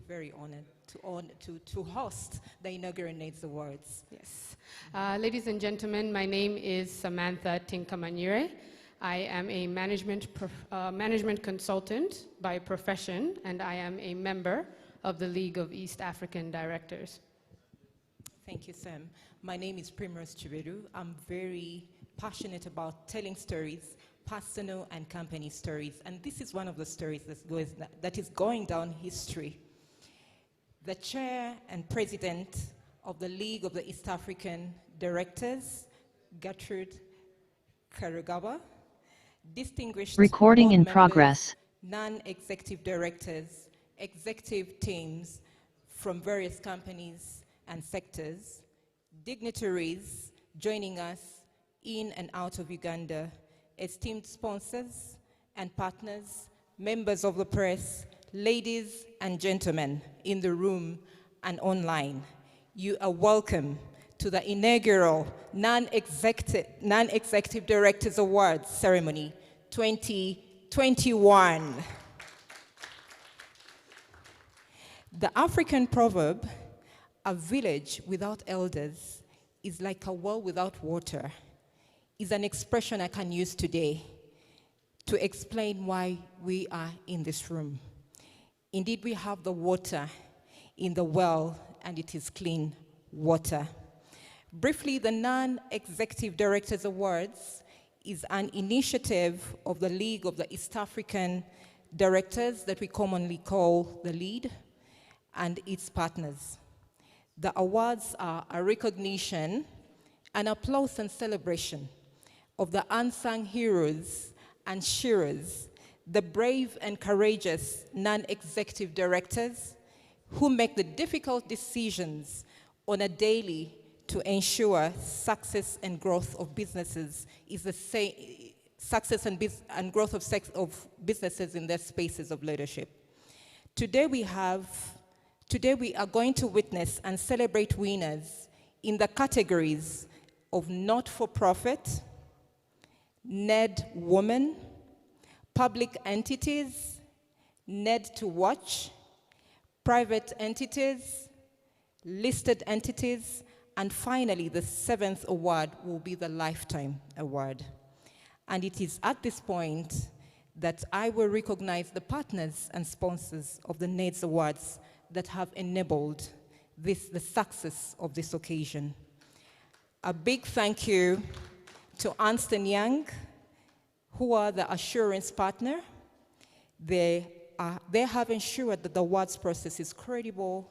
Very honored to host the inaugural Ned Awards. Yes. Ladies and gentlemen, my name is Samantha Tinkamanyire. I am a management consultant by profession, and I am a member of the League of East African Directors. Thank you, Sam. My name is Primrose Chivedu. I'm very passionate about telling stories, personal and company stories, and this is one of the stories that is going down history. The chair and president of the League of the East African Directors, Gertrude Karugaba, distinguished recording board in members, progress, non-executive directors, executive teams from various companies and sectors, dignitaries joining us in and out of Uganda, esteemed sponsors and partners, members of the press, ladies and gentlemen in the room and online, you are welcome to the inaugural Non-Executive Directors Awards Ceremony 2021. The African proverb, "A village without elders is like a well without water," is an expression I can use today to explain why we are in this room. Indeed, we have the water in the well, and it is clean water. Briefly, the Non-Executive Directors Awards is an initiative of the League of the East African Directors that we commonly call the LEAD and its partners. The awards are a recognition, an applause and celebration of the unsung heroes and shearers, the brave and courageous non-executive directors who make the difficult decisions on a daily to ensure success and growth of businesses is the same, success and growth of businesses in their spaces of leadership. Today we are going to witness and celebrate winners in the categories of not-for-profit, Ned Woman, public entities, Ned to Watch, private entities, listed entities, and finally, the 7th award will be the Lifetime Award. And it is at this point that I will recognize the partners and sponsors of the Ned Awards that have enabled the success of this occasion. A big thank you to Ernst & Young, who are the assurance partner. They have ensured that the awards process is credible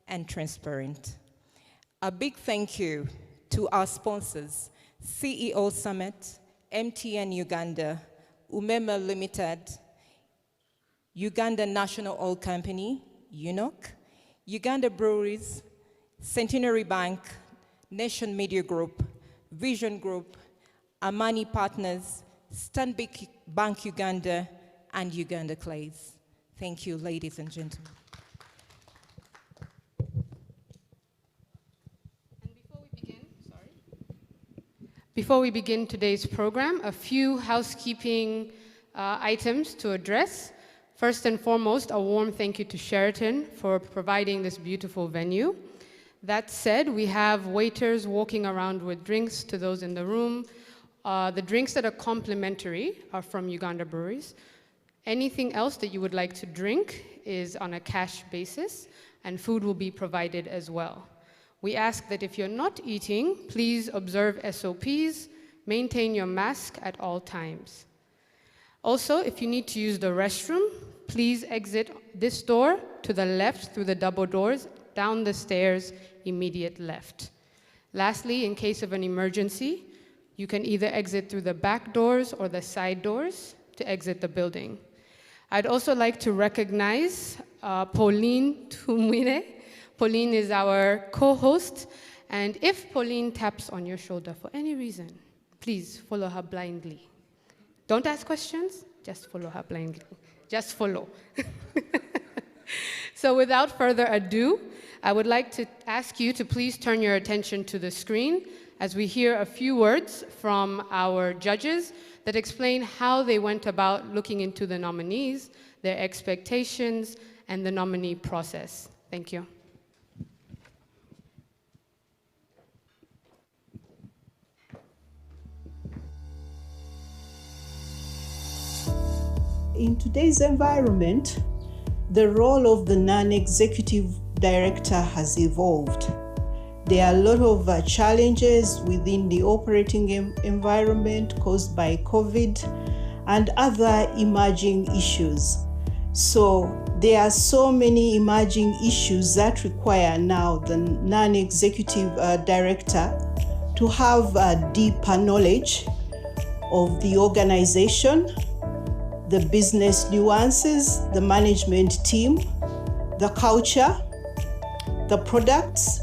and transparent. A big thank you to our sponsors, CEO Summit, MTN Uganda, Umema Limited, Uganda National Oil Company, UNOC, Uganda Breweries, Centenary Bank, Nation Media Group, Vision Group, Amani Partners, Stanbic Bank Uganda, and Uganda Clays. Thank you, ladies and gentlemen. Before we begin today's program, a few housekeeping items to address. First and foremost, a warm thank you to Sheraton for providing this beautiful venue. That said, we have waiters walking around with drinks to those in the room. The drinks that are complimentary are from Uganda Breweries. Anything else that you would like to drink is on a cash basis, and food will be provided as well. We ask that if you're not eating, please observe SOPs, maintain your mask at all times. Also, if you need to use the restroom, please exit this door to the left through the double doors, down the stairs, immediate left. Lastly, in case of an emergency, you can either exit through the back doors or the side doors to exit the building. I'd also like to recognize Pauline Tumwine. Pauline is our co-host, and if Pauline taps on your shoulder for any reason, please follow her blindly. Don't ask questions, just follow her blindly. Just follow. So without further ado, I would like to ask you to please turn your attention to the screen as we hear a few words from our judges that explain how they went about looking into the nominees, their expectations, and the nominee process. Thank you. In today's environment, the role of the non-executive director has evolved. There are a lot of challenges within the operating environment caused by COVID and other emerging issues. So there are so many emerging issues that require now the non-executive director to have a deeper knowledge of the organization, the business nuances, the management team, the culture, the products,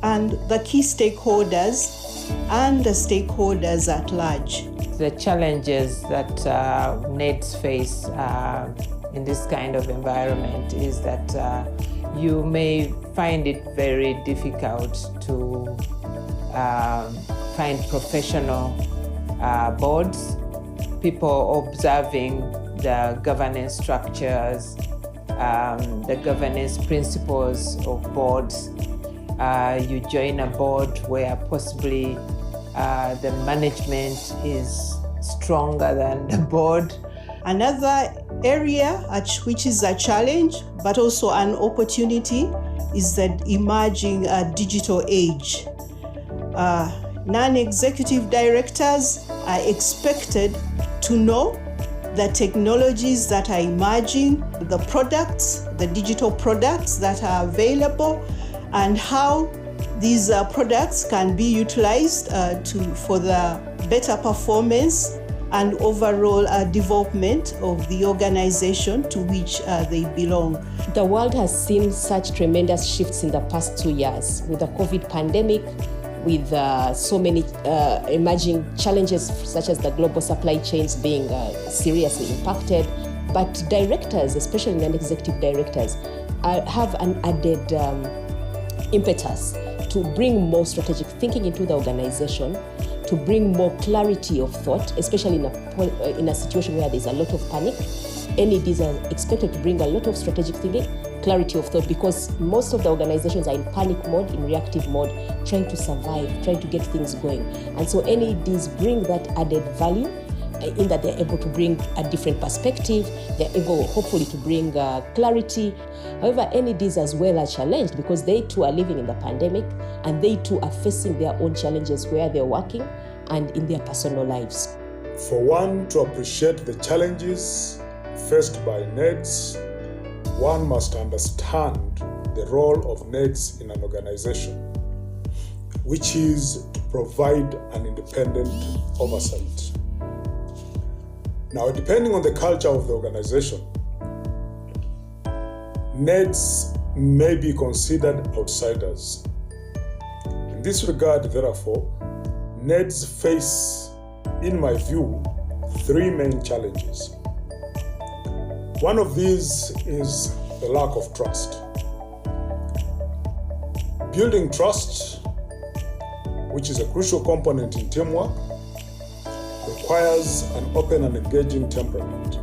and the key stakeholders and the stakeholders at large. The challenges that NEDs face in this kind of environment is that you may find it very difficult to find professional boards, people observing the governance structures, the governance principles of boards. You join a board where possibly the management is stronger than the board. Another area which is a challenge but also an opportunity is the emerging digital age. Non-executive directors are expected to know the technologies that are emerging, the products, the digital products that are available, and how these products can be utilized for the better performance and overall development of the organization to which they belong. The world has seen such tremendous shifts in the past 2 years with the COVID pandemic, with so many emerging challenges such as the global supply chains being seriously impacted. But directors, especially non-executive directors, have an added impetus to bring more strategic thinking into the organization, to bring more clarity of thought, especially in a situation where there's a lot of panic. NEDs are expected to bring a lot of strategic thinking, clarity of thought, because most of the organizations are in panic mode, in reactive mode, trying to survive, trying to get things going. And so NEDs bring that added value in that they're able to bring a different perspective, they're able hopefully to bring clarity. However, NEDs as well are challenged because they too are living in the pandemic and they too are facing their own challenges where they're working and in their personal lives. For one to appreciate the challenges faced by NEDs, one must understand the role of NEDs in an organization, which is to provide an independent oversight. Now, depending on the culture of the organization, NEDs may be considered outsiders. In this regard, therefore, NEDs face, in my view, three main challenges. One of these is the lack of trust. Building trust, which is a crucial component in teamwork, requires an open and engaging temperament.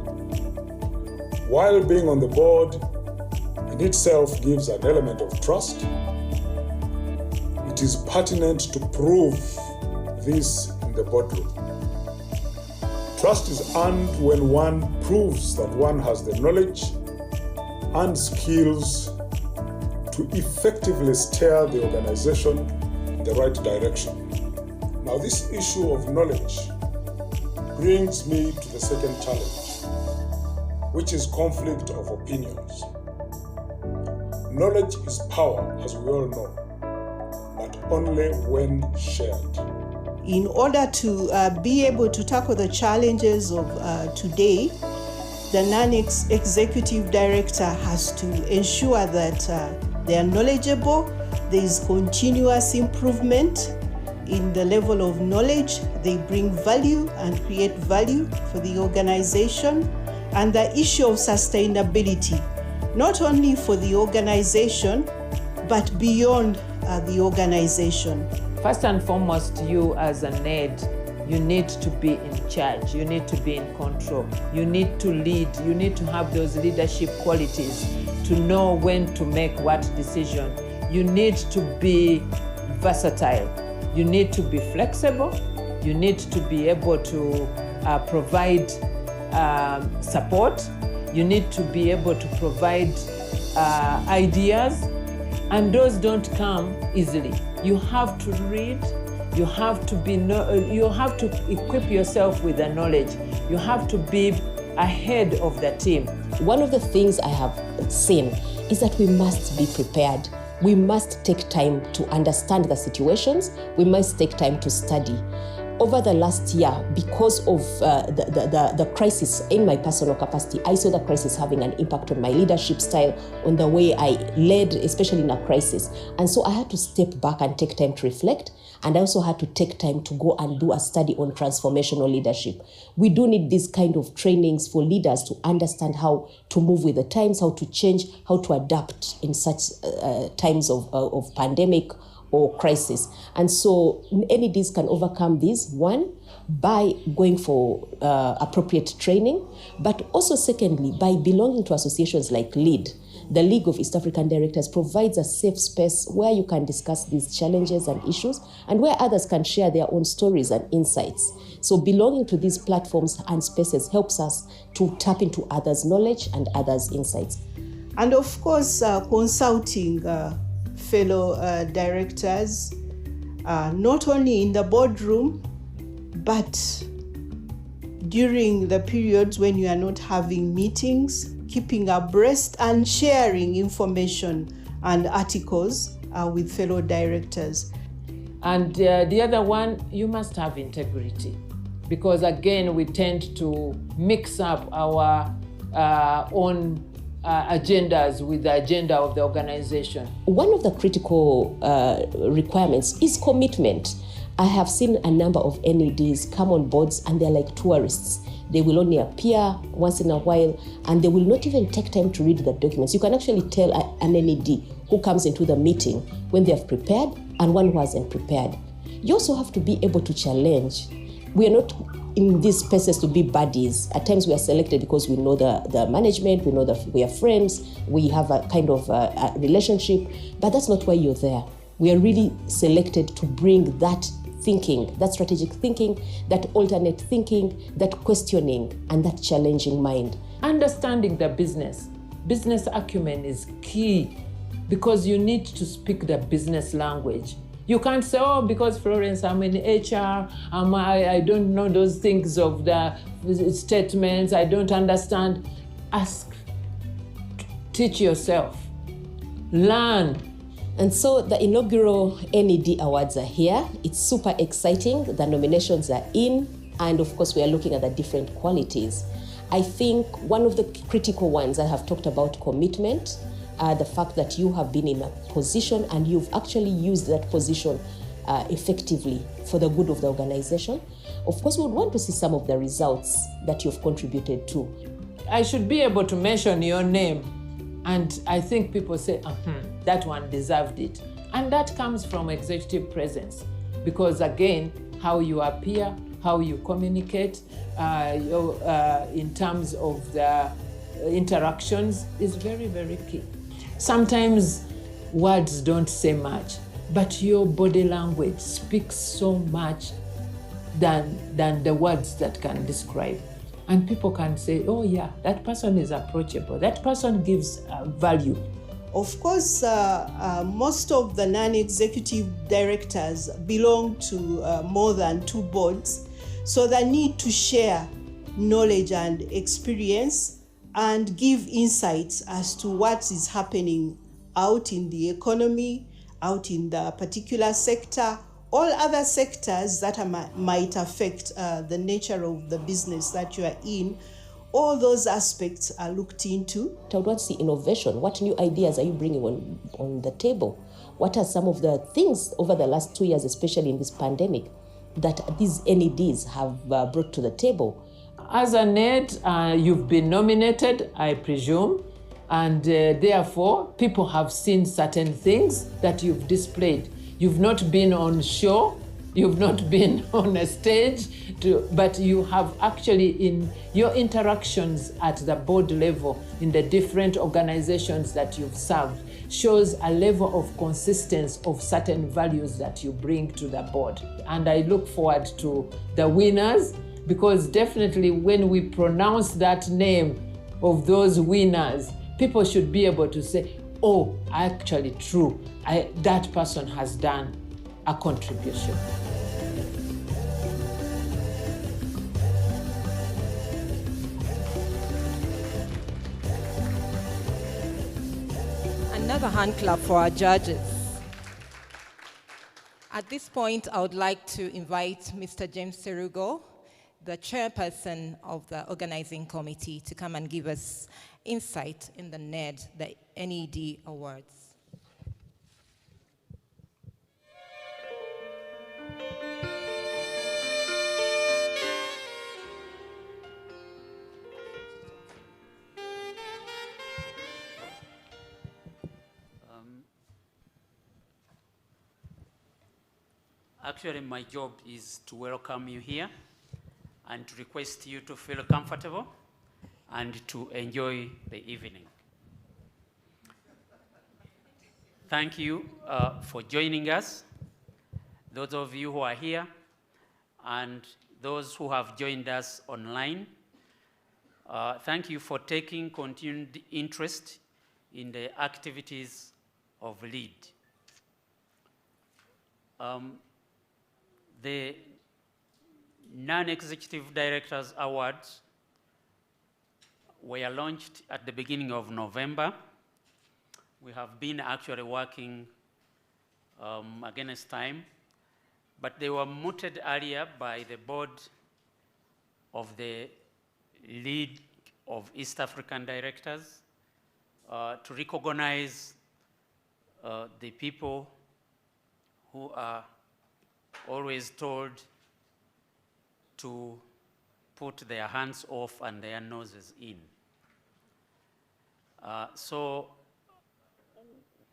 While being on the board in itself gives an element of trust, it is pertinent to prove this in the boardroom. Trust is earned when one proves that one has the knowledge and skills to effectively steer the organization in the right direction. Now, this issue of knowledge brings me to the second challenge, which is conflict of opinions. Knowledge is power, as we all know, but only when shared. In order to be able to tackle the challenges of today, the non-executive director has to ensure that they are knowledgeable, there is continuous improvement in the level of knowledge, they bring value and create value for the organization, and the issue of sustainability, not only for the organization, but beyond the organization. First and foremost, you as a NED you need to be in charge, you need to be in control, you need to lead, you need to have those leadership qualities to know when to make what decision. You need to be versatile, you need to be flexible, you need to be able to provide support, you need to be able to provide ideas, and those don't come easily. You have to read, you have to equip yourself with the knowledge, you have to be ahead of the team. One of the things I have seen is that we must be prepared. We must take time to understand the situations. We must take time to study. Over the last year, because of the crisis in my personal capacity, I saw the crisis having an impact on my leadership style, on the way I led, especially in a crisis. And so I had to step back and take time to reflect. And I also had to take time to go and do a study on transformational leadership. We do need these kind of trainings for leaders to understand how to move with the times, how to change, how to adapt in such times of pandemic or crisis. And so NEDs can overcome this, one, by going for appropriate training, but also secondly, by belonging to associations like LEAD. The League of East African Directors provides a safe space where you can discuss these challenges and issues and where others can share their own stories and insights. So belonging to these platforms and spaces helps us to tap into others' knowledge and others' insights. And of course, consulting fellow directors, not only in the boardroom, but during the periods when you are not having meetings, keeping abreast and sharing information and articles with fellow directors. And the other one, you must have integrity, because again, we tend to mix up our own agendas with the agenda of the organization. One of the critical requirements is commitment. I have seen a number of NEDs come on boards and they're like tourists. They will only appear once in a while and they will not even take time to read the documents. You can actually tell an NED who comes into the meeting when they have prepared and one who hasn't prepared. You also have to be able to challenge. We are not in these spaces to be buddies. At times we are selected because we know the management, we know that we are friends, we have a kind of a relationship, but that's not why you're there. We are really selected to bring that thinking, that strategic thinking, that alternate thinking, that questioning, and that challenging mind. Understanding the business acumen is key, because you need to speak the business language. You can't say, oh, because Florence, I'm in HR, I don't know those things of the statements, I don't understand. Ask, teach yourself, learn. And so the inaugural NED Awards are here. It's super exciting. The nominations are in. And of course, we are looking at the different qualities. I think one of the critical ones I have talked about commitment, the fact that you have been in a position and you've actually used that position effectively for the good of the organization. Of course, we would want to see some of the results that you've contributed to. I should be able to mention your name. And I think people say, that one deserved it. And that comes from executive presence. Because again, how you appear, how you communicate, in terms of the interactions is very, very key. Sometimes words don't say much, but your body language speaks so much than the words that can describe. And people can say, oh yeah, that person is approachable, that person gives value. Of course, most of the non-executive directors belong to more than 2 boards, so they need to share knowledge and experience and give insights as to what is happening out in the economy, out in the particular sector, all other sectors that might affect the nature of the business that you are in. All those aspects are looked into. I would want to see innovation. What new ideas are you bringing on the table? What are some of the things over the last 2 years, especially in this pandemic, that these NEDs have brought to the table? As a NED, you've been nominated, I presume, and therefore people have seen certain things that you've displayed. You've not been on show, you've not been on a stage, but you have actually, in your interactions at the board level, in the different organizations that you've served, shows a level of consistency of certain values that you bring to the board. And I look forward to the winners, because definitely when we pronounce that name of those winners, people should be able to say, oh, actually true, that person has done a contribution. Another hand clap for our judges. At this point, I would like to invite Mr. James Serugo, the chairperson of the organizing committee, to come and give us insight in the NED Awards. Actually, my job is to welcome you here and to request you to feel comfortable and to enjoy the evening. Thank you for joining us, those of you who are here and those who have joined us online. Thank you for taking continued interest in the activities of LEAD. The Non-Executive Directors Awards were launched at the beginning of November. We have been actually working against time, but they were mooted earlier by the board of the League of East African Directors to recognize the people who are always told to put their hands off and their noses in. So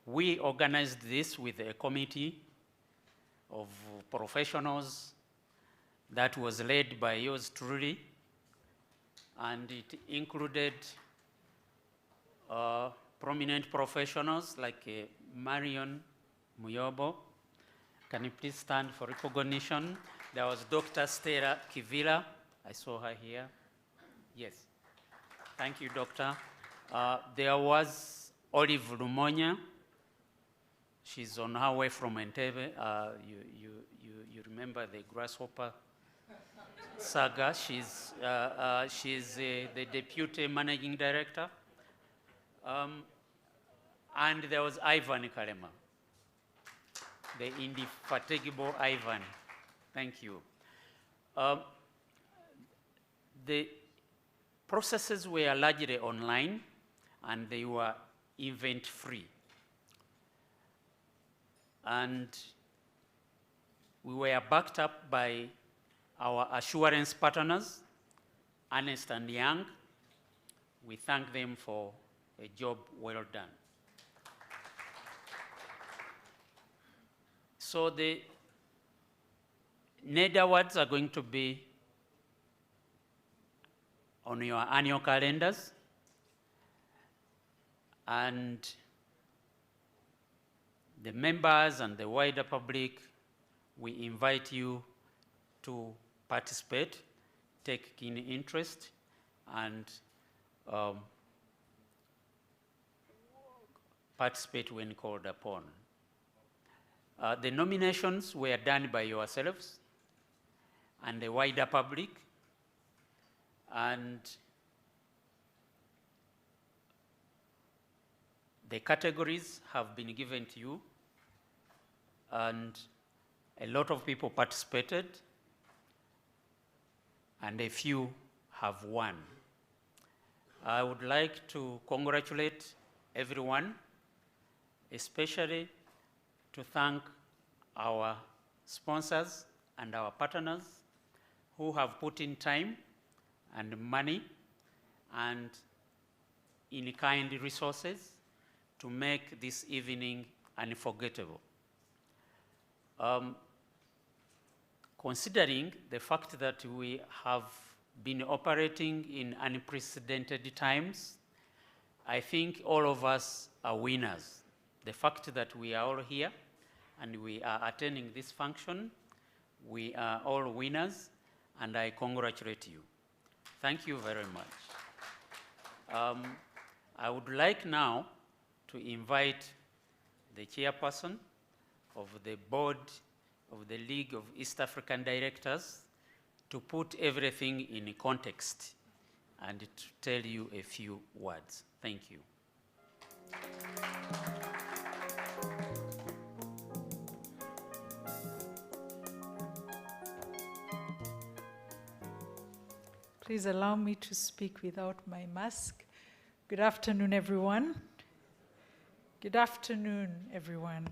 we organized this with a committee of professionals that was led by yours truly, and it included prominent professionals like Marion Muyobo. Can you please stand for recognition? There was Dr. Stella Kivila. I saw her here. Yes. Thank you, Doctor. There was Olive Lumonya. She's on her way from Entebbe. You remember the grasshopper saga. She's the Deputy Managing Director. And there was Ivan Kalema, the indefatigable Ivan. Thank you. The processes were largely online and they were event-free. And we were backed up by our assurance partners, Ernst & Young. We thank them for a job well done. So the Ned Awards are going to be on your annual calendars, and the members and the wider public, we invite you to participate, take keen interest, and participate when called upon. The nominations were done by yourselves and the wider public, and the categories have been given to you, and a lot of people participated, and a few have won. I would like to congratulate everyone, especially to thank our sponsors and our partners who have put in time and money and in-kind resources to make this evening unforgettable. considering the fact that we have been operating in unprecedented times, I think all of us are winners. The fact that we are all here and we are attending this function, we are all winners, and I congratulate you. Thank you very much. I would like now to invite the chairperson of the board of the League of East African Directors to put everything in context and to tell you a few words. Thank you. Please allow me to speak without my mask. Good afternoon, everyone. Good afternoon, everyone.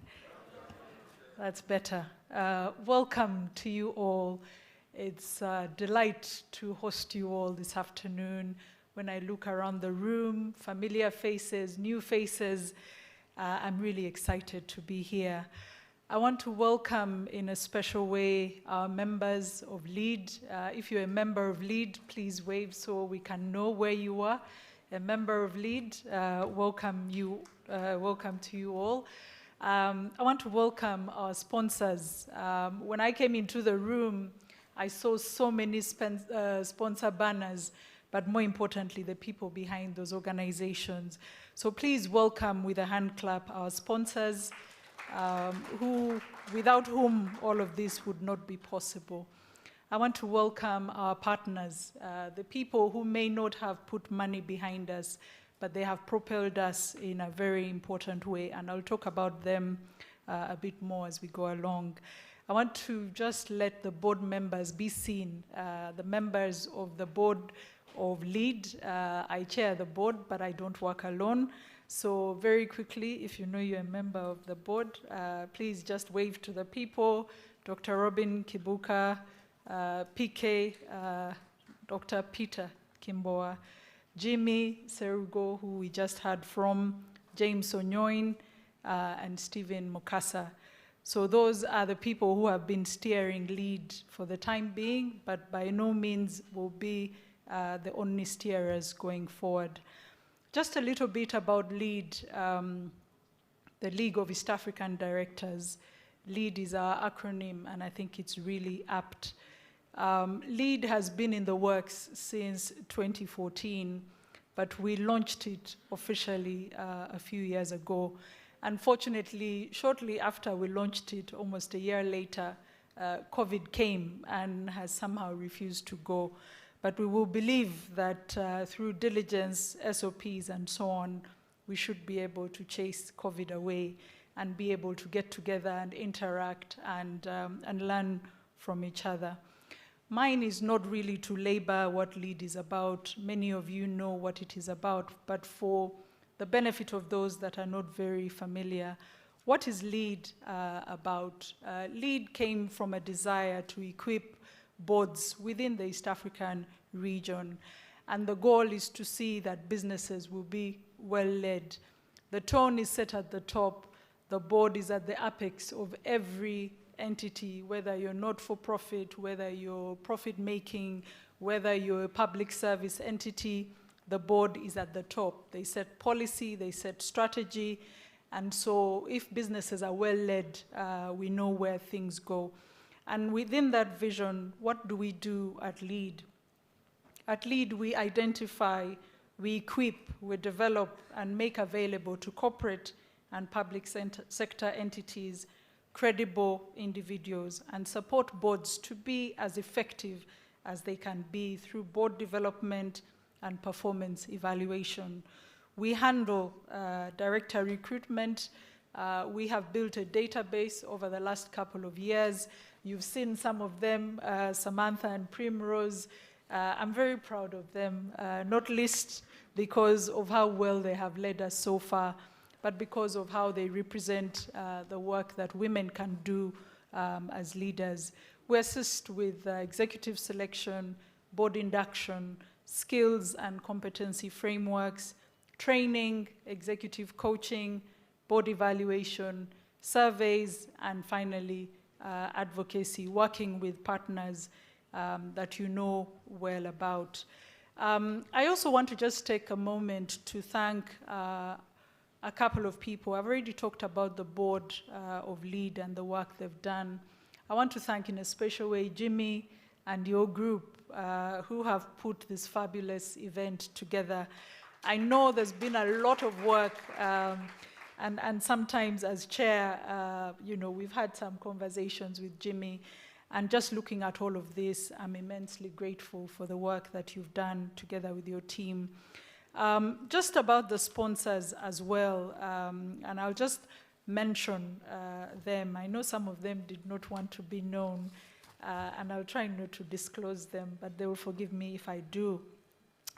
That's better. Welcome to you all. It's a delight to host you all this afternoon. When I look around the room, familiar faces, new faces, I'm really excited to be here. I want to welcome in a special way our members of LEAD. If you're a member of LEAD, please wave so we can know where you are. A member of LEAD, welcome to you all. I want to welcome our sponsors. When I came into the room, I saw so many sponsor banners, but more importantly, the people behind those organizations. So please welcome with a hand clap our sponsors, without whom all of this would not be possible. I want to welcome our partners, the people who may not have put money behind us, but they have propelled us in a very important way, and I'll talk about them a bit more as we go along. I want to just let the board members be seen, the members of the board of LEAD. I chair the board, but I don't work alone. So very quickly, if you know you're a member of the board, please just wave to the people. Dr. Robin Kibuka, PK, Dr. Peter Kimboa, Jimmy Serugo, who we just heard from, James Onyoin, and Stephen Mukasa. So those are the people who have been steering LEAD for the time being, but by no means will be the only steerers going forward. Just a little bit about LEAD, the League of East African Directors. LEAD is our acronym, and I think it's really apt. LEAD has been in the works since 2014, but we launched it officially a few years ago. Unfortunately, shortly after we launched it, almost a year later, COVID came and has somehow refused to go. But we will believe that through diligence, SOPs, and so on, we should be able to chase COVID away and be able to get together and interact and learn from each other. Mine is not really to labor what LEAD is about. Many of you know what it is about, but for the benefit of those that are not very familiar, what is LEAD about? LEAD came from a desire to equip boards within the East African region. And the goal is to see that businesses will be well led. The tone is set at the top. The board is at the apex of every entity, whether you're not-for-profit, whether you're profit-making, whether you're a public service entity, the board is at the top. They set policy, they set strategy, and so if businesses are well led, we know where things go. And within that vision, what do we do at LEAD? At LEAD, we identify, we equip, we develop, and make available to corporate and public sector entities credible individuals and support boards to be as effective as they can be through board development and performance evaluation. We handle director recruitment. We have built a database over the last couple of years. You've seen some of them, Samantha and Primrose. I'm very proud of them, not least because of how well they have led us so far, but because of how they represent the work that women can do as leaders. We assist with executive selection, board induction, skills and competency frameworks, training, executive coaching, board evaluation, surveys, and finally, advocacy, working with partners that you know well about. I also want to just take a moment to thank a couple of people. I've already talked about the board of LEAD and the work they've done. I want to thank in a special way Jimmy and your group who have put this fabulous event together. I know there's been a lot of work, and sometimes as chair, we've had some conversations with Jimmy, and just looking at all of this, I'm immensely grateful for the work that you've done together with your team. Just about the sponsors as well, and I'll just mention them. I know some of them did not want to be known, and I'll try not to disclose them, but they will forgive me if I do.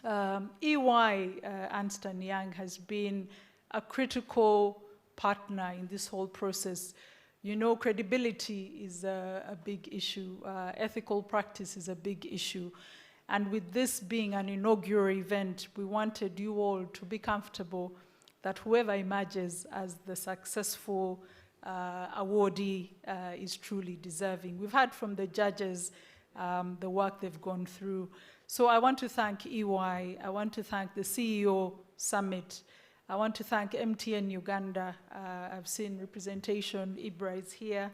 EY, Ernst & Young, has been a critical partner in this whole process. You know, credibility is a big issue. Ethical practice is a big issue. And with this being an inaugural event, we wanted you all to be comfortable that whoever emerges as the successful awardee is truly deserving. We've heard from the judges the work they've gone through. So I want to thank EY. I want to thank the CEO Summit. I want to thank MTN Uganda. I've seen representation. Ibra is here.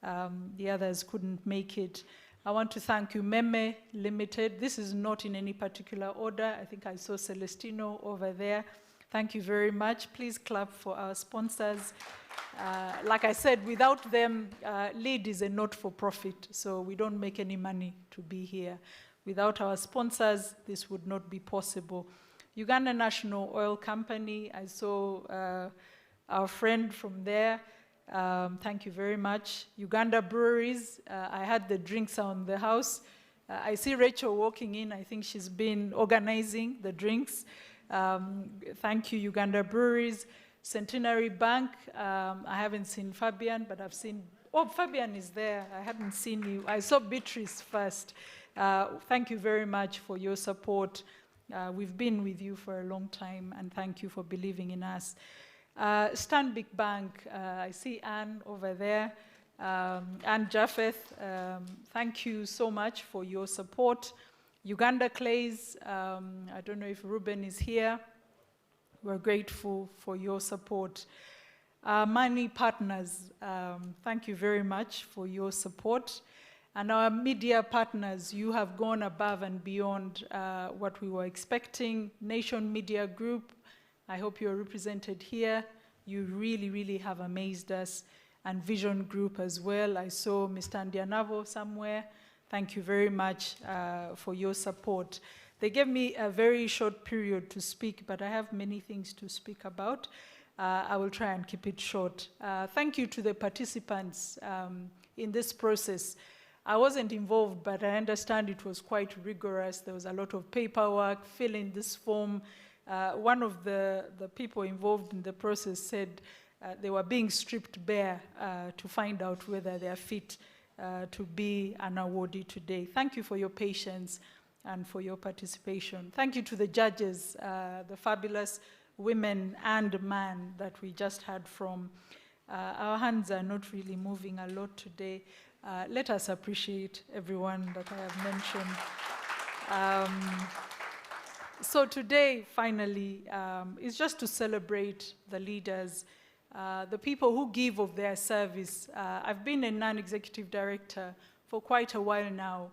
The others couldn't make it. I want to thank Umeme Limited. This is not in any particular order. I think I saw Celestino over there. Thank you very much. Please clap for our sponsors. Like I said, without them, LEAD is a not-for-profit, so we don't make any money to be here. Without our sponsors, this would not be possible. Uganda National Oil Company, I saw our friend from there. Thank you very much. Uganda Breweries, I had the drinks on the house. I see Rachel walking in. I think she's been organizing the drinks. Thank you, Uganda Breweries. Centenary Bank, I haven't seen Fabian, but I've seen, oh, Fabian is there. I hadn't seen you. I saw Beatrice first. Thank you very much for your support. We've been with you for a long time, and thank you for believing in us. Stanbic Bank, I see Anne over there. Anne Japheth, thank you so much for your support. Uganda Clays, I don't know if Ruben is here. We're grateful for your support. Money Partners, thank you very much for your support. And our media partners, you have gone above and beyond what we were expecting. Nation Media Group, I hope you're represented here. You really, really have amazed us. And Vision Group as well. I saw Mr. Ndianavo somewhere. Thank you very much for your support. They gave me a very short period to speak, but I have many things to speak about. I will try and keep it short. Thank you to the participants in this process. I wasn't involved, but I understand it was quite rigorous. There was a lot of paperwork, filling this form. One of the people involved in the process said they were being stripped bare to find out whether they are fit to be an awardee today. Thank you for your patience and for your participation. Thank you to the judges, the fabulous women and men that we just heard from. Our hands are not really moving a lot today. Let us appreciate everyone that I have mentioned. So today, finally, is just to celebrate the leaders, the people who give of their service. I've been a non-executive director for quite a while now,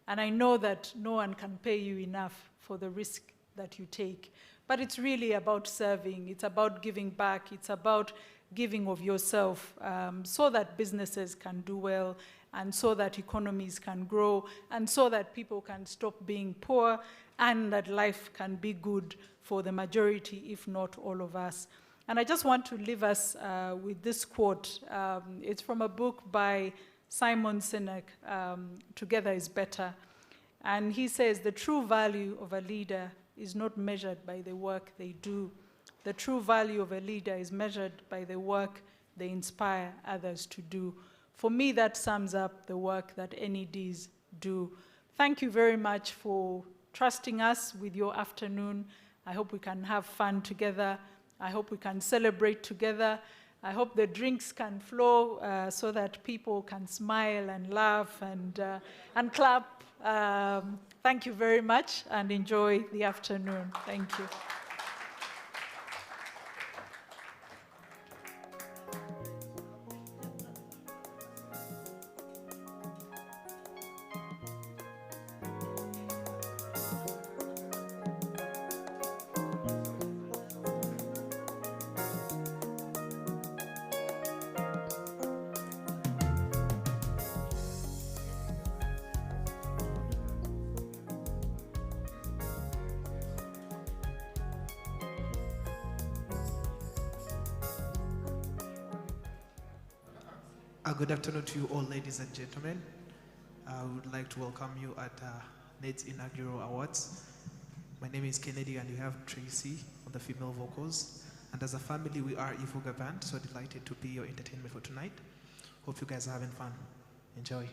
and I know that no one can pay you enough for the risk that you take. But it's really about serving. It's about giving back. It's about giving of yourself so that businesses can do well, and so that economies can grow, and so that people can stop being poor, and that life can be good for the majority, if not all of us. And I just want to leave us with this quote. It's from a book by Simon Sinek, Together is Better. And he says, the true value of a leader is not measured by the work they do. The true value of a leader is measured by the work they inspire others to do. For me, that sums up the work that NEDs do. Thank you very much for trusting us with your afternoon. I hope we can have fun together. I hope we can celebrate together. I hope the drinks can flow so that people can smile and laugh and clap. Thank you very much and enjoy the afternoon. Thank you. Good afternoon to you all, ladies and gentlemen. I would like to welcome you at Ned's inaugural awards. My name is Kennedy and you have Tracy on the female vocals. And as a family, we are Ivuga Band, so delighted to be your entertainment for tonight. Hope you guys are having fun. Enjoy.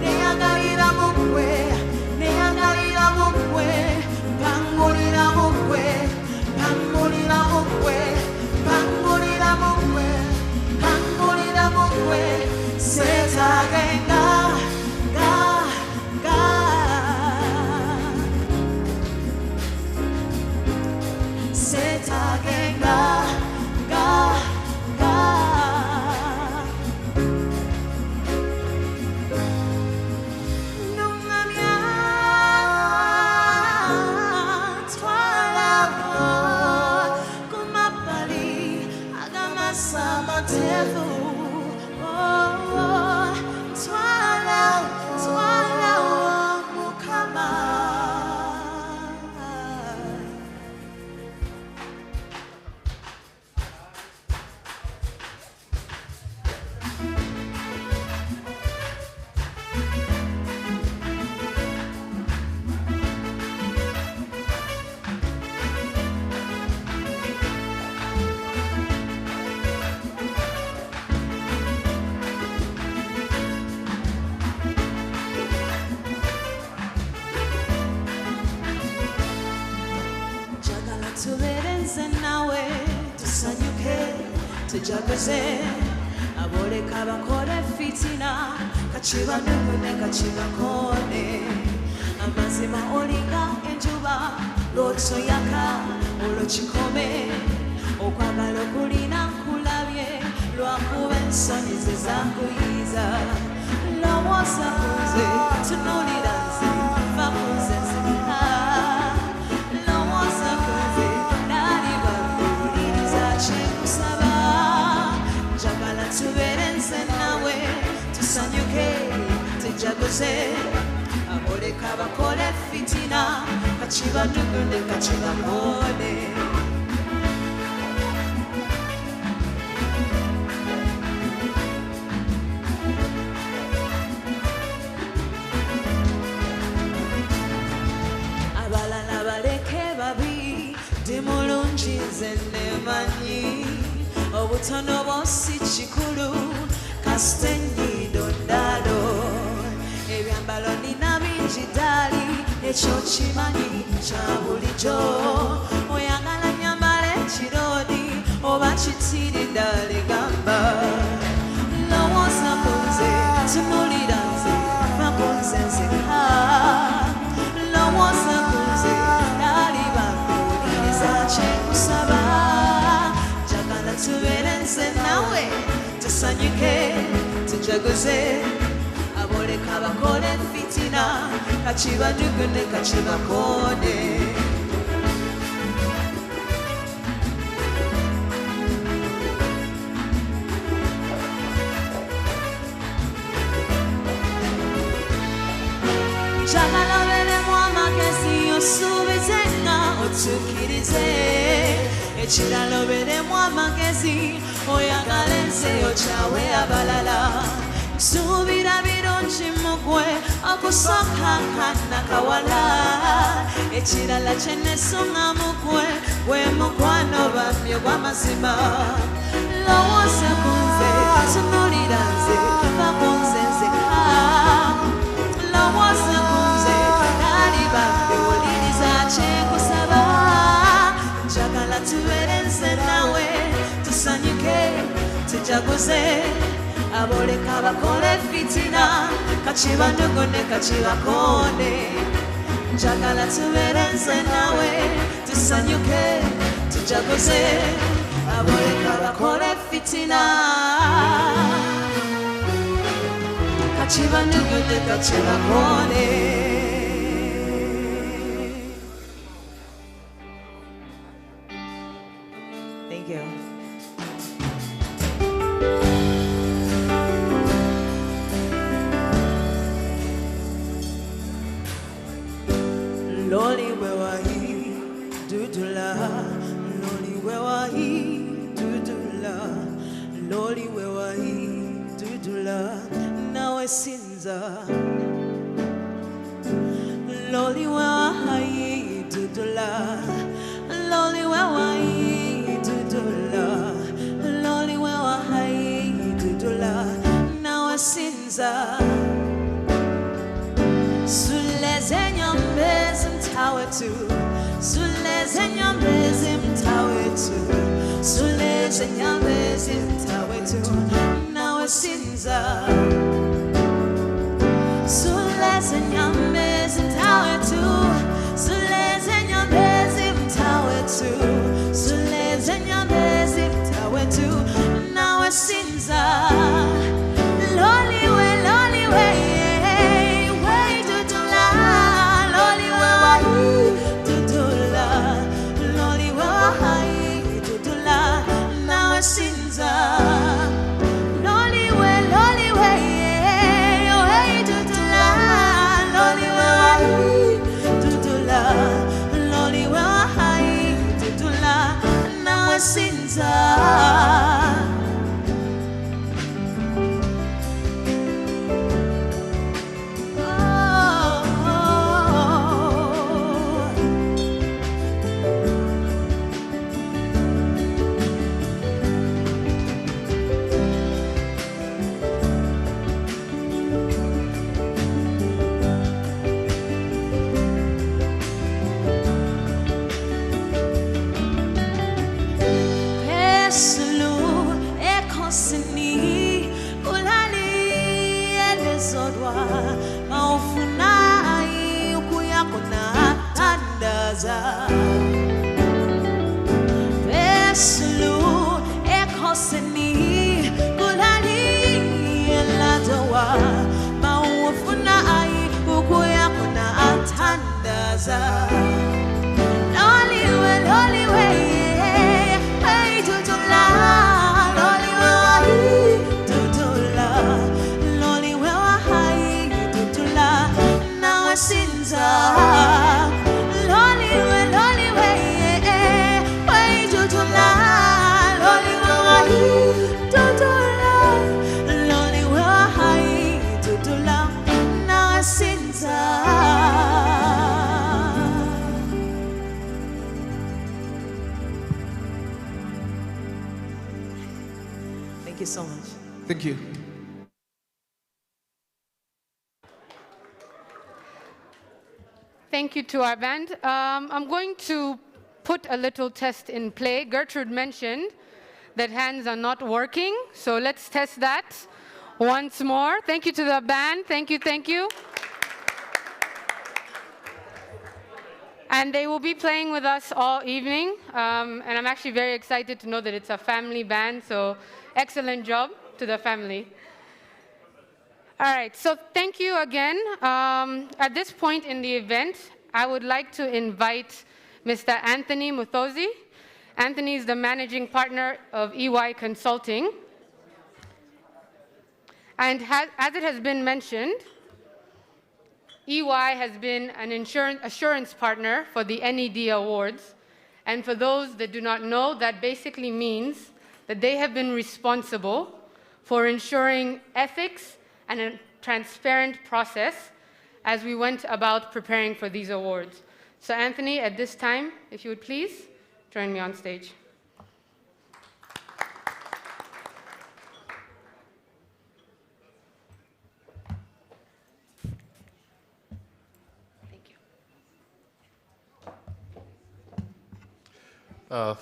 Neagarira mukwe, tujaguze aboleka bakole fitina kachibanugune kachibakone amazima olinga enjuba lwotoyaka olwokikome okwagala okulina nkulabye lwakuba ensonyi ze zakuyiza lowooza kunze tunuulira nze va kunze nzeka lowooza kunze naliba kuwuliriza kyekusaba njagala tubeere nze nawe tusanyuke tujaguze aboleka bakole fitina kachibanugune kachibakone dimulungi nze nemanyi obutono bwosi kikulu kasita ennyindo ndalo ebyambalo nina bingi ddaali ekyo kimanyi kya bulijjo oyagala nyambala ekiroodi oba kitiiri ddala egamba lowooza kunze tunulira nze va kunze nzeka lowooza kunze naliba kyekusaba njagala tubeere nze nawe tusanyuke tujaguze aboleka bakole fitina kachibadugune kachibakone njagala obeeremu amagezi osuubizenga otuukirize ekirala obeeremu amagezi oyagala ensi okyawe abalala nsuubira birungi mugwe okusooka kanakawala ekirala kyenesunga mugwe gwe mukwano bamye gw'amazima lowooza kunze tunuulira nze va kunze nzeka lowooza kunze naliba bewuliriza kyekusaba njagala tubeere nze nawe tusanyuke tujaguze aboleka bakole fitina kachibanugune kachibakone njagala tubeere nze nawe tusanyuke tujaguze aboleka bakole fitina kachibanugune kachibakone. Thank you. Loli wewahi dudula, loli wewahi dudula, loli wewahi dudula, nawe sinza. Loli wewahi dudula, loli wewahi dudula, loli wewahi dudula, nawe sinza. Suleze nyambezi mtawe tu, suleze nyambezi mtawe tu, suleze nyambezi mtawe tu, nawe sinza. Suleze nyambezi mtawe tu, suleze nyambezi mtawe tu, suleze nyambezi mtawe tu, nawe sinza. Loli we, sinza loli we wezodwa maufunai ukuyakona tandaza Veslu ekoseni kulali eladowa maufunai ukuyakona tandaza Loliwe hey tutula Loliwe tutula Loliwe hai tutula na sinza Loliwe hey tutula Loliwe tutula Loliwe hai tutula na sinza Thank you so much. Thank you. Thank you to our band. I'm going to put a little test in play. Gertrude mentioned that hands are not working, so let's test that once more. Thank you to the band. Thank you, thank you. And they will be playing with us all evening. And I'm actually very excited to know that it's a family band, so excellent job to the family. All right, so thank you again. At this point in the event, I would like to invite Mr. Anthony Muthozi. Anthony is the managing partner of EY Consulting. And as it has been mentioned, EY has been an assurance partner for the NED Awards. And for those that do not know, that basically means that they have been responsible for ensuring ethics and a transparent process as we went about preparing for these awards. So Anthony, at this time, if you would please join me on stage.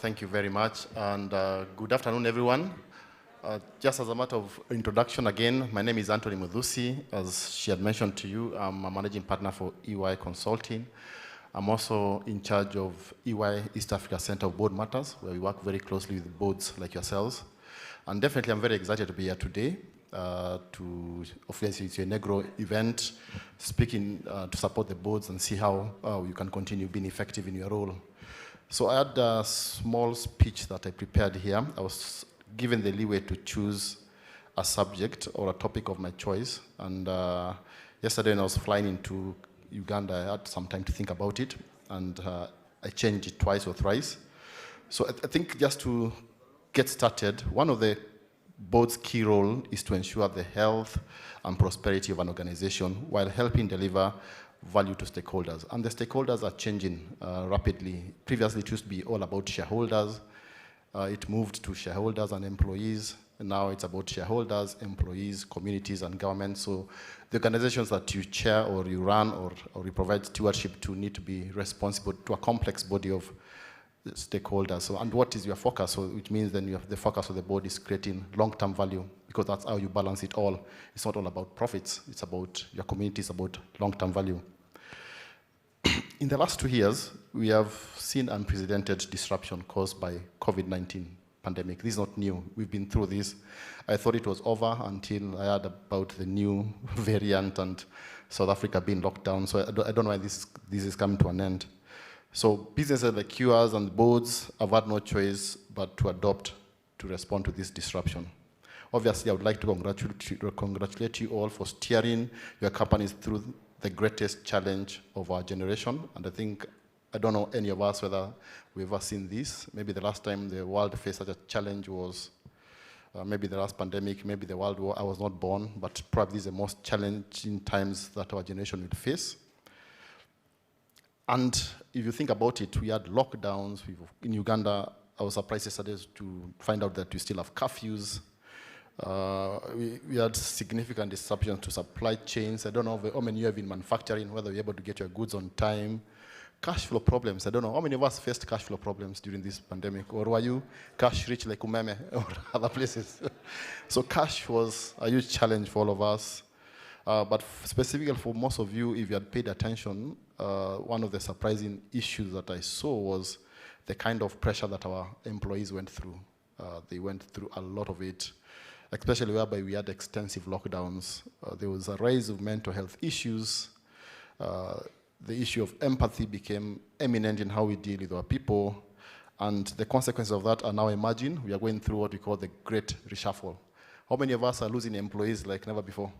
Thank you very much, and good afternoon, everyone. Just as a matter of introduction again, my name is Anthony Muthozi. As she had mentioned to you, I'm a managing partner for EY Consulting. I'm also in charge of EY East Africa Center of Board Matters, where we work very closely with boards like yourselves. And definitely, I'm very excited to be here today obviously, it's your inaugural event, speaking to support the boards and see how you can continue being effective in your role. So I had a small speech that I prepared here. I was given the leeway to choose a subject or a topic of my choice. And yesterday when I was flying into Uganda, I had some time to think about it. And I changed it twice or thrice. So I think just to get started, one of the board's key role is to ensure the health and prosperity of an organization while helping deliver value to stakeholders. And the stakeholders are changing rapidly. Previously, it used to be all about shareholders. It moved to shareholders and employees. And now it's about shareholders, employees, communities, and government. So the organizations that you chair or you run or you provide stewardship to need to be responsible to a complex body of stakeholders. So, and what is your focus? So which means then you have the focus of the board is creating long-term value, because that's how you balance it all. It's not all about profits. It's about your community. It's about long-term value. In the last 2 years, we have seen unprecedented disruption caused by COVID-19 pandemic. This is not new. We've been through this. I thought it was over until I heard about the new variant and South Africa being locked down. So I don't know why this is coming to an end. So businesses like yours and boards have had no choice but to adopt to respond to this disruption. Obviously, I would like to congratulate you all for steering your companies through the greatest challenge of our generation. And I don't know any of us whether we've ever seen this. Maybe the last time the world faced such a challenge was maybe the last pandemic, maybe the World War. I was not born, but probably these are the most challenging times that our generation will face. And if you think about it, we had lockdowns. In Uganda, I was surprised yesterday to find out that we still have curfews. We had significant disruptions to supply chains. I don't know how many you have in manufacturing, whether you're able to get your goods on time. Cash flow problems. I don't know how many of us faced cash flow problems during this pandemic, or were you cash rich like Umeme or other places? So cash was a huge challenge for all of us. But specifically for most of you, if you had paid attention, one of the surprising issues that I saw was the kind of pressure that our employees went through. They went through a lot of it, especially whereby we had extensive lockdowns. There was a rise of mental health issues. The issue of empathy became eminent in how we deal with our people. And the consequences of that are now emerging. We are going through what we call the great reshuffle. How many of us are losing employees like never before?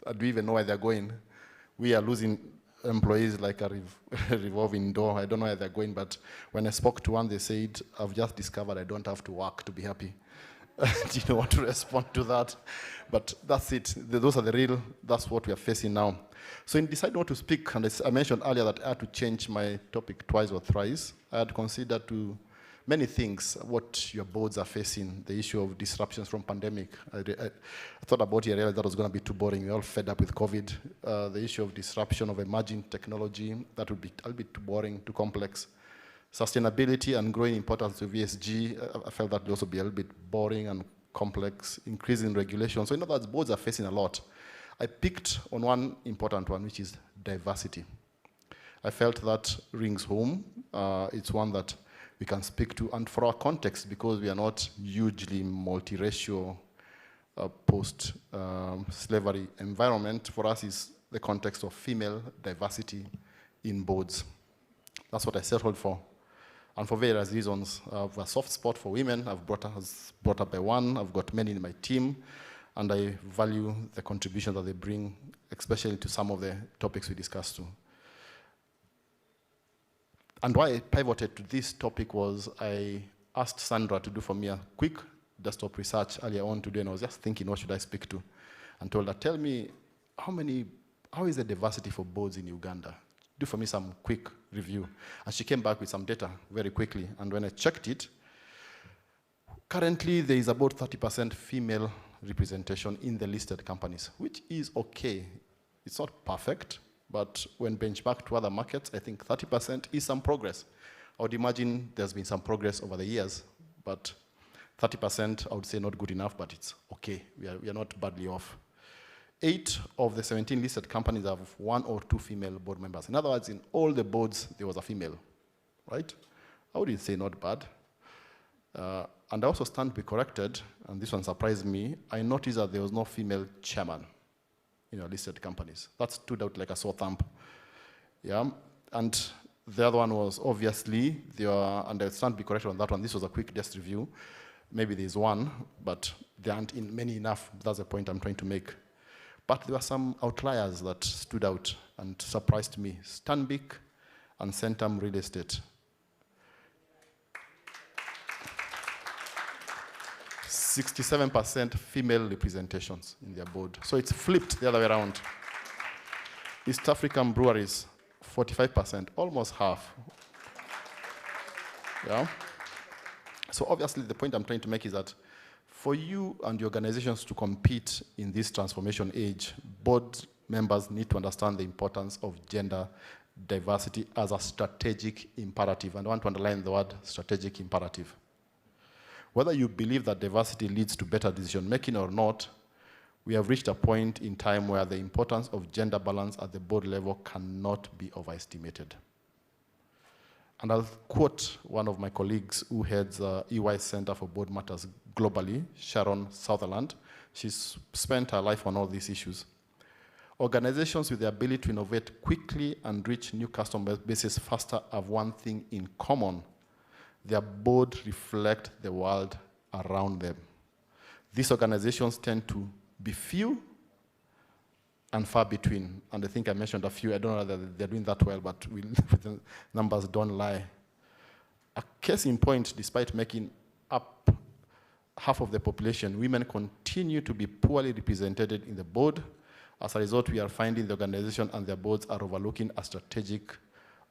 Do we even know where they're going? We are losing employees like a revolving door. I don't know where they're going, but when I spoke to one, they said, I've just discovered I don't have to work to be happy. Do you know what to respond to that? But that's it. Those are the real, that's what we are facing now. So in deciding what to speak, and I mentioned earlier that I had to change my topic twice or thrice. I had considered to many things, what your boards are facing, the issue of disruptions from pandemic. I thought about it, I realized that was going to be too boring. We're all fed up with COVID. The issue of disruption of emerging technology, that would be a little bit too boring, too complex. Sustainability and growing importance of ESG, I felt that would also be a little bit boring and complex, increasing regulation. So in other words, boards are facing a lot. I picked on one important one, which is diversity. I felt that rings home. It's one that we can speak to, and for our context, because we are not hugely multiracial post-slavery environment, for us is the context of female diversity in boards. That's what I settled for. And for various reasons, I have a soft spot for women. I've brought up by one. I've got many in my team, and I value the contribution that they bring, especially to some of the topics we discussed too. And why I pivoted to this topic was I asked Sandra to do for me a quick desktop research earlier on today, and I was just thinking, what should I speak to? And told her, tell me, how is the diversity for boards in Uganda? Do for me some quick review. And she came back with some data very quickly. And when I checked it, currently there is about 30% female representation in the listed companies, which is okay. It's not perfect, but when benchmarked to other markets, I think 30% is some progress. I would imagine there's been some progress over the years, but 30%, I would say not good enough, but it's okay. We are not badly off. 8 of the 17 listed companies have 1 or 2 female board members. In other words, in all the boards, there was a female, right? I wouldn't say not bad. And I also stand to be corrected, and this one surprised me. I noticed that there was no female chairman in our listed companies. That stood out like a sore thumb. Yeah, and the other one was obviously, and I stand to be corrected on that one. This was a quick desk review. Maybe there's one, but there aren't many enough. That's the point I'm trying to make. But there were some outliers that stood out and surprised me. Stanbic and Centum Real Estate. 67% female representations in their board. So it's flipped the other way around. East African Breweries, 45%, almost half. Yeah. So obviously the point I'm trying to make is that for you and your organizations to compete in this transformation age, board members need to understand the importance of gender diversity as a strategic imperative. And I want to underline the word strategic imperative. Whether you believe that diversity leads to better decision making or not, we have reached a point in time where the importance of gender balance at the board level cannot be overestimated. And I'll quote one of my colleagues who heads EY Center for Board Matters globally, Sharon Sutherland. She's spent her life on all these issues. Organizations with the ability to innovate quickly and reach new customer bases faster have one thing in common. Their board reflect the world around them. These organizations tend to be few and far between. And I think I mentioned a few. I don't know whether they're doing that well, but the numbers don't lie. A case in point, despite making up half of the population, women continue to be poorly represented in the board. As a result, we are finding the organization and their boards are overlooking a strategic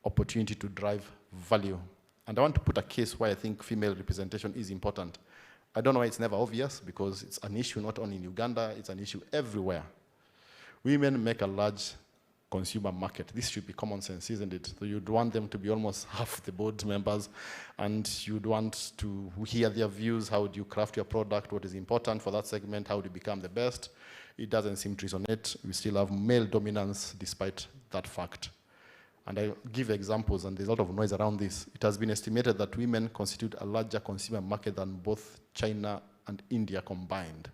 opportunity to drive value. And I want to put a case why I think female representation is important. I don't know why it's never obvious, because it's an issue not only in Uganda, it's an issue everywhere. Women make a large consumer market. This should be common sense, isn't it? So you'd want them to be almost half the board members, and you'd want to hear their views. How do you craft your product? What is important for that segment? How do you become the best? it doesn't seem to resonate. We still have male dominance despite that fact. And I give examples, and there's a lot of noise around this. It has been estimated that women constitute a larger consumer market than both China and India combined.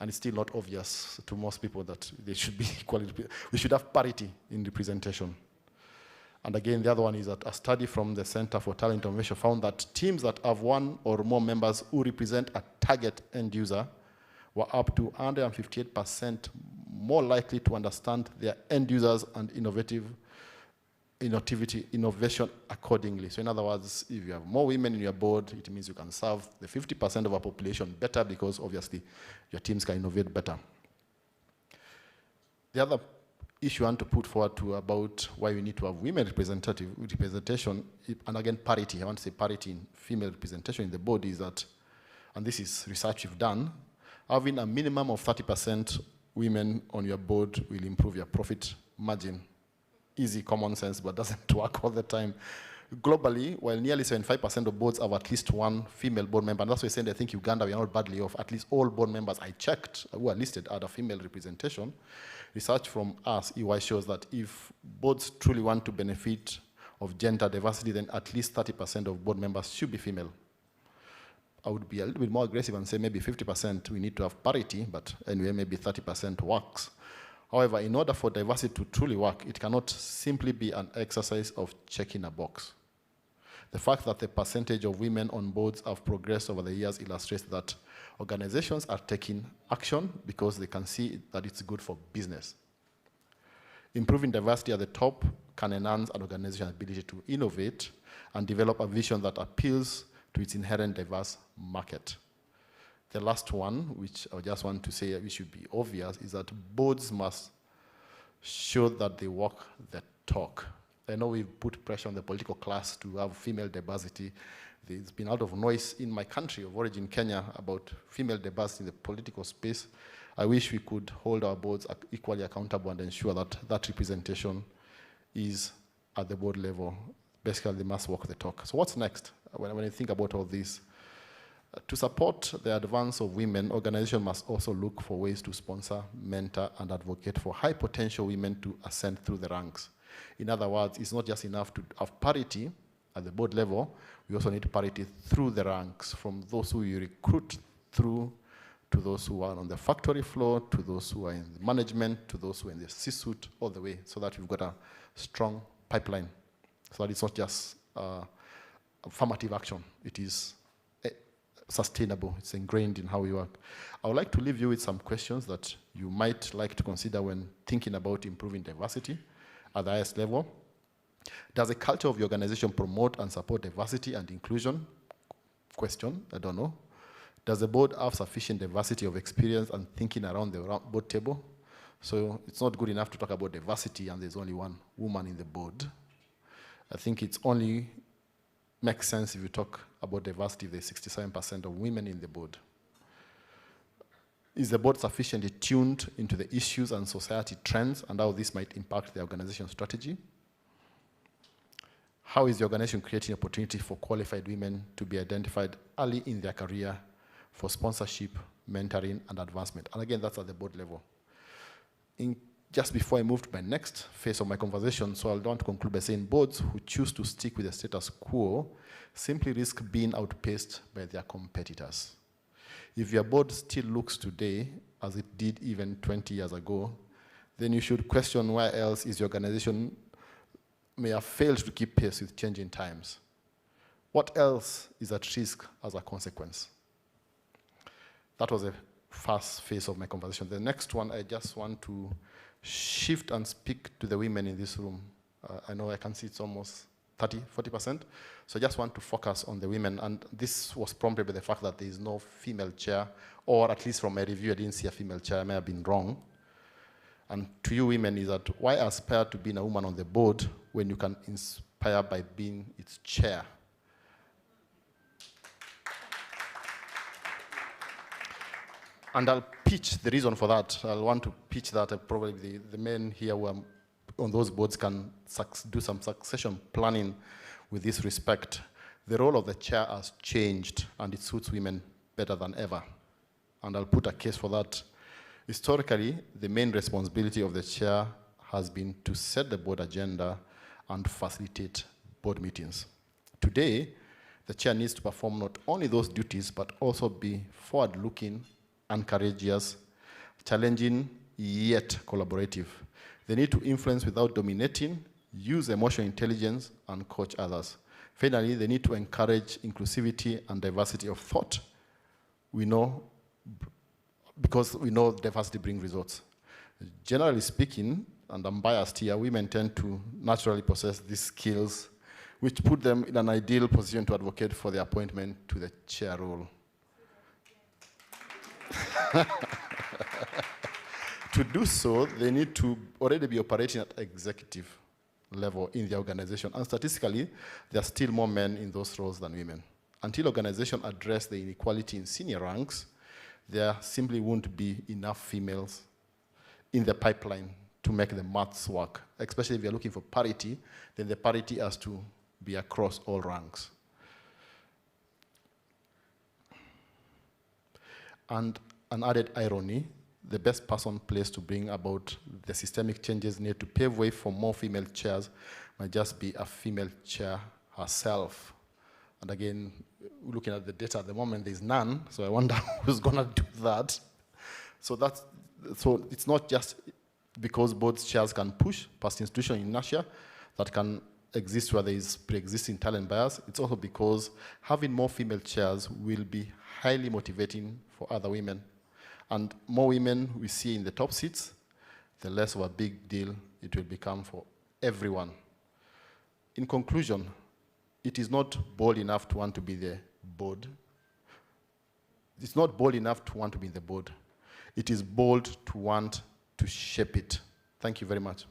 And it's still not obvious to most people that they should be equally, we should have parity in representation. And again, the other one is that a study from the Center for Talent Innovation found that teams that have one or more members who represent a target end user were up to 158% more likely to understand their end users and innovation accordingly. So in other words, if you have more women in your board, it means you can serve the 50% of our population better because obviously your teams can innovate better. The other issue I want to put forward to about why we need to have women representation, and again parity, I want to say parity in female representation in the board is that, and this is research we've done, having a minimum of 30% women on your board will improve your profit margin. Easy common sense, but doesn't work all the time. Globally, while nearly 75% of boards have at least one female board member, and that's why I said I think Uganda, we are not badly off. At least all board members I checked who are listed had a female representation. Research from us, EY, shows that if boards truly want to benefit of gender diversity, then at least 30% of board members should be female. I would be a little bit more aggressive and say maybe 50% we need to have parity, but anyway, maybe 30% works. However, in order for diversity to truly work, it cannot simply be an exercise of checking a box. The fact that the percentage of women on boards have progressed over the years illustrates that organizations are taking action because they can see that it's good for business. Improving diversity at the top can enhance an organization's ability to innovate and develop a vision that appeals to its inherent diverse market. The last one, which I just want to say which should be obvious, is that boards must show that they walk the talk. I know we've put pressure on the political class to have female diversity. There's been a lot of noise in my country of origin, Kenya, about female diversity in the political space. I wish we could hold our boards equally accountable and ensure that that representation is at the board level. Basically, they must walk the talk. So what's next when I think about all this? To support the advance of women, organizations must also look for ways to sponsor, mentor, and advocate for high potential women to ascend through the ranks. In other words, it's not just enough to have parity at the board level, we also need parity through the ranks, from those who you recruit through to those who are on the factory floor, to those who are in the management, to those who are in the C-suite, all the way, so that we've got a strong pipeline. So that it's not just affirmative action, it is sustainable, it's ingrained in how we work. I would like to leave you with some questions that you might like to consider when thinking about improving diversity at the highest level. Does the culture of your organization promote and support diversity and inclusion? Question, I don't know. Does the board have sufficient diversity of experience and thinking around the board table? So it's not good enough to talk about diversity and there's only one woman in the board. I think it's only makes sense if you talk about diversity, there's 67% of women in the board. Is the board sufficiently tuned into the issues and society trends and how this might impact the organization's strategy? How is the organization creating opportunity for qualified women to be identified early in their career for sponsorship, mentoring, and advancement? And again, that's at the board level. Just before I move to my next phase of my conversation, so I'll want to conclude by saying boards who choose to stick with the status quo simply risk being outpaced by their competitors. If your board still looks today as it did even 20 years ago, then you should question where else is your organization may have failed to keep pace with changing times. What else is at risk as a consequence? That was the first phase of my conversation. The next one, I just want to shift and speak to the women in this room. I know I can see it's almost 40%. So I just want to focus on the women. And this was prompted by the fact that there is no female chair, or at least from my review, I didn't see a female chair. I may have been wrong. And to you women is that why aspire to being a woman on the board when you can inspire by being its chair? And I'll pitch the reason for that. I'll want to pitch that probably the men here who are on those boards can do some succession planning with this respect. The role of the chair has changed and it suits women better than ever. And I'll put a case for that. Historically, the main responsibility of the chair has been to set the board agenda and facilitate board meetings. Today, the chair needs to perform not only those duties, but also be forward-looking and courageous, challenging, yet collaborative. They need to influence without dominating, use emotional intelligence, and coach others. Finally, they need to encourage inclusivity and diversity of thought. Because we know diversity brings results. Generally speaking, and I'm biased here, women tend to naturally possess these skills, which put them in an ideal position to advocate for the appointment to the chair role. To do so, they need to already be operating at executive level in the organization. And statistically, there are still more men in those roles than women. Until organizations address the inequality in senior ranks, there simply won't be enough females in the pipeline to make the maths work. Especially if you're looking for parity, then the parity has to be across all ranks. And an added irony, the best person placed to bring about the systemic changes needed to pave way for more female chairs might just be a female chair herself. And again, looking at the data at the moment, there's none, so I wonder who's gonna do that. So it's not just because board chairs can push past institutional inertia that can exist where there is pre-existing talent bias. It's also because having more female chairs will be highly motivating for other women. And more women we see in the top seats, the less of a big deal it will become for everyone. In conclusion, it is not bold enough to want to be the board. It's not bold enough to want to be in the board. It is bold to want to shape it. Thank you very much.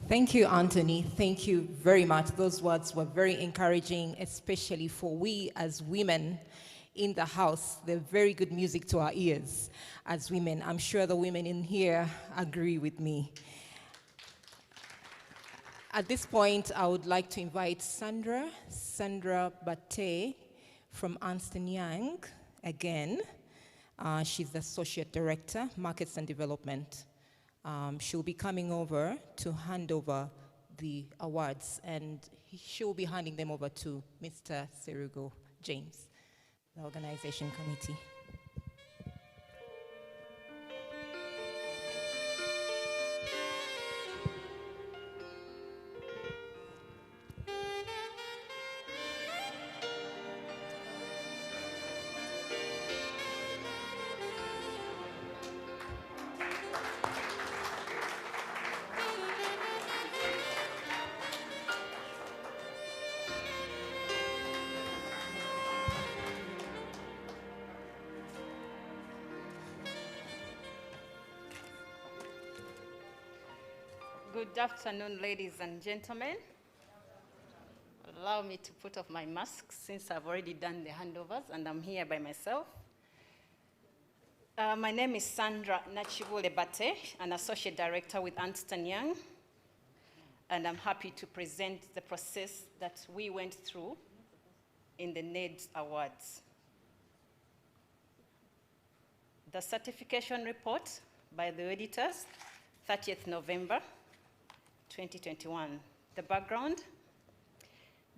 Thank you, Anthony. Thank you very much. Those words were very encouraging, especially for we as women in the house. They're very good music to our ears as women. I'm sure the women in here agree with me. At this point, I would like to invite Sandra Bate from Ernst & Young again. She's the Associate Director, Markets and Development. She'll be coming over to hand over the awards, and she'll be handing them over to Mr. Serugo James, the organization committee. Good afternoon, ladies and gentlemen. Allow me to put off my mask since I've already done the handovers and I'm here by myself. My name is Sandra Nachibule Bate, an Associate Director with Ernst & Young, and I'm happy to present the process that we went through in the Ned Awards. The certification report by the auditors, 30th November 2021. The background.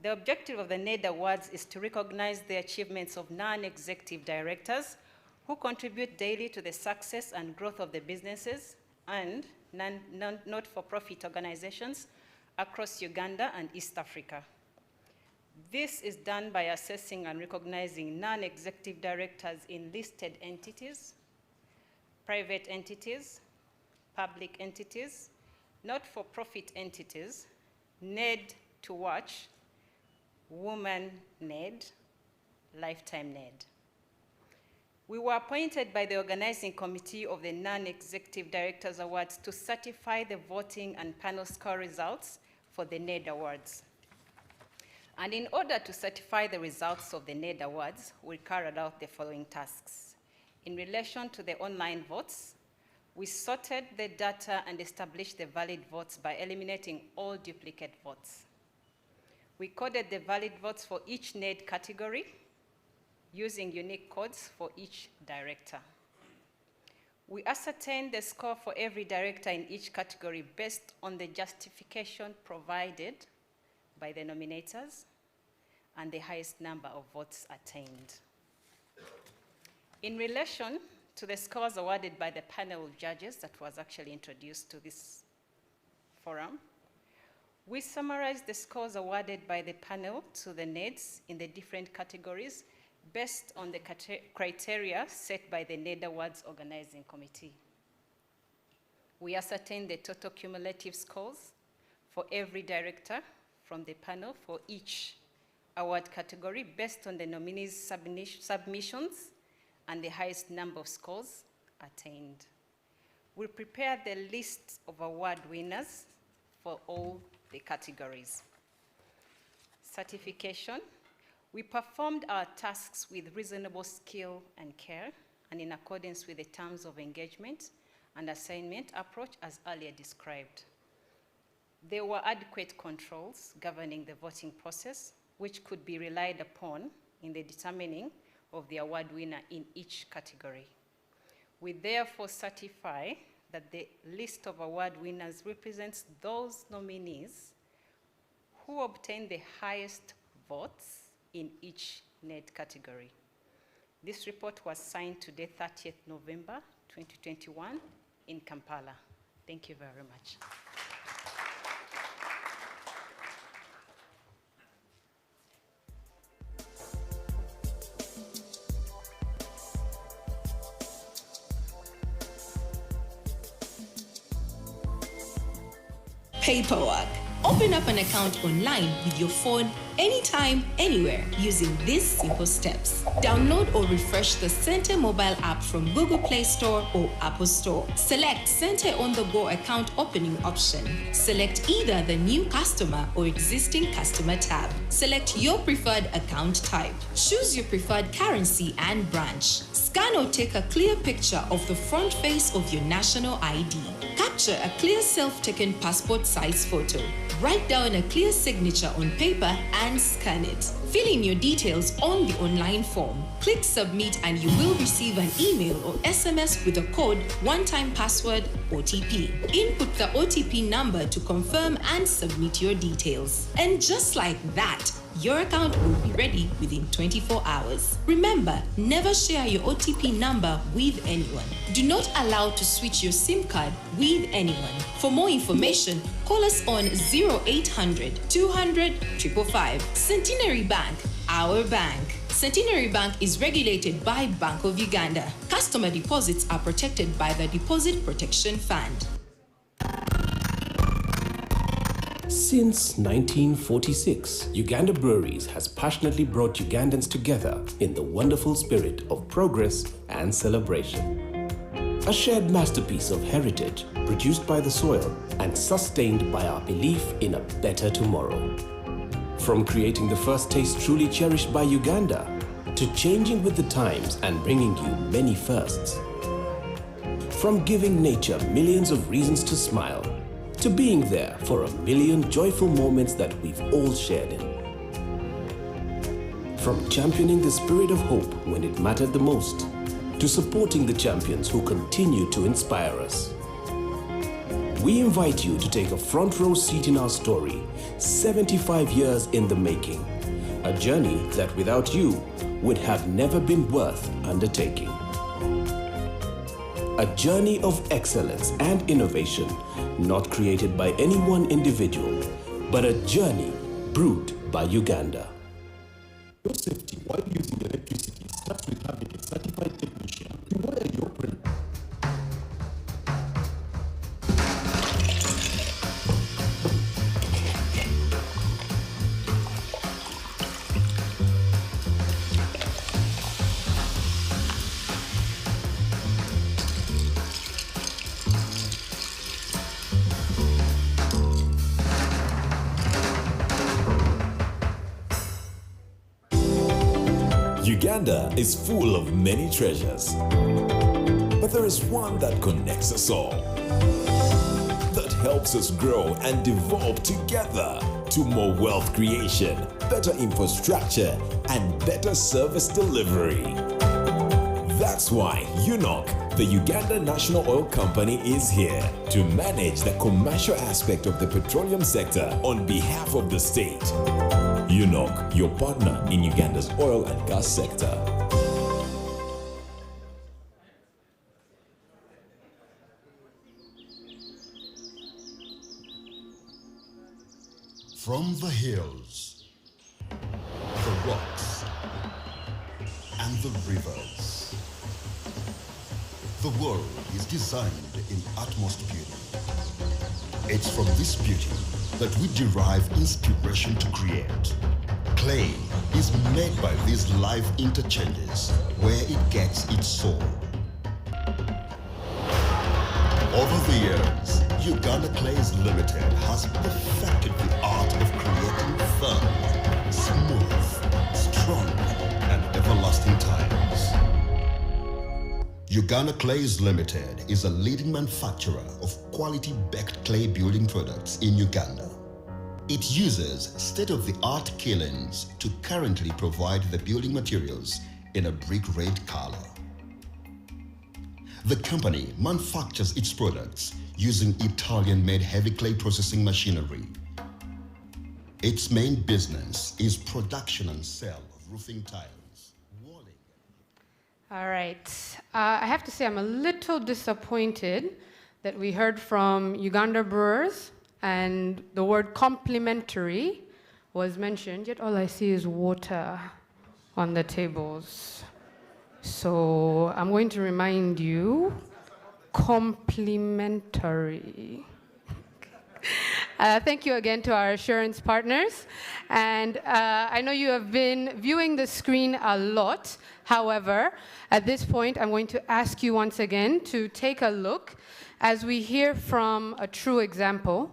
The objective of the Ned Awards is to recognize the achievements of non-executive directors who contribute daily to the success and growth of the businesses and not-for-profit organizations across Uganda and East Africa. This is done by assessing and recognizing non-executive directors in listed entities, private entities, public entities, not-for-profit entities, Ned to Watch, Woman Ned, Lifetime Ned. We were appointed by the organizing committee of the Non-Executive Directors Awards to certify the voting and panel score results for the Ned Awards. And in order to certify the results of the Ned Awards, we carried out the following tasks. In relation to the online votes, we sorted the data and established the valid votes by eliminating all duplicate votes. We coded the valid votes for each Ned category using unique codes for each director. We ascertained the score for every director in each category based on the justification provided by the nominators and the highest number of votes attained. In relation to the scores awarded by the panel of judges that was actually introduced to this forum, we summarized the scores awarded by the panel to the Neds in the different categories based on the criteria set by the Ned Awards Organizing Committee. We ascertained the total cumulative scores for every director from the panel for each award category based on the nominees' submissions and the highest number of scores attained. We prepared the list of award winners for all the categories. Certification. We performed our tasks with reasonable skill and care and in accordance with the terms of engagement and assignment approach as earlier described. There were adequate controls governing the voting process, which could be relied upon in the determining of the award winner in each category. We therefore certify that the list of award winners represents those nominees who obtained the highest votes in each Ned category. This report was signed today, 30th November 2021 in Kampala. Thank you very much. Paperwork. Open up an account online with your phone anytime, anywhere using these simple steps. Download or refresh the Center mobile app from Google Play Store or Apple Store. Select Center on the Go account opening option. Select either the new customer or existing customer tab. Select your preferred account type. Choose your preferred currency and branch. Scan or take a clear picture of the front face of your national ID. Capture a clear self-taken passport size photo. Write down a clear signature on paper and scan it. Fill in your details on the online form. Click submit and you will receive an email or SMS with a code, one-time password, OTP. Input the OTP number to confirm and submit your details. And just like that, your account will be ready within 24 hours. Remember, never share your OTP number with anyone. Do not allow to switch your SIM card with anyone. For more information, call us on 0800 200 555. Centenary Bank, our bank. Centenary Bank is regulated by Bank of Uganda. Customer deposits are protected by the Deposit Protection Fund. Since 1946, Uganda Breweries has passionately brought Ugandans together in the wonderful spirit of progress and celebration. A shared masterpiece of heritage produced by the soil and sustained by our belief in a better tomorrow. From creating the first taste truly cherished by Uganda, to changing with the times and bringing you many firsts. From giving nature millions of reasons to smile, to being there for a million joyful moments that we've all shared in. From championing the spirit of hope when it mattered the most, to supporting the champions who continue to inspire us. We invite you to take a front row seat in our story, 75 years in the making. A journey that without you would have never been worth undertaking. A journey of excellence and innovation, not created by any one individual, but a journey brewed by Uganda. Your safety while using electricity starts with having a certified technician to wire your printer. Uganda is full of many treasures, but there is one that connects us all, that helps us grow and develop together to more wealth creation, better infrastructure, and better service delivery. That's why UNOC, the Uganda National Oil Company, is here to manage the commercial aspect of the petroleum sector on behalf of the state. UNOC, your partner in Uganda's oil and gas sector. From the hills, the rocks, and the rivers, the world is designed in utmost beauty. It's from this beauty that we derive inspiration to create. Clay is made by these live interchanges where it gets its soul. Over the years, Uganda Clays Limited has perfected the art of creating firm, smooth, strong, and everlasting tiles. Uganda Clays Limited is a leading manufacturer of quality baked clay building products in Uganda. It uses state-of-the-art kilns to currently provide the building materials in a brick red color. The company manufactures its products using Italian-made heavy clay processing machinery. Its main business is production and sale of roofing tiles. All right. I have to say I'm a little disappointed that we heard from Uganda Brewers and the word complementary was mentioned, yet all I see is water on the tables. So I'm going to remind you, complementary. Thank you again to our assurance partners. And I know you have been viewing the screen a lot. However, at this point, I'm going to ask you once again to take a look as we hear from a true example,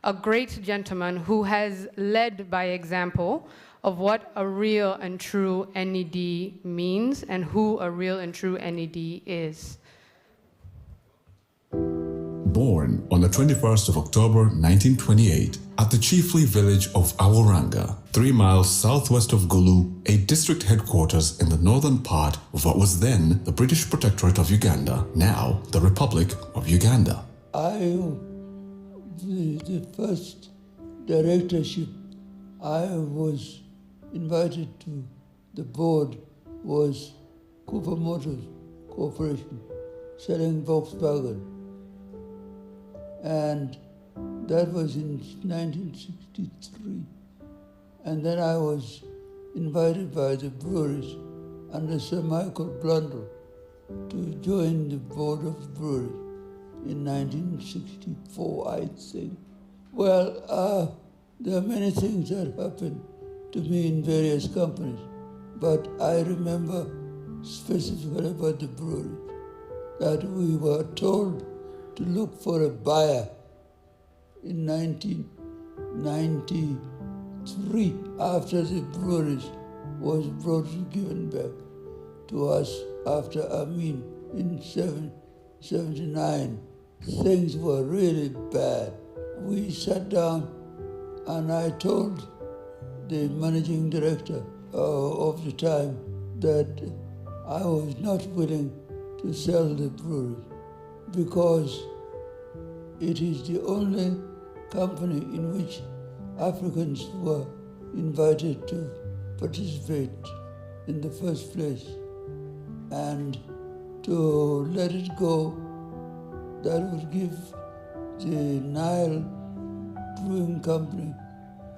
a great gentleman who has led by example of what a real and true NED means and who a real and true NED is. Born on the 21st of October 1928 at the chiefly village of Aworanga, 3 miles southwest of Gulu, a district headquarters in the northern part of what was then the British Protectorate of Uganda, now the Republic of Uganda. The first directorship I was invited to the board was Cooper Motors Corporation, selling Volkswagen. And that was in 1963. And then I was invited by the breweries under Sir Michael Blundell to join the board of the breweries in 1964, I think. Well, there are many things that happened to me in various companies, but I remember specifically about the brewery that we were told to look for a buyer in 1993 after the breweries was given back to us after Amin in 79. Things were really bad. We sat down and I told the managing director of the time that I was not willing to sell the brewery because it is the only company in which Africans were invited to participate in the first place. And to let it go, that would give the Nile Brewing Company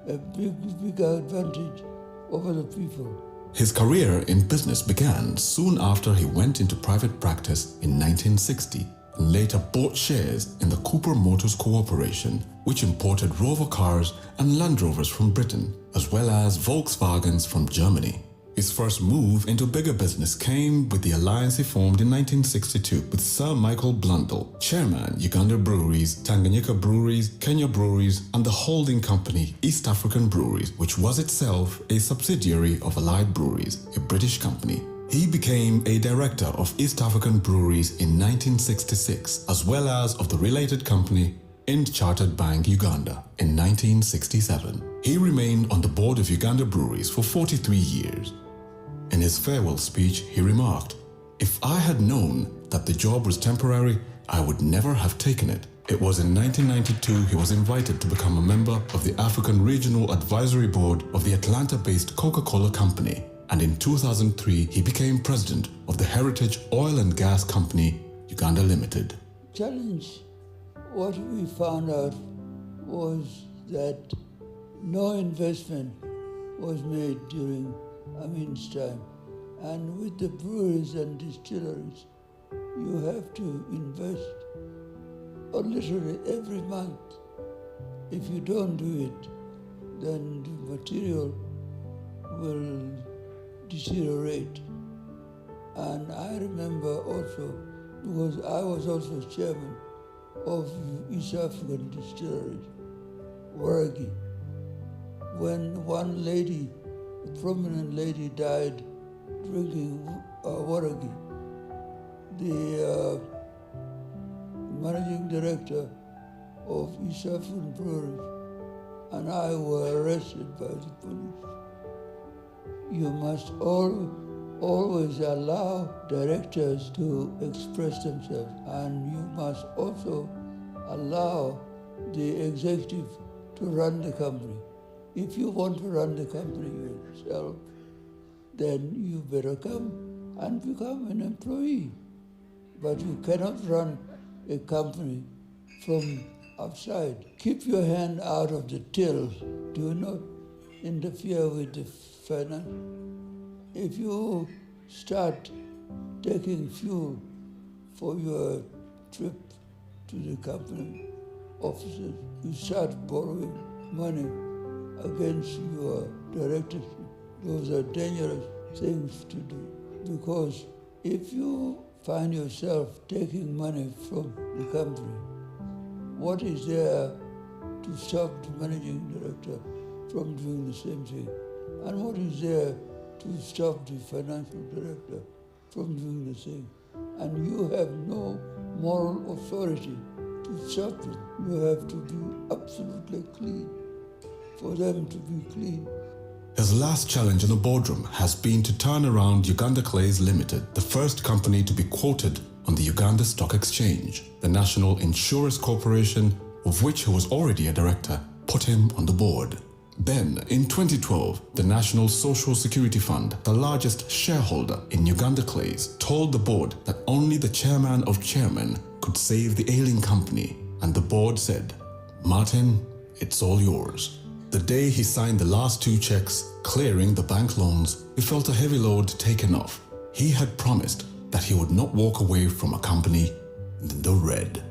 a big advantage over the people. His career in business began soon after he went into private practice in 1960 and later bought shares in the Cooper Motors Corporation, which imported Rover cars and Land Rovers from Britain, as well as Volkswagens from Germany. His first move into bigger business came with the alliance he formed in 1962 with Sir Michael Blundell, chairman Uganda Breweries, Tanganyika Breweries, Kenya Breweries, and the holding company East African Breweries, which was itself a subsidiary of Allied Breweries, a British company. He became a director of East African Breweries in 1966, as well as of the related company Ind Chartered Bank Uganda in 1967. He remained on the board of Uganda Breweries for 43 years. In his farewell speech, he remarked, "If I had known that the job was temporary, I would never have taken it." It was in 1992 he was invited to become a member of the African Regional Advisory Board of the Atlanta-based Coca-Cola Company, and in 2003 he became president of the Heritage Oil and Gas Company, Uganda Limited. Challenge, what we found out was that no investment was made during Amin's time. And with the breweries and distilleries, you have to invest literally every month. If you don't do it, then the material will deteriorate. And I remember also, because I was also chairman of East African Distilleries, Waragi, when one lady, a prominent lady, died drinking Waragi, the managing director of East African Breweries and I were arrested by the police. You must always allow directors to express themselves, and you must also allow the executive to run the company. If you want to run the company yourself, then you better come and become an employee. But you cannot run a company from outside. Keep your hand out of the till. Do not interfere with the finance. If you start taking fuel for your trip to the company offices, you start borrowing money against your directorship. Those are dangerous things to do, because if you find yourself taking money from the company, what is there to stop the managing director from doing the same thing? And what is there to stop the financial director from doing the same? And you have no moral authority to stop it. You have to be absolutely clean for them to be clean. His last challenge in the boardroom has been to turn around Uganda Clays Limited, the first company to be quoted on the Uganda Stock Exchange. The National Insurance Corporation, of which he was already a director, put him on the board. Then, in 2012, the National Social Security Fund, the largest shareholder in Uganda Clays, told the board that only the chairman of chairmen could save the ailing company, and the board said, "Martin, it's all yours." The day he signed the last 2 checks, clearing the bank loans, he felt a heavy load taken off. He had promised that he would not walk away from a company in the red.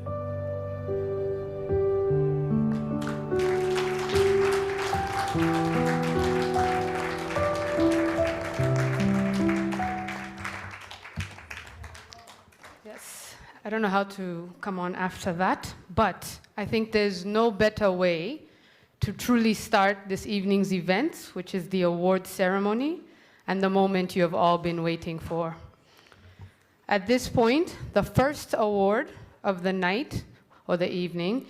Yes, I don't know how to come on after that, but I think there's no better way to truly start this evening's events, which is the award ceremony and the moment you have all been waiting for. At this point, the first award of the night or the evening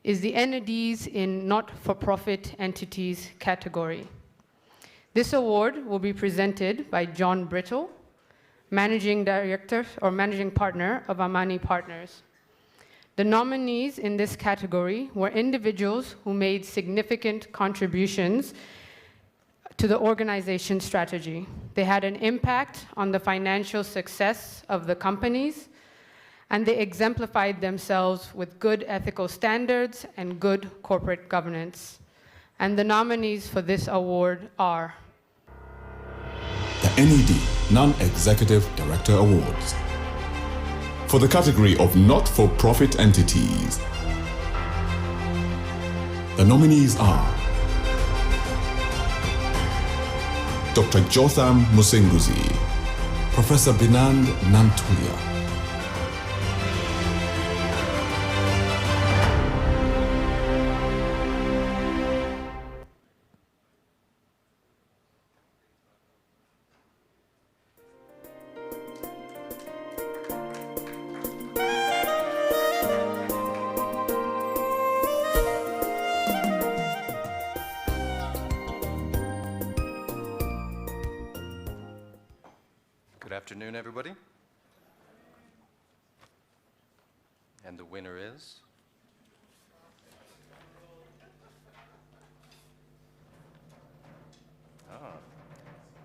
is the entities in not-for-profit entities category. This award will be presented by John Brittle, Managing Director or Managing Partner of Amani Partners. The nominees in this category were individuals who made significant contributions to the organization strategy. They had an impact on the financial success of the companies, and they exemplified themselves with good ethical standards and good corporate governance. And the nominees for this award are the NED Non-Executive Director Awards. For the category of not-for-profit entities, the nominees are Dr. Jotham Musenguzi, Professor Binand Nantulia, Good afternoon, everybody. And the winner is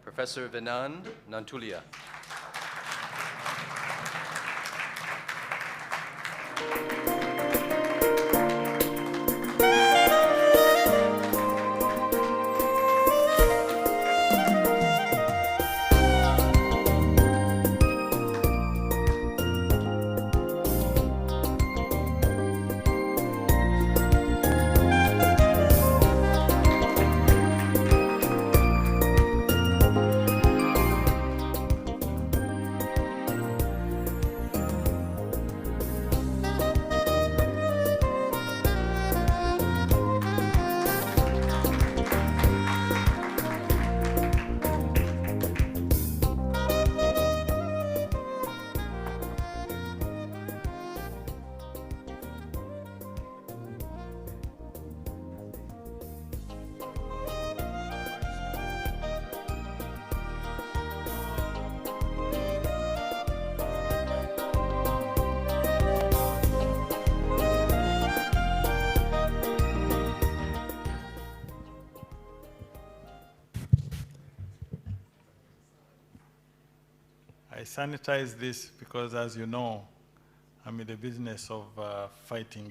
Professor Vinand Nantulia. I sanitize this because, as you know, I'm in the business of fighting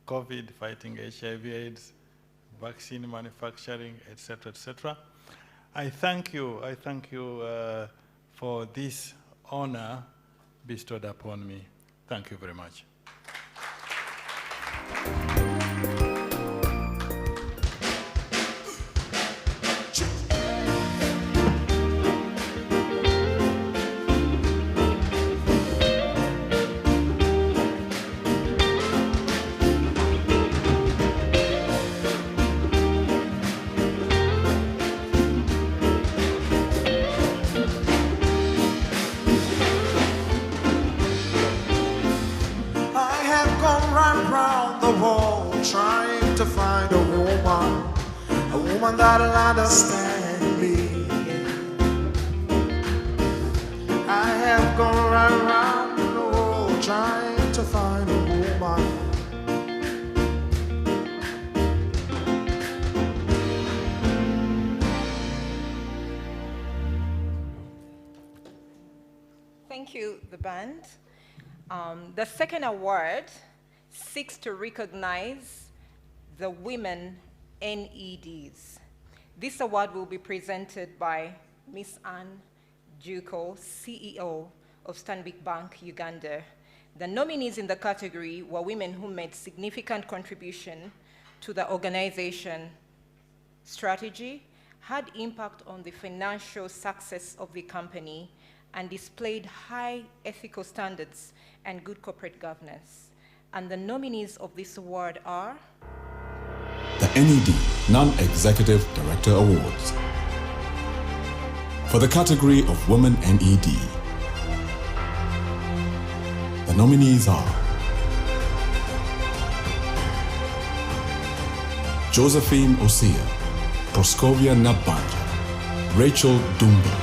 COVID, fighting HIV/AIDS, vaccine manufacturing, etc., etc. I thank you for this honor bestowed upon me. Thank you very much. Trying to find a woman that'll understand me. I have gone right around the world trying to find a woman. Thank you, the band. The second award seeks to recognize the women NEDs. This award will be presented by Ms. Anne Juko, CEO of Stanbic Bank, Uganda. The nominees in the category were women who made significant contribution to the organization strategy, had impact on the financial success of the company, and displayed high ethical standards and good corporate governance. And the nominees of this award are the NED Non-Executive Director Awards. For the category of Women NED, the nominees are Josephine Osia, Proskovia Nabanja, Rachel Dumba,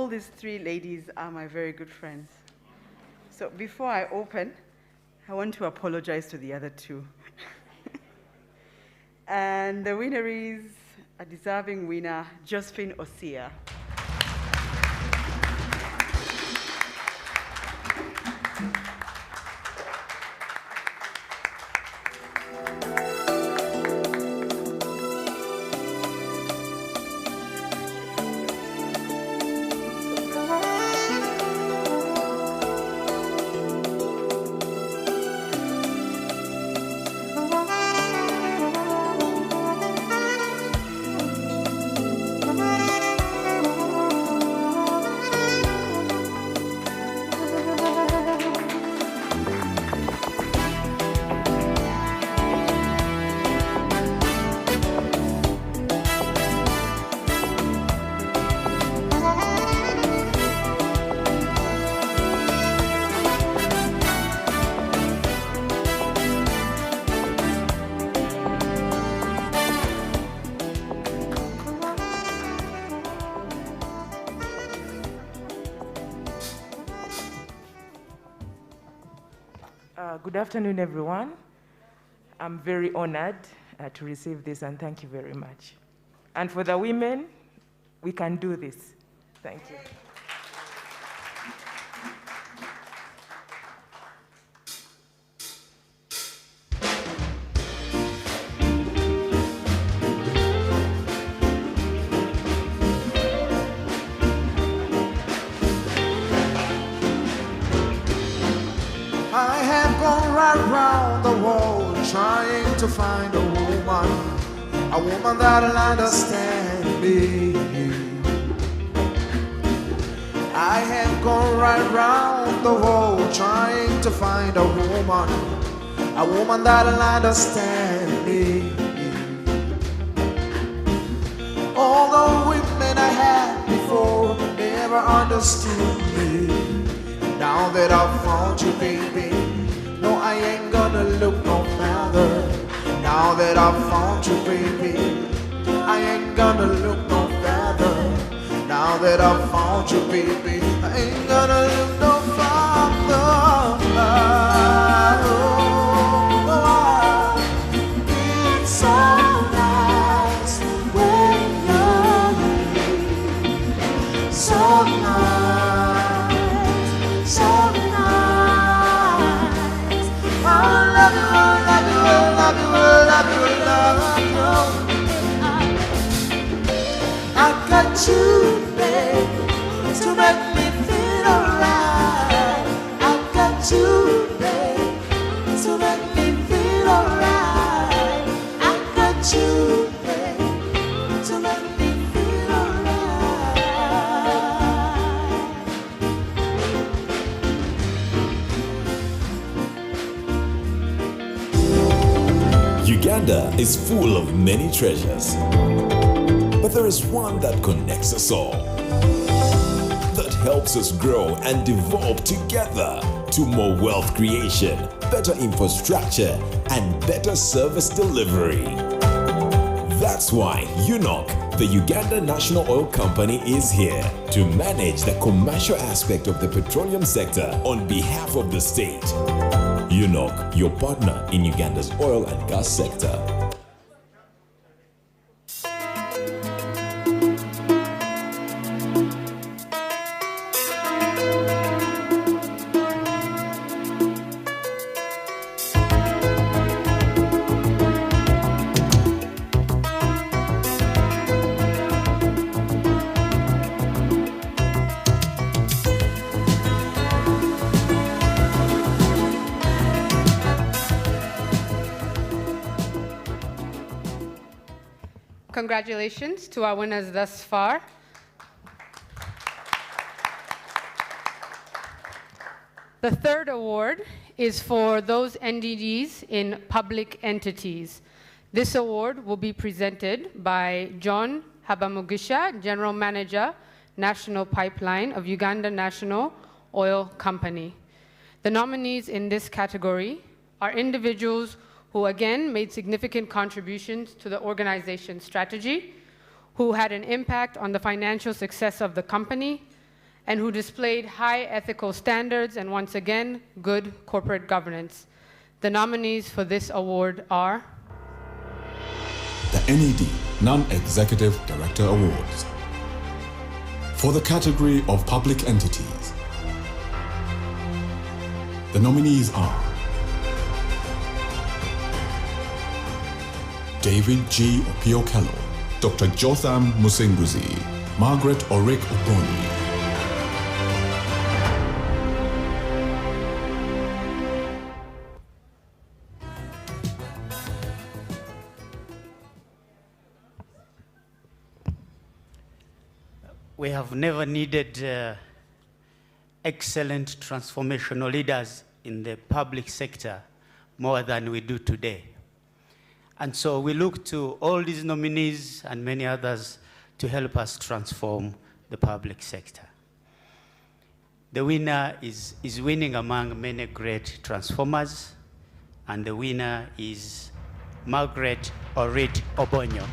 all these three ladies are my very good friends. So before I open, I want to apologize to the other two. And the winner is a deserving winner, Josephine Osia. Good afternoon, everyone. I'm very honored to receive this, and thank you very much. And for the women, we can do this. Thank you. I have gone right round the world trying to find a woman that'll understand me. I have gone right round the world trying to find a woman that'll understand me. All the women I had before never understood me. Now that I've found you, baby, no, I ain't gonna look no further. Now that I've found you, baby, I ain't gonna look no further. Now that I've found you, baby, I ain't gonna look no further. It's so nice when you're here. So nice. I got you, babe, to make me feel alright. I got you, babe, to make me feel alright. I got you, babe, to make me feel alright. Uganda is full of many treasures. But there is one that connects us all, that helps us grow and develop together to more wealth creation, better infrastructure, and better service delivery. That's why UNOC, the Uganda National Oil Company, is here to manage the commercial aspect of the petroleum sector on behalf of the state. UNOC, your partner in Uganda's oil and gas sector. Congratulations to our winners thus far. The third award is for those NDDs in public entities. This award will be presented by John Habamugisha, General Manager, National Pipeline of Uganda National Oil Company. The nominees in this category are individuals who again made significant contributions to the organization's strategy, who had an impact on the financial success of the company, and who displayed high ethical standards and, once again, good corporate governance. The nominees for this award are the NED Non-Executive Director Awards. For the category of public entities, the nominees are David G. Opiokello, Dr. Jotham Musinguzi, Margaret Orik Oboni. We have never needed excellent transformational leaders in the public sector more than we do today. And so we look to all these nominees and many others to help us transform the public sector. The winner is winning among many great transformers, and the winner is Margaret Orit Obonyo.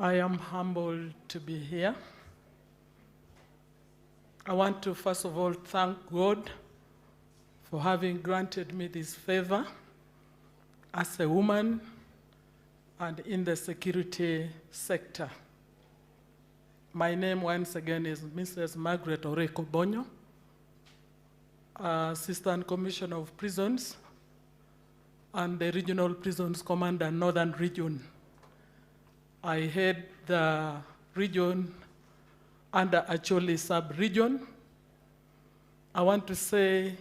I am humbled to be here. I want to first of all thank God for having granted me this favor as a woman and in the security sector. My name once again is Mrs. Margaret Oreko Bonyo, Assistant Commissioner of Prisons and the Regional Prisons Commander, Northern Region. I head the region under Acholi sub-region. I want to say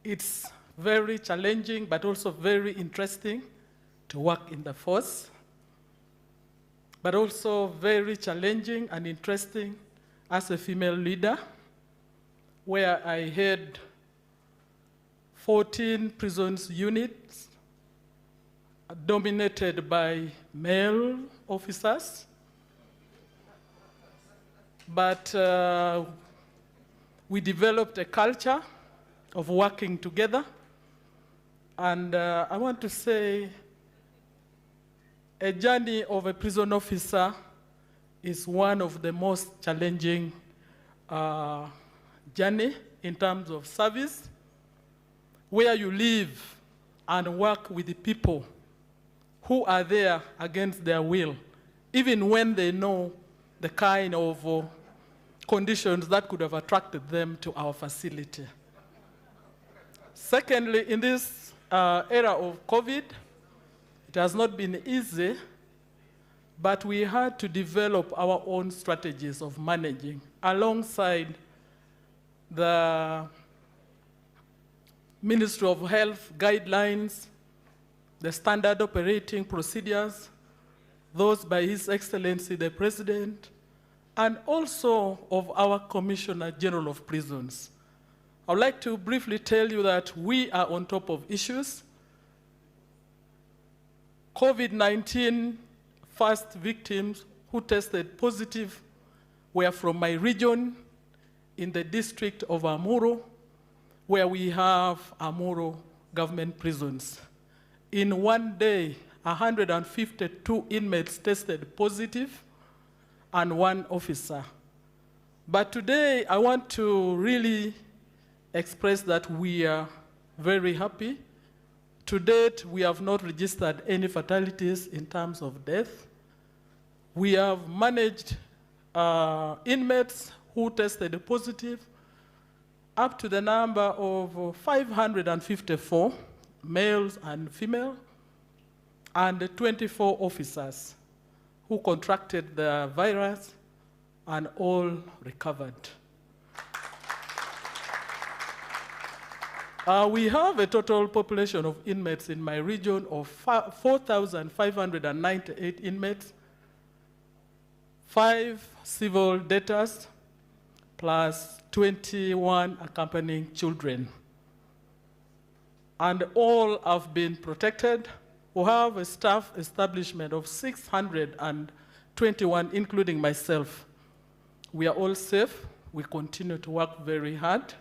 it's very challenging, but also very interesting to work in the force, but also very challenging and interesting as a female leader, where I head 14 prisons units dominated by male officers. But we developed a culture of working together. And I want to say a journey of a prison officer is one of the most challenging journey in terms of service, where you live and work with the people who are there against their will, even when they know the kind of conditions that could have attracted them to our facility. Secondly, in this era of COVID, it has not been easy, but we had to develop our own strategies of managing alongside the Ministry of Health guidelines, the standard operating procedures, those by His Excellency the President, and also of our Commissioner General of Prisons. I would like to briefly tell you that we are on top of issues. COVID-19 first victims who tested positive were from my region in the district of Amuro, where we have Amuro government prisons. In one day, 152 inmates tested positive and one officer. But today, I want to really express that we are very happy. To date, we have not registered any fatalities in terms of death. We have managed inmates who tested positive up to the number of 554 males and female, and 24 officers who contracted the virus and all recovered. We have a total population of inmates in my region of 4,598 inmates, 5 civil debtors, plus 21 accompanying children. And all have been protected. We have a staff establishment of 621, including myself. We are all safe. We continue to work very hard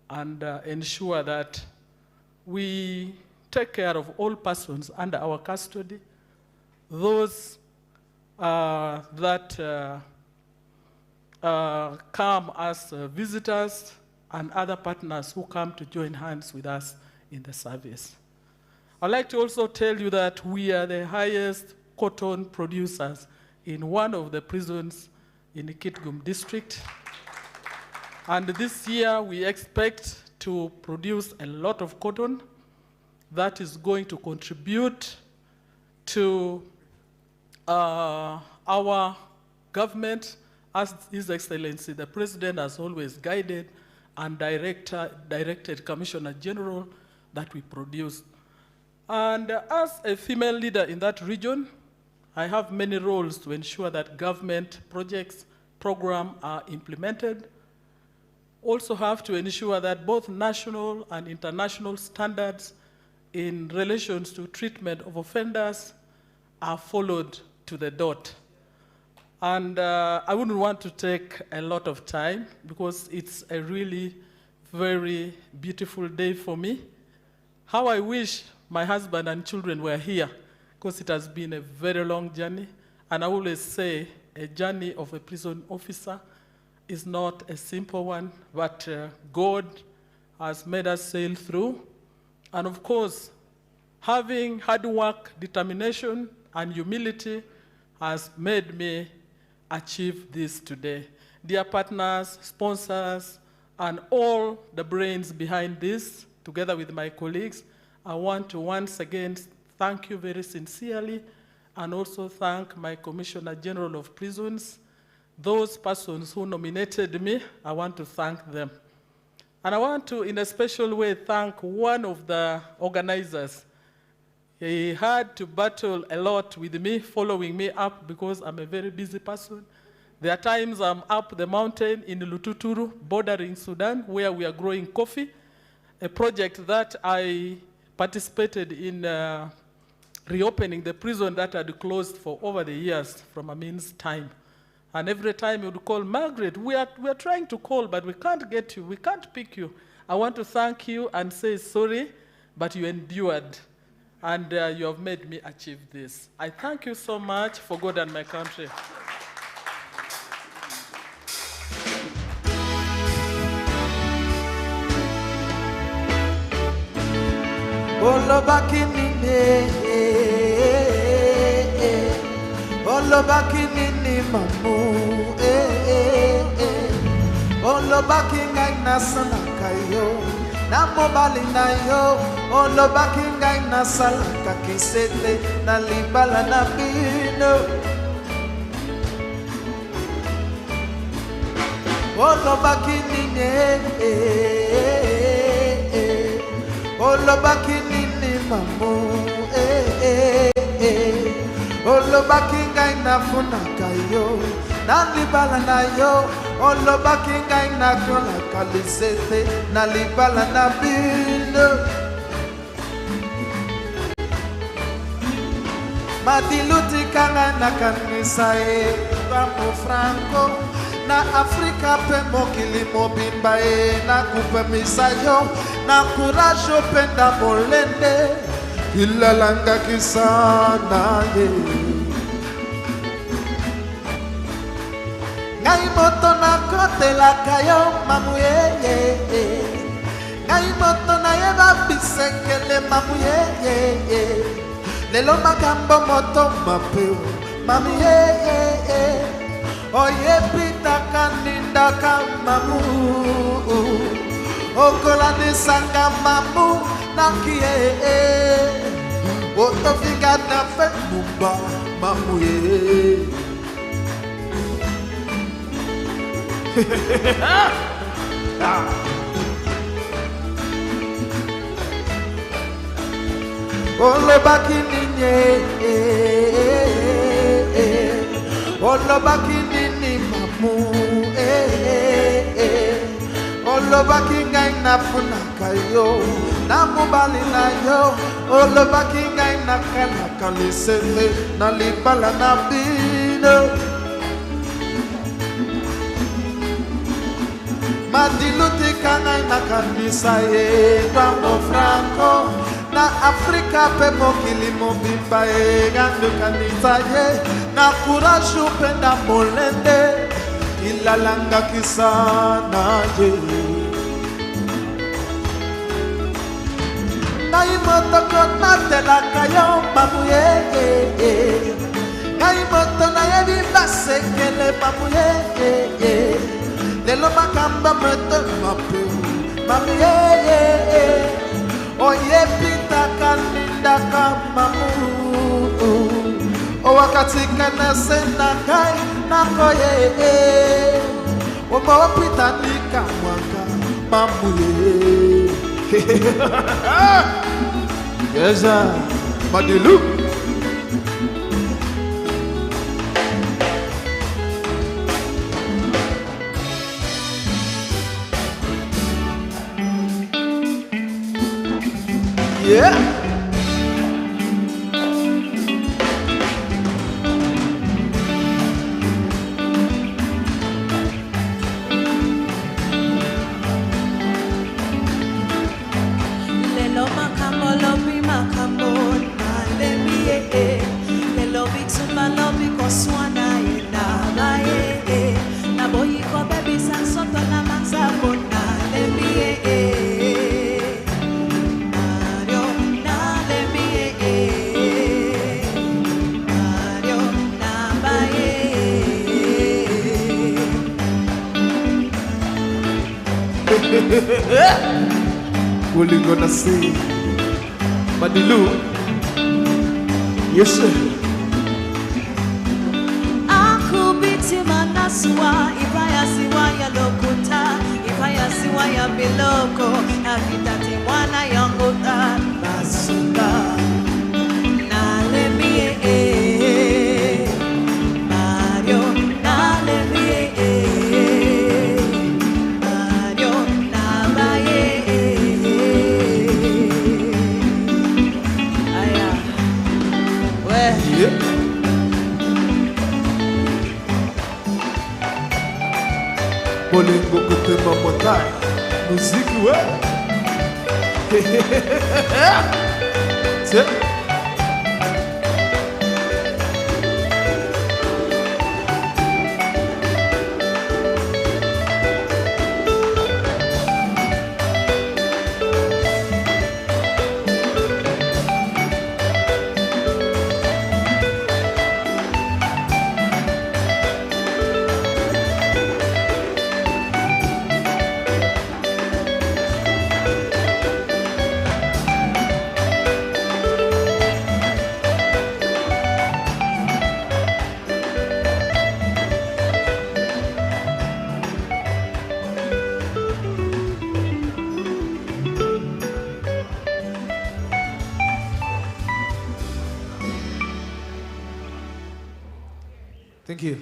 and ensure that we take care of all persons under our custody, those that come as visitors and other partners who come to join hands with us in the service. I'd like to also tell you that we are the highest cotton producers in one of the prisons in the Kitgum district. And this year, we expect to produce a lot of cotton that is going to contribute to our government, as His Excellency, the President, has always guided and directed Commissioner General that we produce. And as a female leader in that region, I have many roles to ensure that government projects, programs are implemented. Also have to ensure that both national and international standards in relation to treatment of offenders are followed to the dot. And I wouldn't want to take a lot of time because it's a really very beautiful day for me. How I wish my husband and children were here, because it has been a very long journey. And I always say a journey of a prison officer is not a simple one, but God has made us sail through. And of course, having hard work, determination, and humility has made me achieve this today. Dear partners, sponsors, and all the brains behind this, together with my colleagues, I want to once again thank you very sincerely, and also thank my Commissioner General of Prisons. Those persons who nominated me, I want to thank them. And I want to, in a special way, thank one of the organizers. He had to battle a lot with me, following me up because I'm a very busy person. There are times I'm up the mountain in Lututuru, bordering Sudan, where we are growing coffee, a project that I participated in reopening the prison that had closed for over the years from Amin's time. And every time he would call, Margaret, we are trying to call, but we can't get you, we can't pick you. I want to thank you and say sorry, but you endured, and you have made me achieve this. I thank you so much for God and my country. Olo bakinine, olo bakinini mamu, olo bakinga inasana kayo, na mobali na yo, olo bakinga inasala kakisete na libala na bino, olo bakinine, olo bakinini mamu, olo bakinga inafuna kayo, na libala na yo, olo bakinga inakona kalisete na libala na bino. Madiluti kanga na kanisa Ramo Franco na Afrika pe mokili mobimba na kupe misayo na kurajo penda molende ilalanga kisana ngai moto na telakayo mamuye ngai moto nayeba bisekele mamuye lelo makambo moto mapeo mamuye oyebitaka nindaka mamu okolanisanga mamu nakie otofika na fe mumba mamuye olobaki ninye olobaki nini mamu olobaki ngai nafunaka yo na mobali na yo olobaki ngai nakalaka lisende na libala na bino madilutika ngai nakanisa ye twango franco na Afrika pe mokili mobimba ye gandukanisa ye na courage upenda molende ilalangaki sana ye ngai motoko natelaka yo mamuye ngai moto nayebi basekele mamuye lelo makambo moto mapeu mamuye oyebitaka nindaka mamu owakatika na sena ngai nakoye omawapitanika mwaka mamuye yeza madilu yeah. Lelo makambo lobi makambo na lebi lelo bitumba lobi koswana na bae na boyi ko baby sansoto na manzabo na lebi What you gonna say? Madilu? Yes, sir. Akubiti manaswa ibaya siwa ya lokuta ibaya siwa ya biloko akitati mwana yangu basuka na lemie Mario na lemie Bolingo kutema motai muziki we Thank you.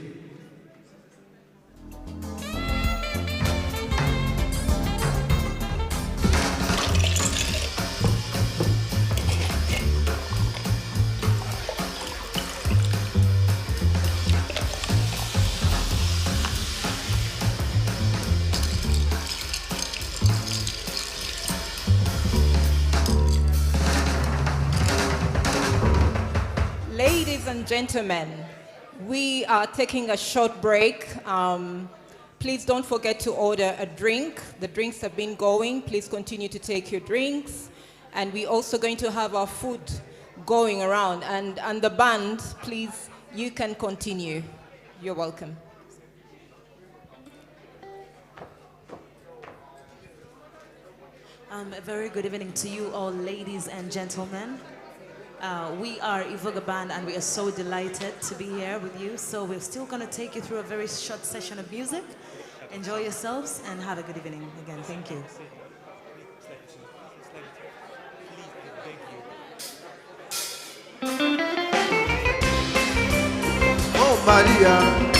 Ladies and gentlemen, we are taking a short break. Please don't forget to order a drink. The drinks have been going. Please continue to take your drinks. And we're also going to have our food going around. And the band, please, you can continue. You're welcome. A very good evening to you all, ladies and gentlemen. We are Ivoga Band, and we are so delighted to be here with you. So we're still going to take you through a very short session of music. Enjoy yourselves and have a good evening again. Thank you. Oh, Maria.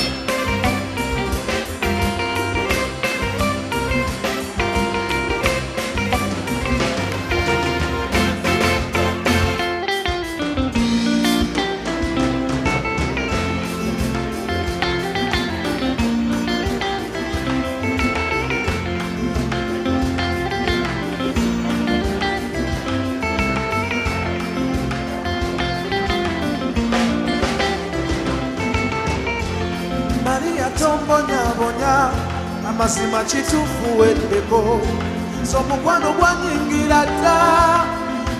Bonya amazima kitufu weddeko so mukwano gwanyingira dda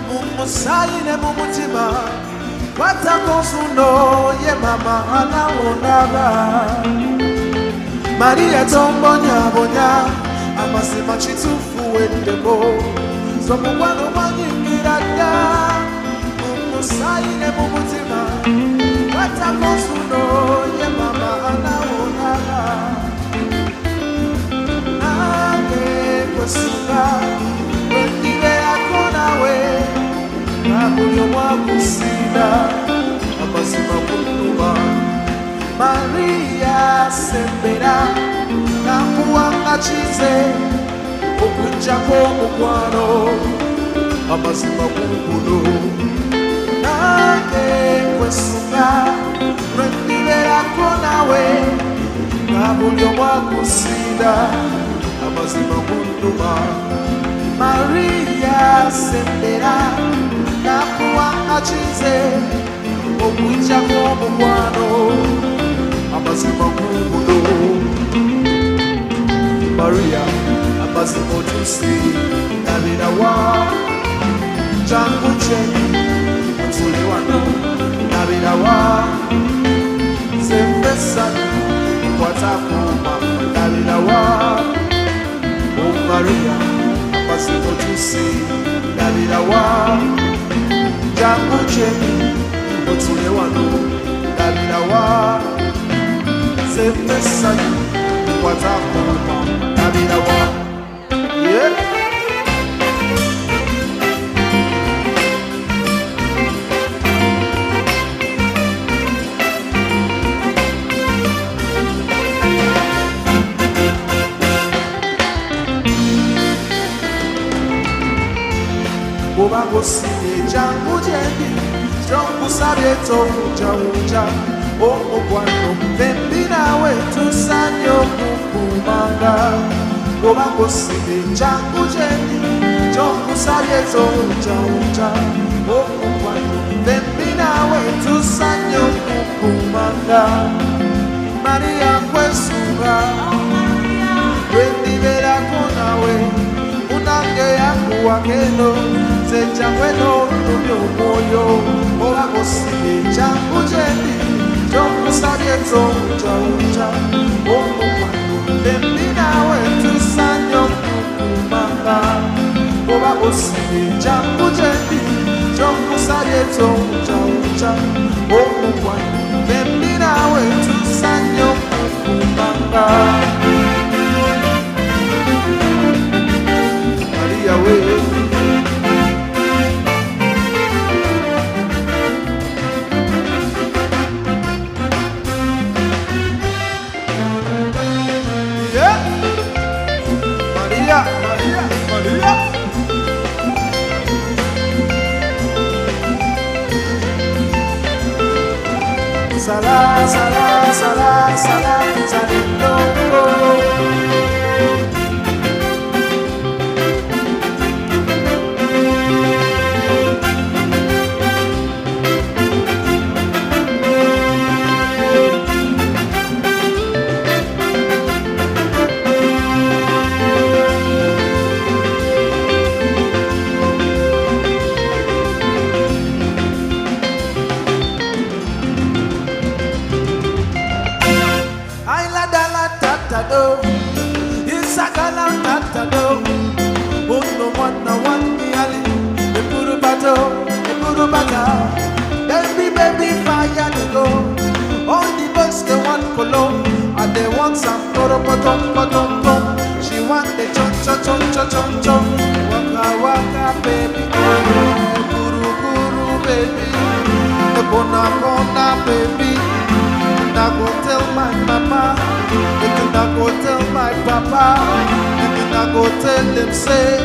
mu musaayi ne mu mutima kwatako nsuno ye mama anawonaba Maria tombonyabonya amazima kitufu weddeko so mukwano gwanyingira dda mu musaayi ne mu mutima kwatako nsuno ye mama anawonaba Suga, when the day I gone away, I put your walk to see that. Amazima Kunuma, Maria Sembera, Namuanga Chize, Okunjako Mukwano, Amazima Kukuno, Nake Suga, when the day I gone away, I put your walk to see that. Amazima Kunduma Maria Sembera Nakuanga Chize Okunja Mukwano Amazima Kunguno Maria Amazima Tusi Nabina Wa Jangu Cheni Tulewano Nabina Wa Sembesani Watakuma Nabina Wa Maria, Amazima Tusi, Nabila Wa, Jangu Cheni, Otulewano, Nabila Wa, Sembesani, Watakuma, Nabila Wa, yeah. Obango sine jangu jendi, jongu sabieto uja uja, omo kwano mbina wetu sanyo kukumanga. Obango sine jangu jendi, jongu sabieto uja uja, omo kwano mbina wetu sanyo kukumanga. Maria kwesuga, wendi vera konawe, unange yangu wakeno. Seja bueno nubyo moyo oba kosime changu jendi jongu sabieto uja uja omo kwano mbina wetu sanyo kukumanga oba kosime changu jendi jongu sabieto uja uja omo kwano mbina wetu sanyo kukumanga Maria we Sala, sala, sala, sala, salendo. guru bata. Baby, baby, fire to go. All the boys they want cologne, and they want some poro potom potom tom. She want the chon chon chon chon chon chon. Waka waka baby, guru guru baby, the bona bona baby. I go tell my mama, and I go tell my papa, and I go tell them say,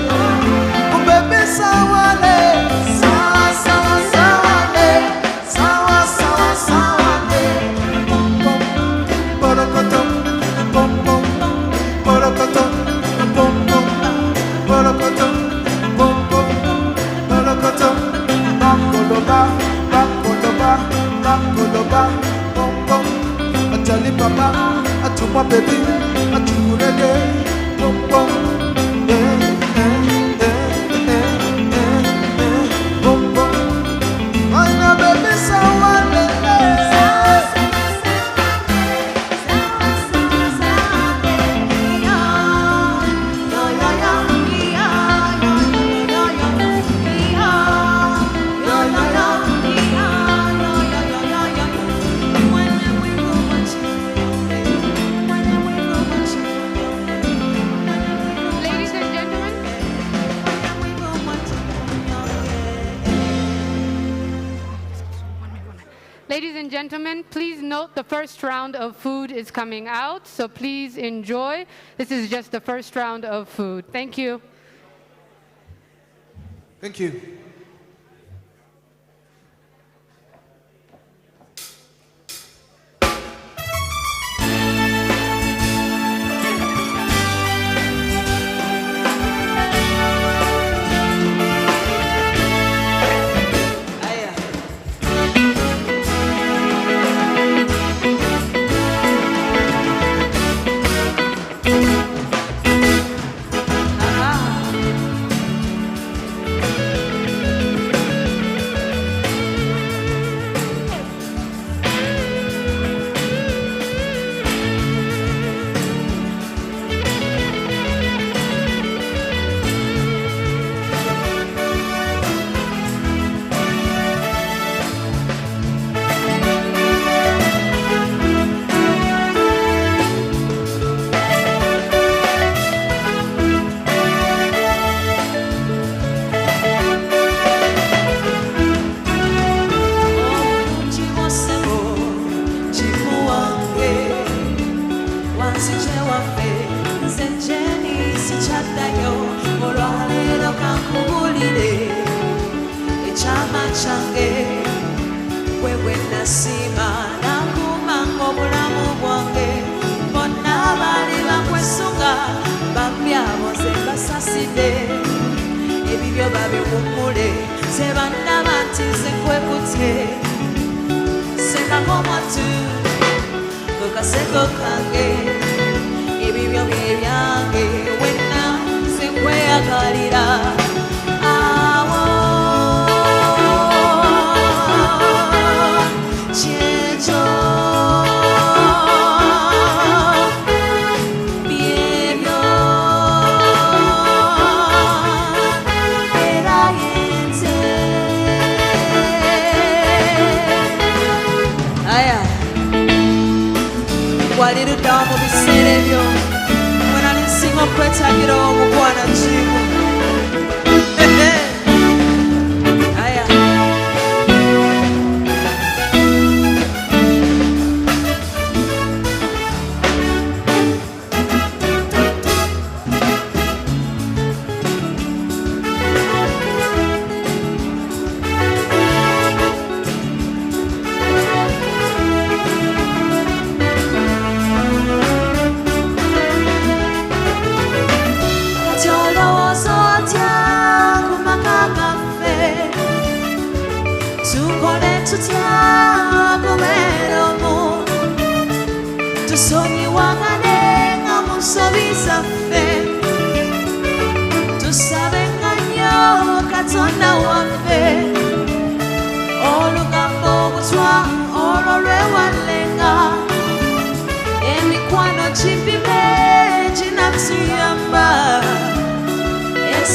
oh baby sawale, sawa sawa sawale, sawa sawa sawale, pom pom, borokotom, pom pom, borokotom, pom pom, borokotom, pom pom, borokotom, bakoloba, bakoloba, bakoloba. Jolly papa, I took my baby, I took reggae, boom boom, boom boom. I know baby someone Ladies and gentlemen, please note the first round of food is coming out, so please enjoy. This is just the first round of food. Thank you. Thank you.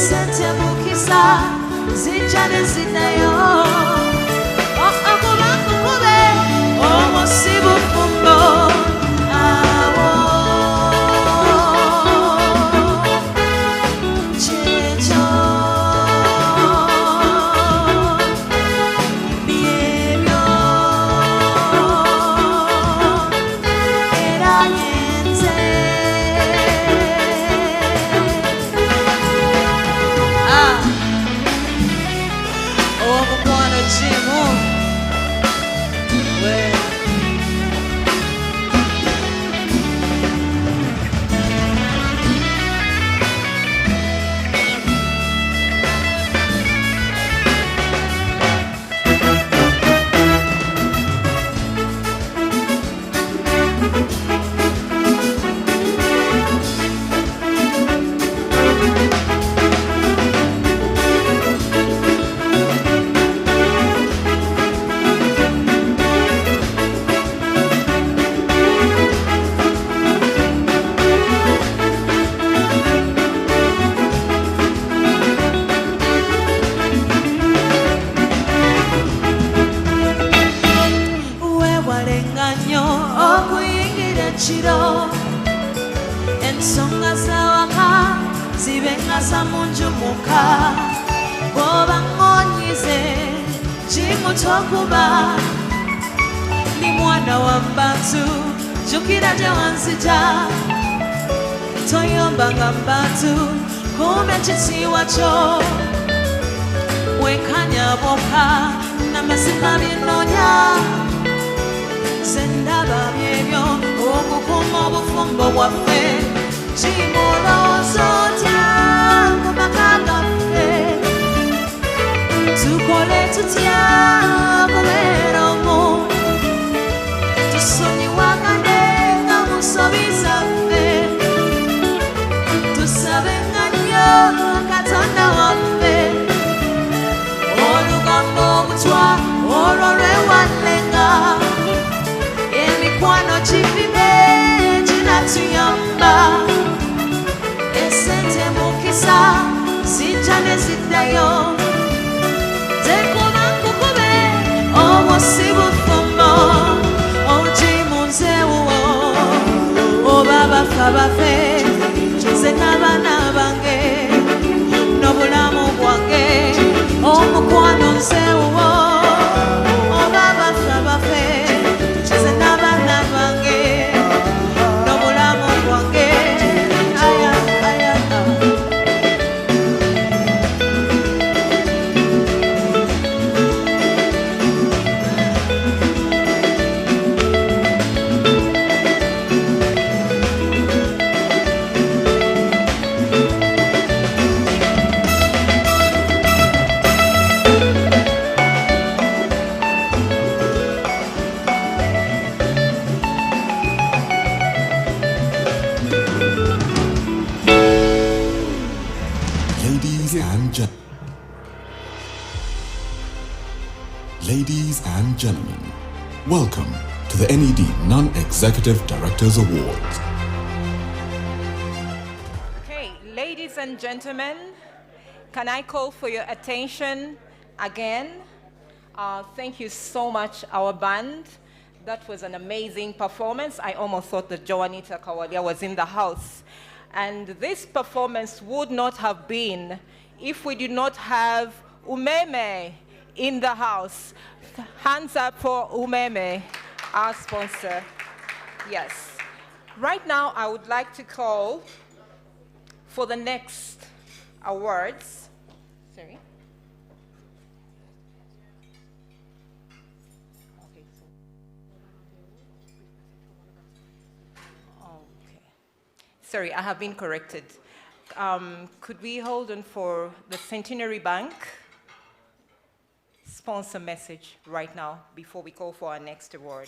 Sente mukisa, zijane zinayo. Jimu. Well. Ensonga zawaka zibenga zamunjumuka bwoba ngonyize kimutokuba ni mwana wa mbantu jukira gye wanzija toyombanga mbantu kumbe kitiibwa kyo wekanyaboka n'amazima byennoonya sendaba byebyo okukuma obufumbo bwaffe kimulowooza otya ku maka gaffe tukole tutya kubeera omu tusonyiwagane nga mu nsobi zaffe tusabenga nnyo katonda waffe olugambo obutwa olwo lwewallenga emikwano kivibe kinatuyamba esente mukisa zijja ne ziddayo tekuba nkukube obwo si bufumbo ogimunzewuwo oba bafa bafe nze n'abaana bange n'obulamu bwange omukwano nzewuwo oba bafa bafe nze n'abaana bange n'obulamu bwange aya aya Ladies and gentlemen, welcome to the NED Non-Executive Directors Awards. Okay, ladies and gentlemen, can I call for your attention again? Thank you so much, our band. That was an amazing performance. I almost thought that Joanita Kawalia was in the house. And this performance would not have been if we did not have Umeme in the house. Hands up for Umeme, our sponsor. Yes. Right now, I would like to call for the next awards. Sorry. Okay. Sorry, I have been corrected. Could we hold on for the Centenary Bank sponsor message right now before we call for our next award?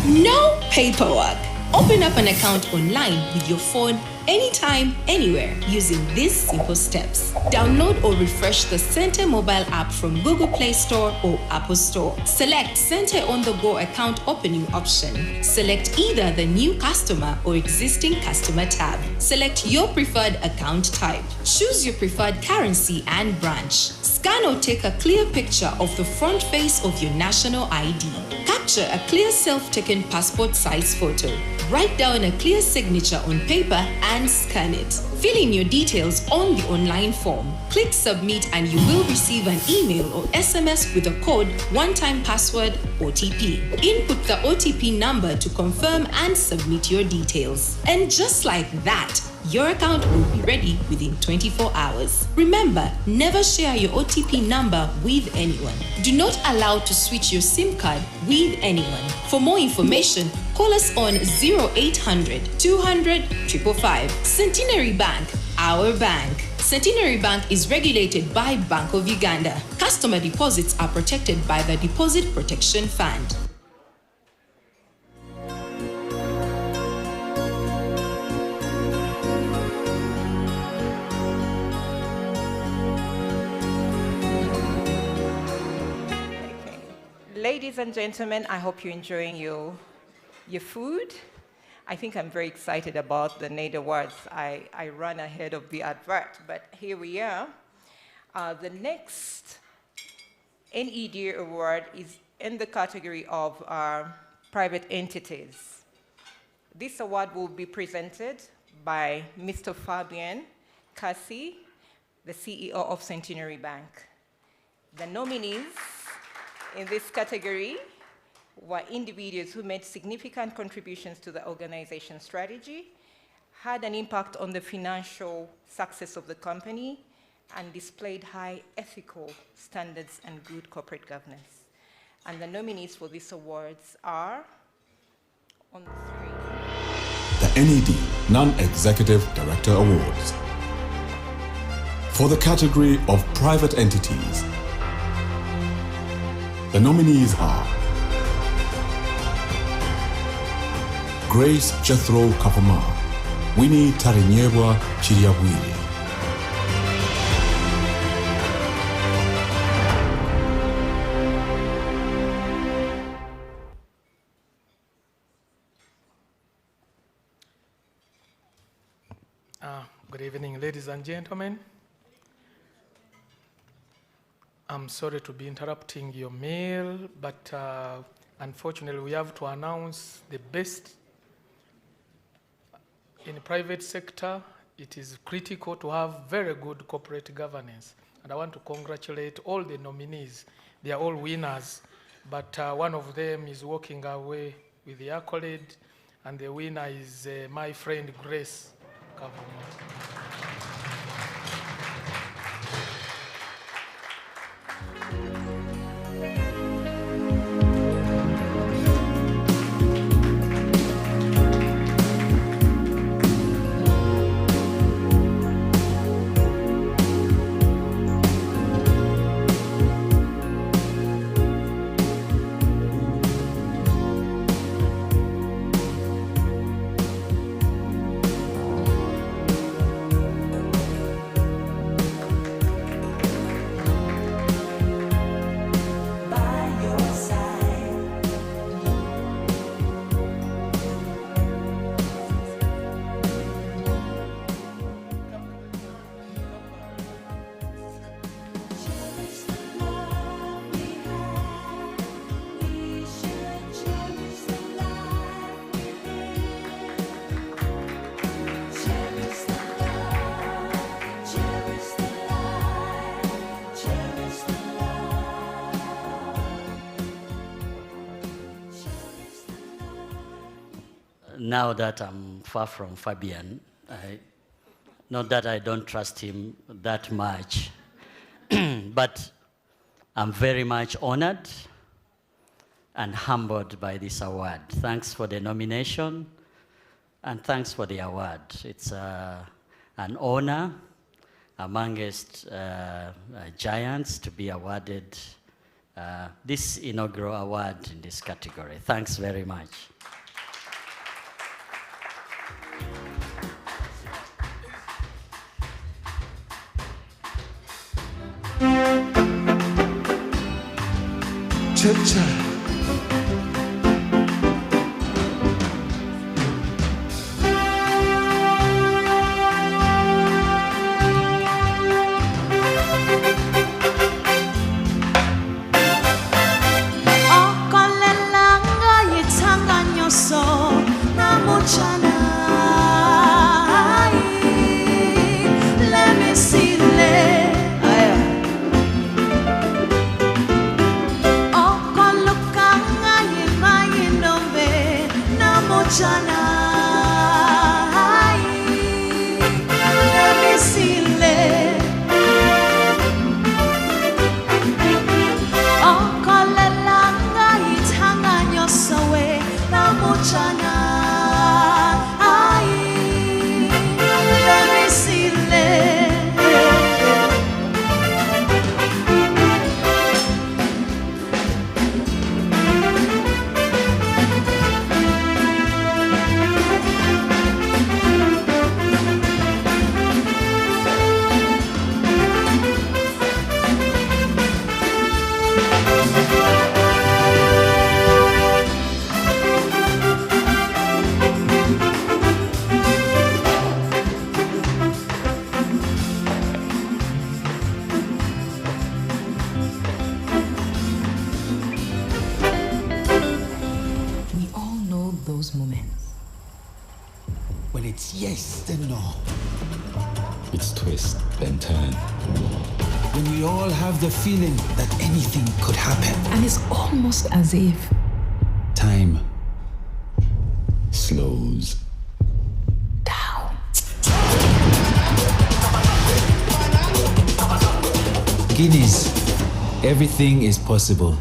No paperwork. Open up an account online with your phone anytime, anywhere using these simple steps. Download or refresh the Center mobile app from Google Play Store or Apple Store. Select Center on the Go account opening option. Select either the new customer or existing customer tab. Select your preferred account type. Choose your preferred currency and branch. Scan or take a clear picture of the front face of your national ID. Capture a clear self-taken passport size photo. Write down a clear signature on paper and scan it. Fill in your details on the online form. Click submit and you will receive an email or SMS with a code, one-time password, OTP. Input the OTP number to confirm and submit your details. And just like that, your account will be ready within 24 hours. Remember, never share your OTP number with anyone. Do not allow to switch your SIM card with anyone. For more information, call us on 0800 200 555. Centenary Bank, our bank. Centenary Bank is regulated by Bank of Uganda. Customer deposits are protected by the Deposit Protection Fund. Ladies and gentlemen, I hope you're enjoying your food. I think I'm very excited about the Ned Awards. I ran ahead of the advert, but here we are. The next NED award is in the category of private entities. This award will be presented by Mr. Fabian Cassie, the CEO of Centenary Bank. The nominees in this category were individuals who made significant contributions to the organization's strategy, had an impact on the financial success of the company, and displayed high ethical standards and good corporate governance. And the nominees for these awards are on the screen. The NED Non-Executive Director Awards. For the category of private entities, the nominees are Grace Jethro Kavama, Winnie Tarinyebwa Chiriabwiri. Good evening, ladies and gentlemen. I'm sorry to be interrupting your meal, but unfortunately we have to announce the best. In the private sector, it is critical to have very good corporate governance. And I want to congratulate all the nominees. They are all winners, but one of them is walking away with the accolade, and the winner is my friend Grace Kavama. Now that I'm far from Fabian, not that I don't trust him that much, but I'm very much honored and humbled by this award. Thanks for the nomination, and thanks for the award. It's an honor amongst giants to be awarded this inaugural award in this category. Thanks very much. Cha-cha. Okolelanga yitanga nyoso namuchana. Let me see le. Okolokanga yimayindombe namuchana. yes, then no. It's twist, then turn. When we all have the feeling that anything could happen. And it's almost as if time slows down. Guineas, everything is possible.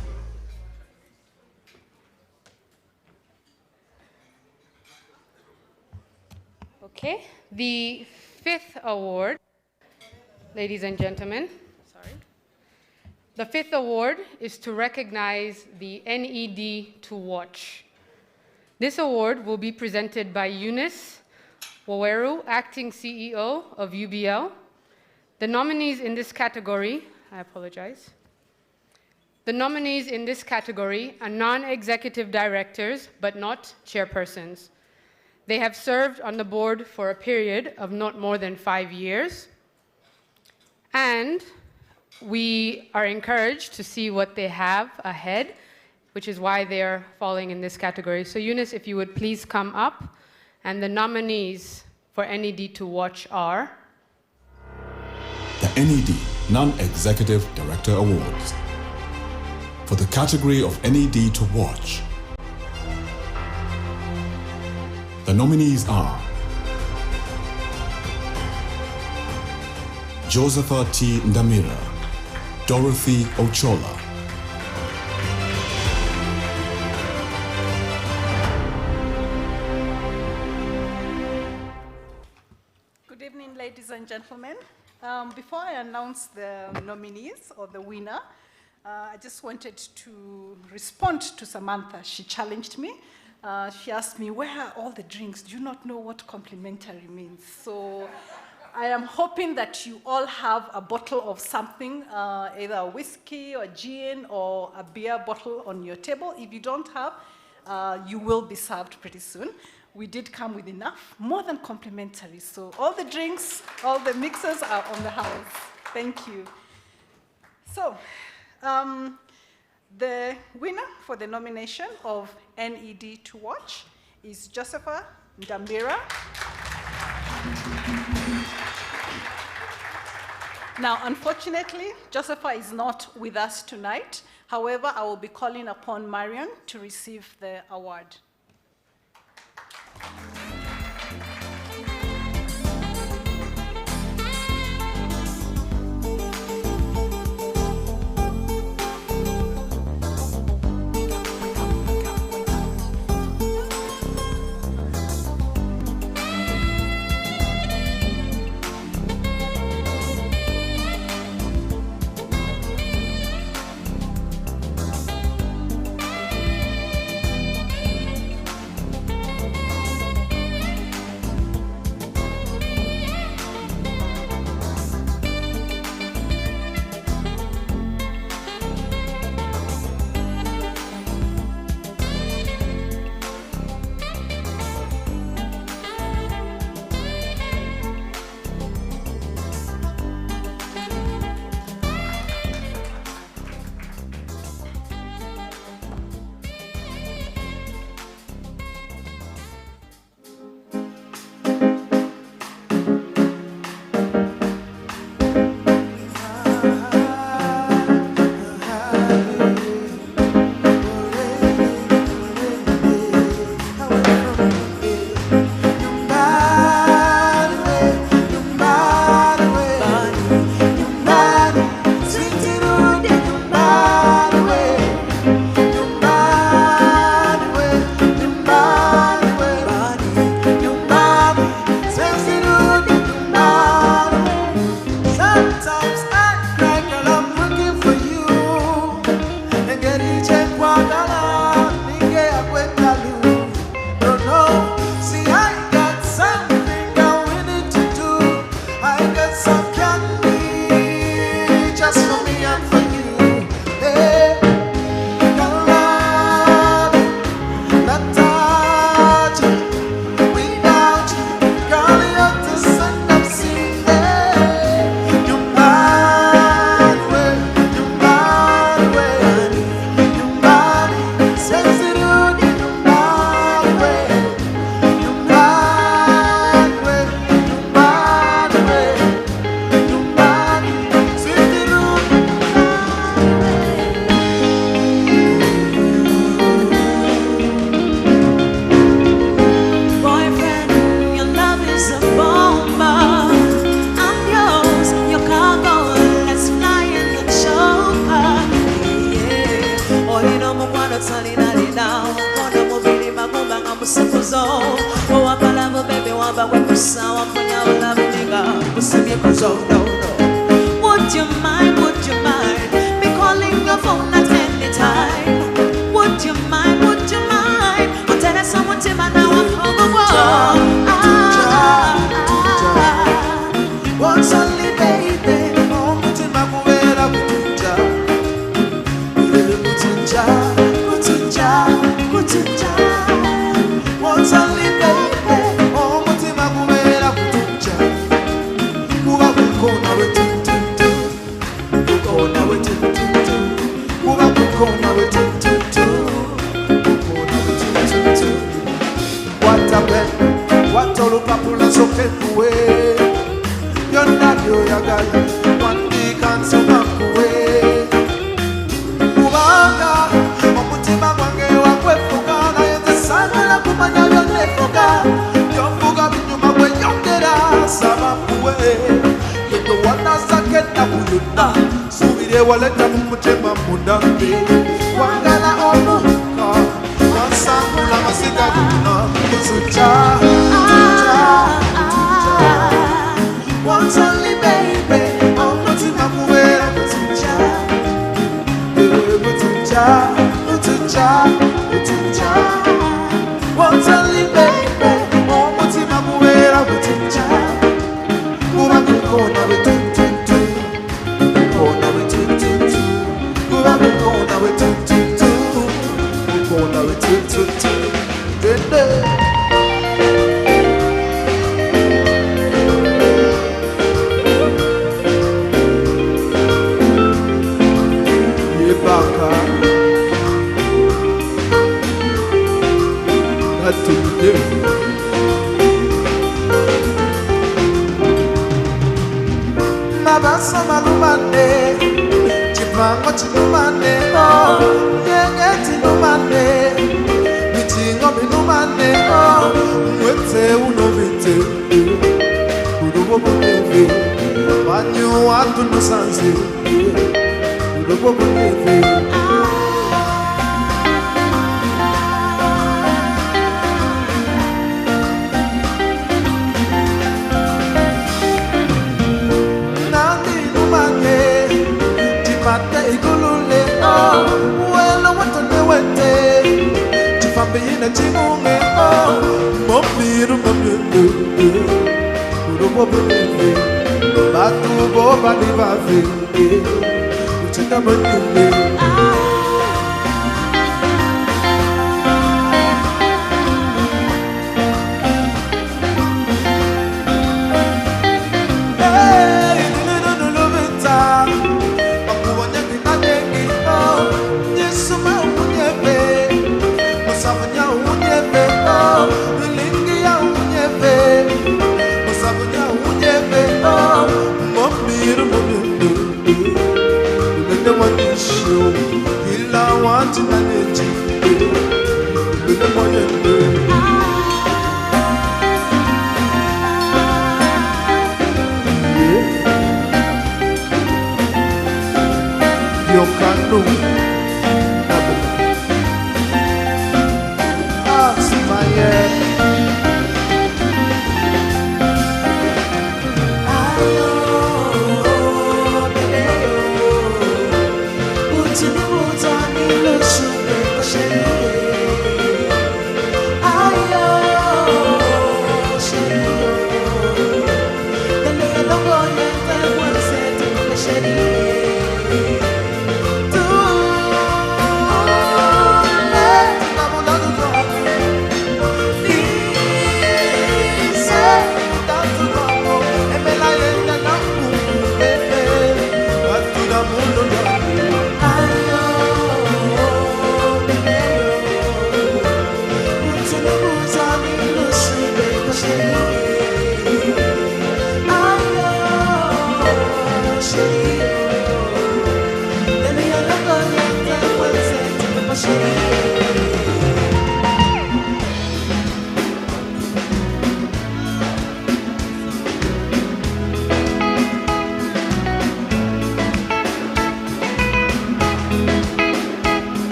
Okay, the fifth award, ladies and gentlemen, the fifth award is to recognize the NED to watch. This award will be presented by Eunice Waweru, Acting CEO of UBL. The nominees in this category, I apologize. The nominees in this category are non-executive directors, but not chairpersons. They have served on the board for a period of not more than 5 years. And we are encouraged to see what they have ahead, which is why they're falling in this category. So Eunice, if you would please come up. And the nominees for NED to watch are? The NED Non-Executive Director Awards. For the category of NED to watch, the nominees are Josepha T. Ndamira, Dorothy Ochola, Good evening, ladies and gentlemen. Before I announce the nominees or the winner, I just wanted to respond to Samantha. She challenged me. She asked me, where are all the drinks? Do you not know what complimentary means? So I am hoping that you all have a bottle of something, either a whiskey or gin or a beer bottle on your table. If you don't have, you will be served pretty soon. We did come with enough, more than complimentary. So all the drinks, all the mixers are on the house. Thank you. So the winner for the nomination of NED to watch is Josepha Ndambira. Now, unfortunately, Josepha is not with us tonight. However, I will be calling upon Marion to receive the award. watsalinalina ukona mubiri magumba nga musokozo owakalavo bebe wamba wekusa wamponya olavulinga kusimikuzo no. Would you mind me calling your phone at any time? Would you mind tell someone to my now I'm Once only baby, mutima kubera kutunja. Kutunja. Once only baby, mutima kubera kutunja. Kuba kukona wetututu, kukona wetututu. Kuba kukona wetututu, kukona wetututu. What a pen, what all papula so kuwe. Yonna byoyagala wandikansoka kuwe kubanga omutima gwange wakwefuga naye nze saagala kumanya byonnefuga byonfuga binyuma gweyongera saba kuwe yegwe wanazako ennaku yonna suubira ewaleta mu mutima munambe wangala omuka wansangula masiga gonna kuzuja once only baby, mutima kubera kutunja. Once only baby, mutima kubera kutunja. Kuba kukona wetututu, kukona wetututu. Kuba kukona wetututu, kukona wetututu. Mabasa malumane, chipango chinumane, nyenge tinumane, michingo minumane, mwete unovite, urubo buneve, banyu watu nusanze, urubo buneve. Bina chimunge mopiru mopiru urubo bebe batu boba ni bave uchenda manyumbe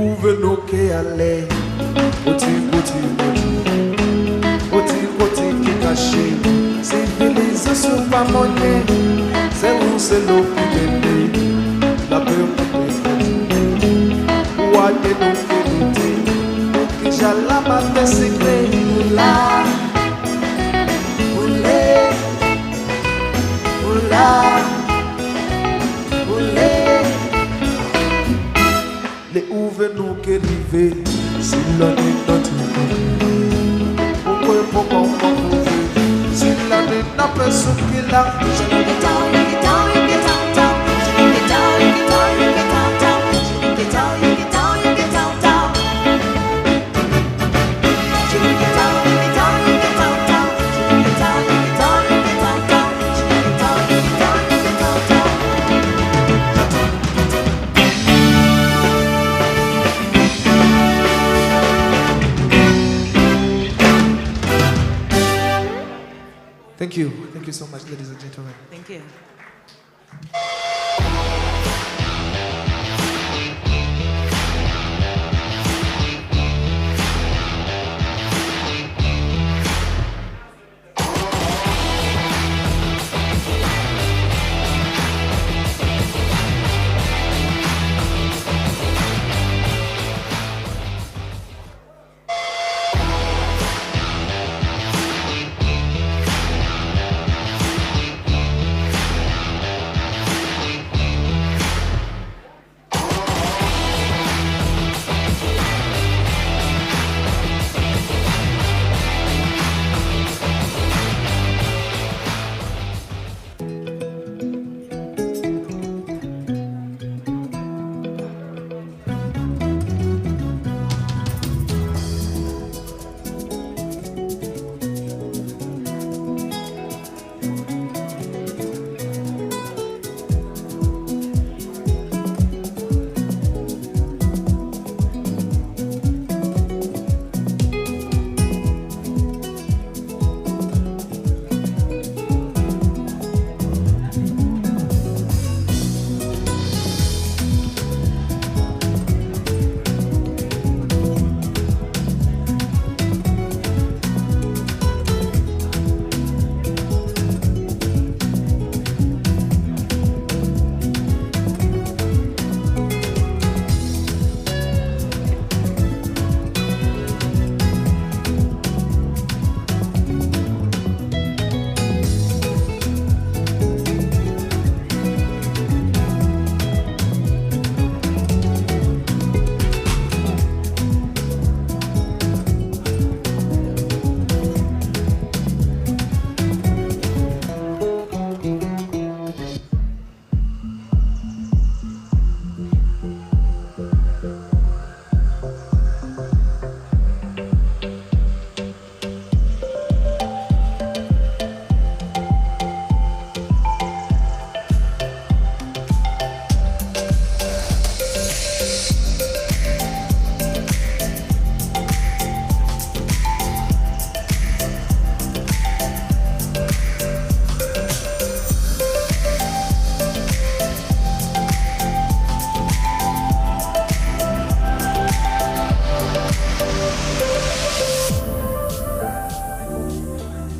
ouve no que ale. Oti, oti, oti. Oti, oti, que caché. Civiliza super money. C'est où c'est l'eau qui bébé. La bébé. Ouade no que lutte. Que jalaba te secret. Oula. Oulé. Oula. Oulé. Les ouve nous que rivé. Si l'on est dans tout le pourquoi on va trouver. Si l'on est dans le soupe qu'il a. Je ne get down, you get down, you get down, down. Je ne get down, you get down, you get down, down. Je ne get down, you get down, you get down, down. Je ne get down, you get down, you get down, down. Je ne get down, you get down, you get down, down. Je ne get down, you get down, you get down, down. Thank you. Thank you so much, ladies and gentlemen. Thank you.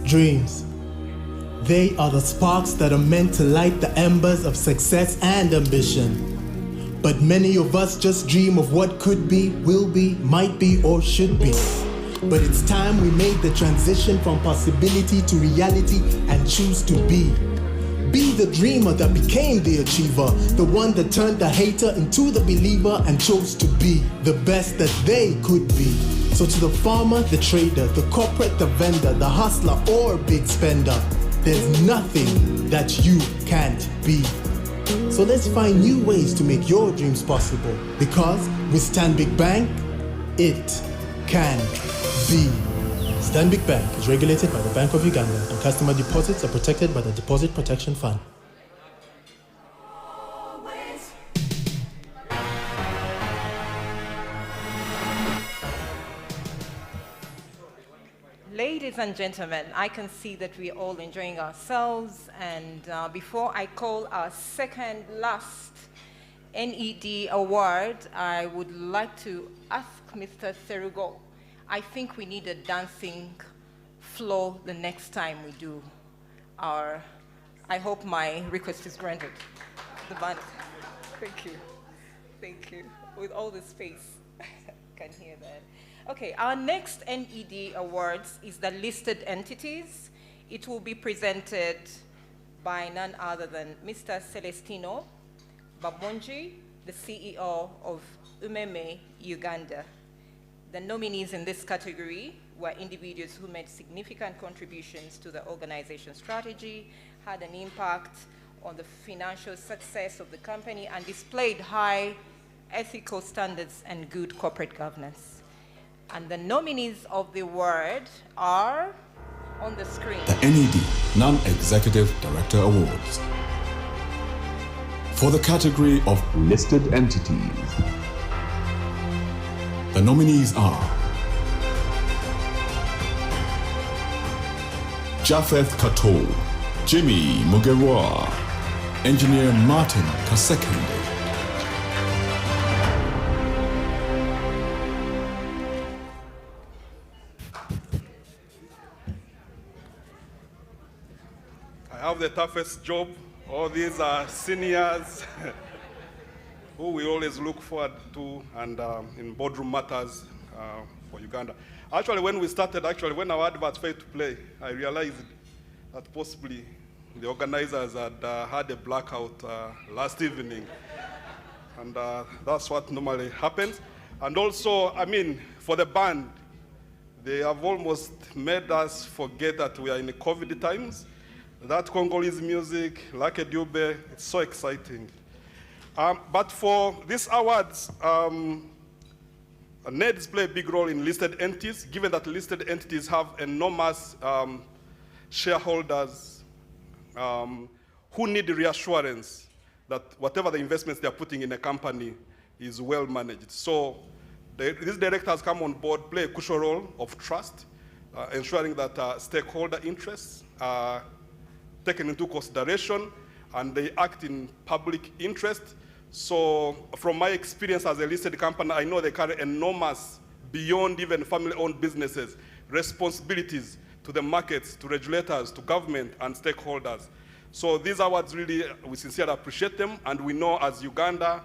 Dreams. They are the sparks that are meant to light the embers of success and ambition. But many of us just dream of what could be, will be, might be, or should be. But it's time we made the transition from possibility to reality and choose to be. Be the dreamer that became the achiever, the one that turned the hater into the believer and chose to be the best that they could be. So to the farmer, the trader, the corporate, the vendor, the hustler or big spender, there's nothing that you can't be. So let's find new ways to make your dreams possible, because with Stanbic Bank, it can be. Stanbic Bank is regulated by the Bank of Uganda, and customer deposits are protected by the Deposit Protection Fund. Ladies and gentlemen, I can see that we're all enjoying ourselves, and before I call our second last NED award, I would like to ask Mr. Serugo. I think we need a dancing floor the next time we do our, I hope my request is granted. The band. Thank you. Thank you. With all the space, can hear that. Okay, our next NED awards is the listed entities. It will be presented by none other than Mr. Celestino Babonji, the CEO of Umeme Uganda. The nominees in this category were individuals who made significant contributions to the organization's strategy, had an impact on the financial success of the company, and displayed high ethical standards and good corporate governance. And the nominees of the award are on the screen. The NED Non-Executive Director Awards. For the category of listed entities, the nominees are Japheth Kato, Jimmy Mugerwa, Engineer Martin Kasekende. I have the toughest job. All these are seniors who we always look forward to and in boardroom matters for Uganda. Actually, when we started, when our adverts failed to play, I realized that possibly the organizers had had a blackout last evening. And that's what normally happens. And also, I mean, for the band, they have almost made us forget that we are in the COVID times. That Congolese music, like a Dube, it's so exciting. But for these awards, NEDs play a big role in listed entities, given that listed entities have enormous shareholders who need reassurance that whatever the investments they're putting in a company is well managed. So these directors come on board, play a crucial role of trust, ensuring that stakeholder interests are taken into consideration and they act in public interest. So from my experience as a listed company, I know they carry enormous, beyond even family-owned businesses, responsibilities to the markets, to regulators, to government, and stakeholders. So these awards really, we sincerely appreciate them, and we know as Uganda,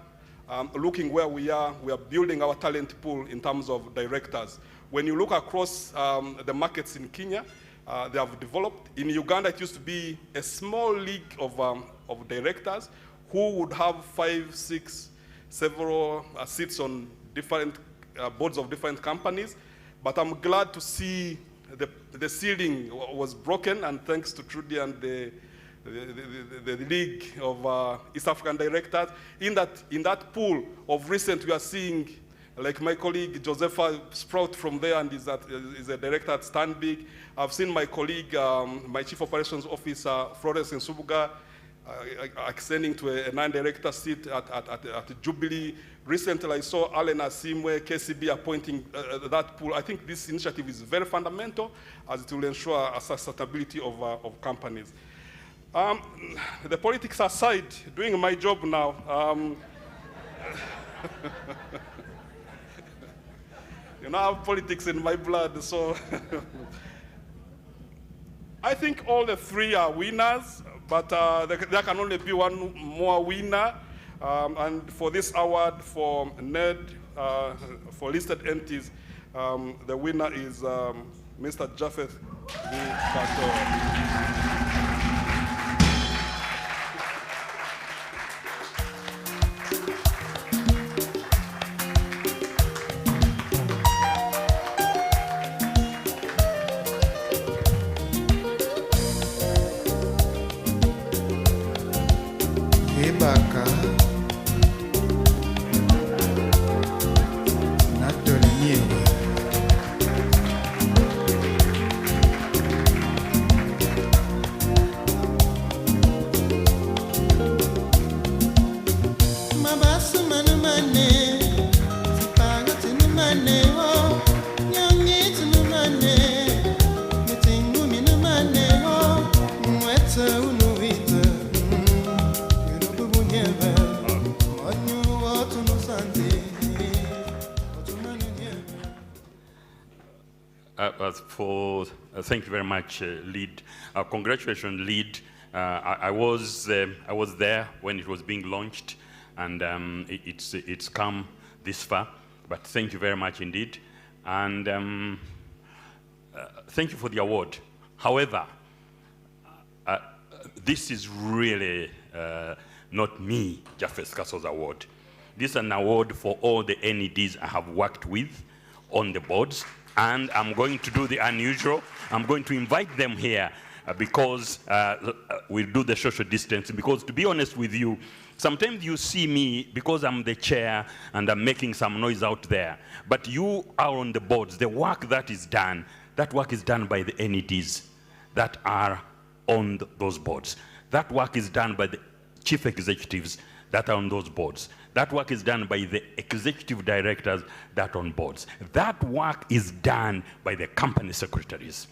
looking where we are building our talent pool in terms of directors. When you look across the markets in Kenya, they have developed. In Uganda, it used to be a small league of directors who would have 5, 6, several seats on different boards of different companies. But I'm glad to see the ceiling was broken, and thanks to Trudy and the League of East African Directors. In that pool of recent, we are seeing, like my colleague Josepha Sprout from there, and is a director at Stanbic. I've seen my colleague, my Chief Operations Officer, Florence Nsubuga, ascending to a 9-director seat at Jubilee. Recently, I saw Allen Asimwe, KCB appointing that pool. I think this initiative is very fundamental, as it will ensure a sustainability of companies. The politics aside, doing my job now, you know, I have politics in my blood, so I think all the three are winners, but there can only be one more winner. And for this award for NED, for listed entities, the winner is Mr. Japheth Kato. Baka Natoliewe Mabasu manumane Sipaga tinumane ho Nyangi tinumane Mutingu minumane ho Mweta unuita Money Thank you very much, Lead. Congratulations, Lead. I was there when it was being launched, and it's come this far. But thank you very much indeed, and thank you for the award. However, this is really not me, Japheth Castle's award. This is an award for all the NEDs I have worked with on the boards, and I'm going to do the unusual. I'm going to invite them here because we'll do the social distancing, because to be honest with you, sometimes you see me because I'm the chair and I'm making some noise out there, but you are on the boards. The work that is done, that work is done by the NEDs that are on those boards. That work is done by the chief executives that are on those boards. That work is done by the executive directors that are on boards. That work is done by the company secretaries.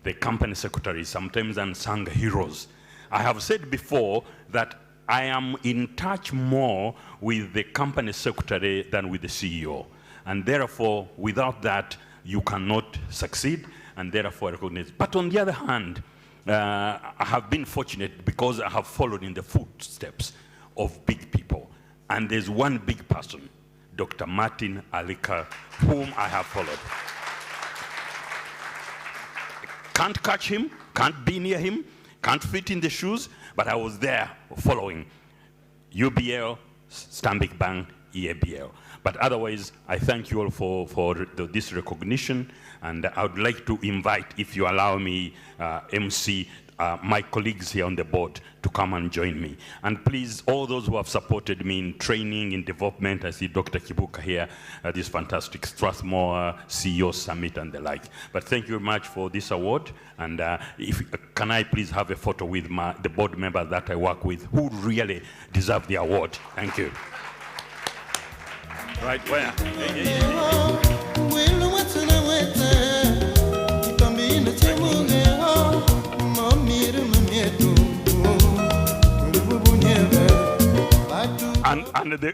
The company secretaries, sometimes unsung heroes. I have said before that I am in touch more with the company secretary than with the CEO. And therefore, without that, you cannot succeed, and therefore I recognize. But on the other hand, I have been fortunate because I have followed in the footsteps of big people. And there's one big person, Dr. Martin Alika, whom I have followed. Can't catch him, can't be near him, can't fit in the shoes, but I was there following UBL, Stanbic Bank, EABL. But otherwise, I thank you all for this recognition, and I would like to invite, if you allow me, MC, my colleagues here on the board to come and join me. And please, all those who have supported me in training, in development, I see Dr. Kibuka here, this fantastic Strathmore CEO Summit and the like. But thank you very much for this award. And can I please have a photo with the board member that I work with who really deserve the award? Thank you. Right, where?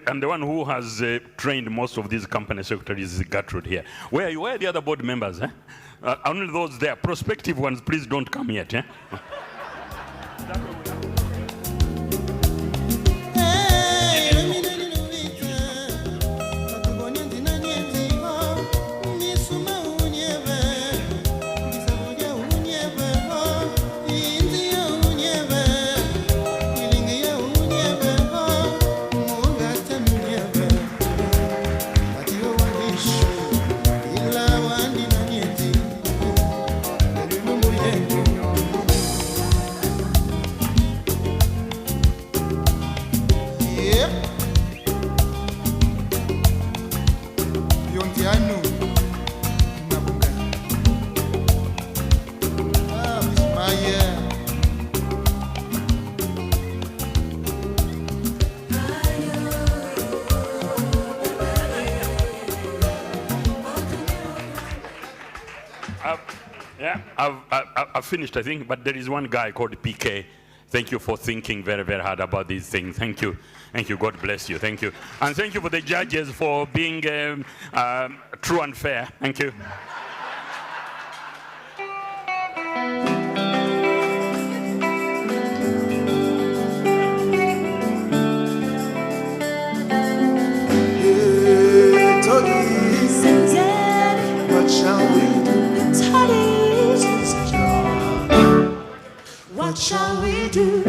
And the one who has trained most of these company secretaries is Gertrude here. Where are the other board members? Eh? Only those there. Prospective ones, please don't come yet. Eh? I've finished, I think, but there is one guy called PK. Thank you for thinking very, very hard about these things. Thank you. Thank you. God bless you. Thank you. And thank you for the judges for being true and fair. Thank you. What shall we do?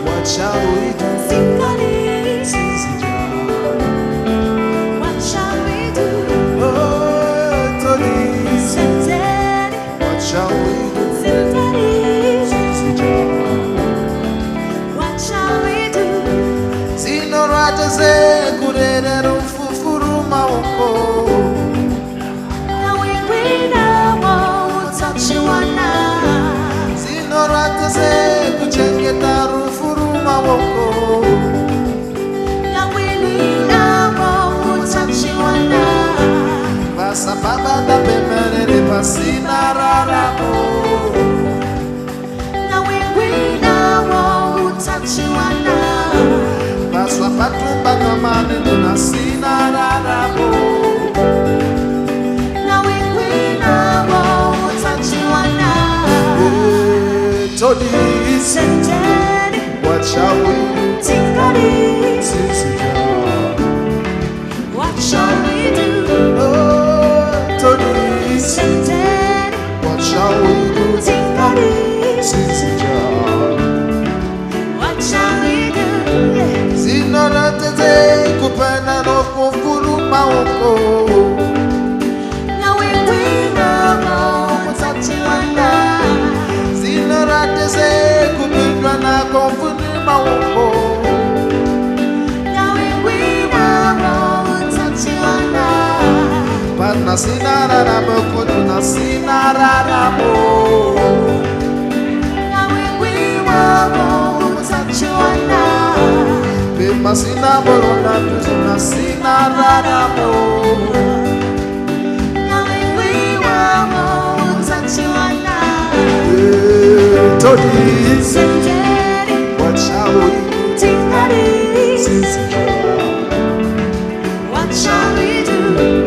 What shall we do? What shall we do? What shall we do? What shall we do? What shall we do? Zinorataze kurera ufufuru mawoko. Now we win our utachiwana. Zinorataze kuchengeta rufuru mawoko. Now we win our utachiwana. Basa baba da bemere. masina raramo. Now we know touch you and now. Paswa patumba kamane nuna sina raramo. Now we know touch you and now. Todi, what shall we do? Tinkari, what shall we do? Oh, Todi, what shall we do? Tinkari, what shall we do? Zinona tete kupena no kufuru maoko. Now we know touch you and now. Zinona tete kupena na kufuru maoko. Now we know touch you and now. But na sinara na moko na sinara na mo. Now we know touch you and now. Be masina bolona tu na sinara na mo. Now we know touch you and now. Todi, what shall we do? Tinkari, what shall we do?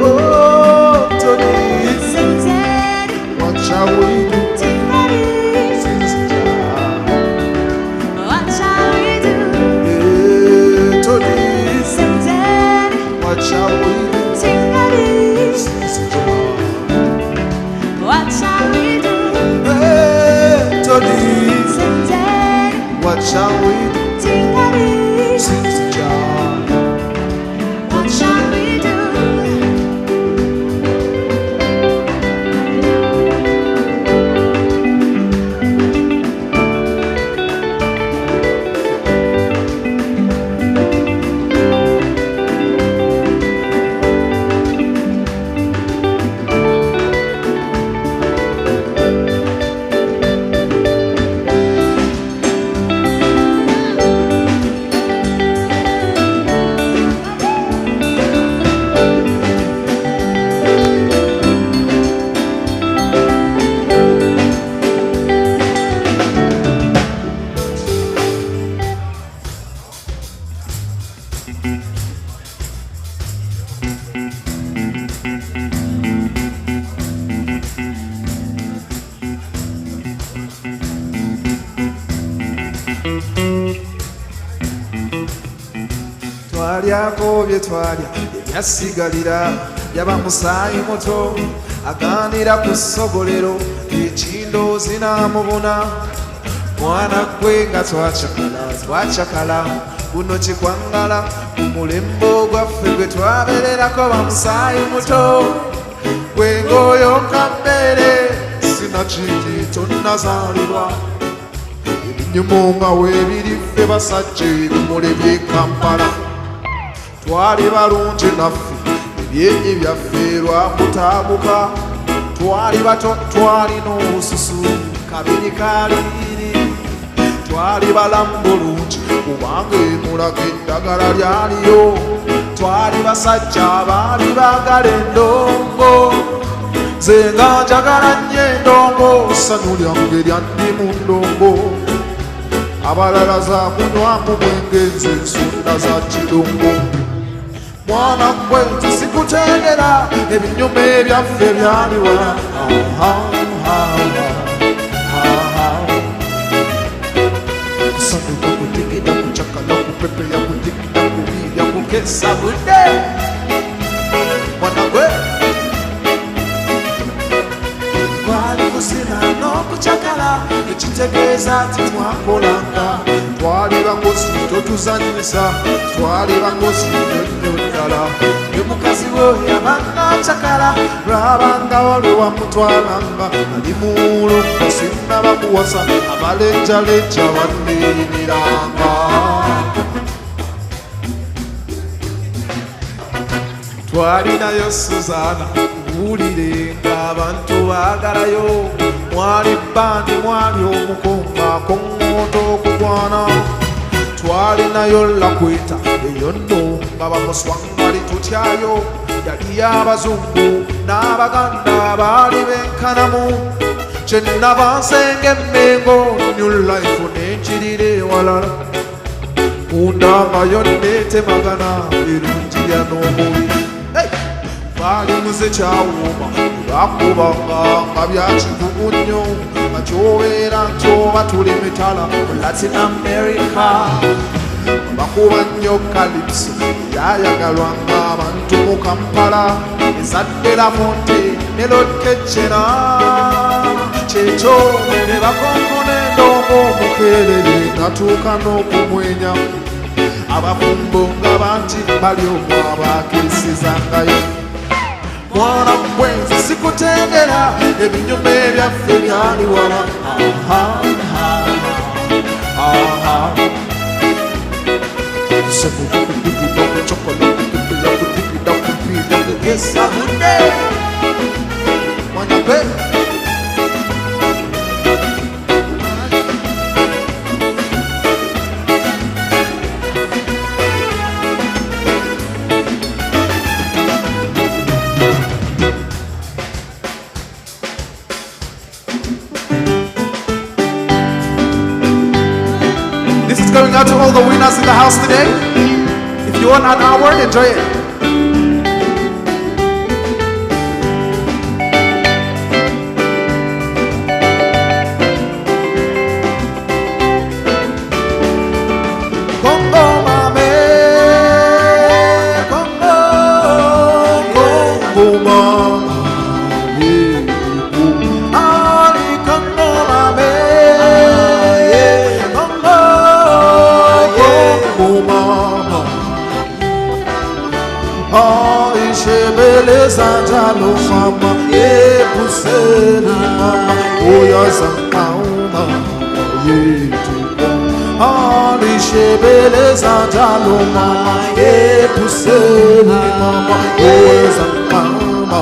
Oh, Todi, what shall we do? Tinkari, what shall we do? Todi, what shall we do? Tinkari, what shall we do? Todi, what shall we do? Tinkari, what shall we do? Twalyako bye twalya ebyasigalira yaba musaayi muto aganira ku ssogolero ekindoozi n'amubuna mwana gwe nga twacakala guno kikwangala ku mulembe ogwaffe gwe twabeererako bamusaayi muto gwe ng'oyoka mbeere sinakindi tonnazaalibwa ebinyumu nga weebiri ffe basajja ebimuli by'e Kampala twali balungi naffe ebyenyi byaffe lwakutaabuka twali bato twalina obususu kabiri kaliri twali balamu bulungi kubanga emulaga eddagala lyaliyo twali basajja abaali baagala endongo nze nga njagala nnyo endongo ssanyu lyange lyandi mu ndongo abalala za kunywamu mwenge nze ensonda za kidongo mwana gwe nzisikutendera ebinyuma ebyaffe byaliwa kusanduka kutikida kucakala kupepeya kutikida kubiya kukesa budde mwana gwe twali kusina n'okucakala ekitegeeza nti twakolanga twali bangosi totuzanyisa twali bangosi nnyo ddala ne mukazi we yabanga cakala lwabanga waliwo amutwalanga ali muwulo sinnaba kuwasa abalenjalejja banniimiranga twalinayo Suzaana buulire ng'abantu baagalayo mwali bbandi mwali omukonga koŋŋooto okugwana twalinayo Lakweta eyo nno nga bamuswangali tutyayo yali y'abazungu n'abaganda baali benkanamu kye nnava nsenga emmengo new life n'enkirira ewalala kundangayo neetemagana birungiya n'omubiri baali muze kyawuuma bakubanga nga byakivugu nnyo nga kyobeera ntyoba tuli mitala mu latin america bakuba nnyo calypso yayagalwanga abantu mu kampala ezadde lamonte ne lodkecera kyekyo ne bakonkona endongo omukeerere natuuka n'okumwenya abafumbo nga bangi bali omwo abakirisizangayo mwana mwenzi sikutendera ebinyuma ebyaffe byali wala This is going out to all the winners in the house today. If you want an award, enjoy it. Sanjalo mama, ye puseli mama, oya sankauma, ye tuko. Ali shebele sanjalo mama, ye puseli mama, oya sankauma.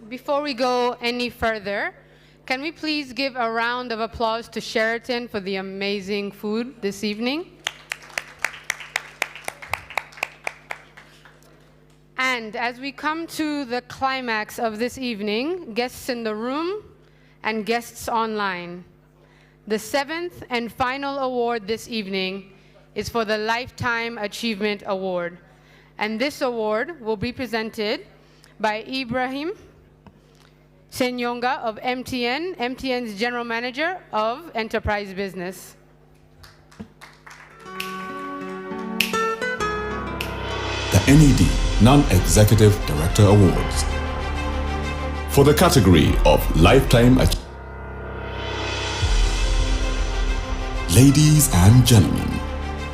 Before we go any further, can we please give a round of applause to Sheraton for the amazing food this evening? And as we come to the climax of this evening, guests in the room and guests online, the seventh and final award this evening is for the Lifetime Achievement Award. And this award will be presented by Ibrahim Senyonga of MTN, MTN's General Manager of Enterprise Business. The NED Non-Executive Director Awards. For the category of Lifetime Achievement. Ladies and gentlemen,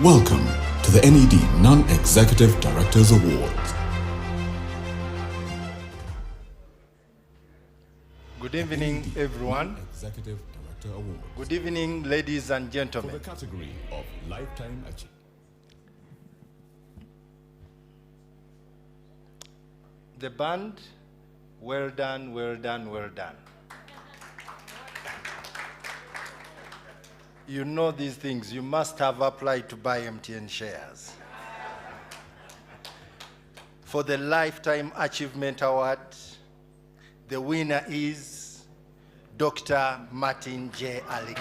welcome to the NED Non-Executive Directors Awards. Good evening, everyone. Executive Director Awards. Good evening, ladies and gentlemen. For the category of Lifetime Achievement. The band, well done, well done, well done. You know these things. You must have applied to buy MTN shares. For the Lifetime Achievement Award, the winner is Dr. Martin J. Alike.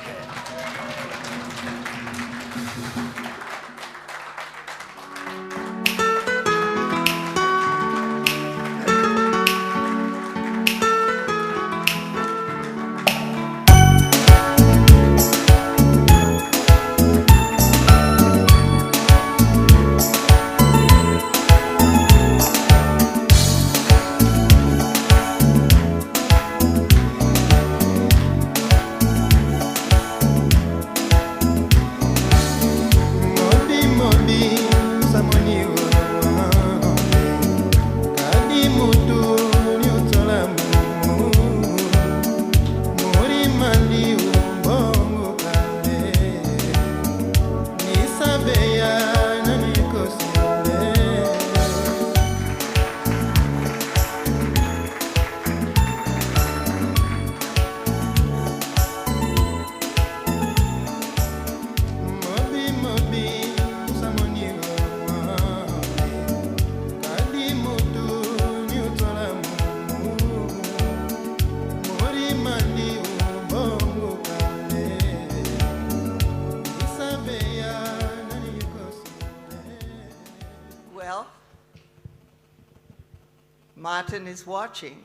Martin is watching.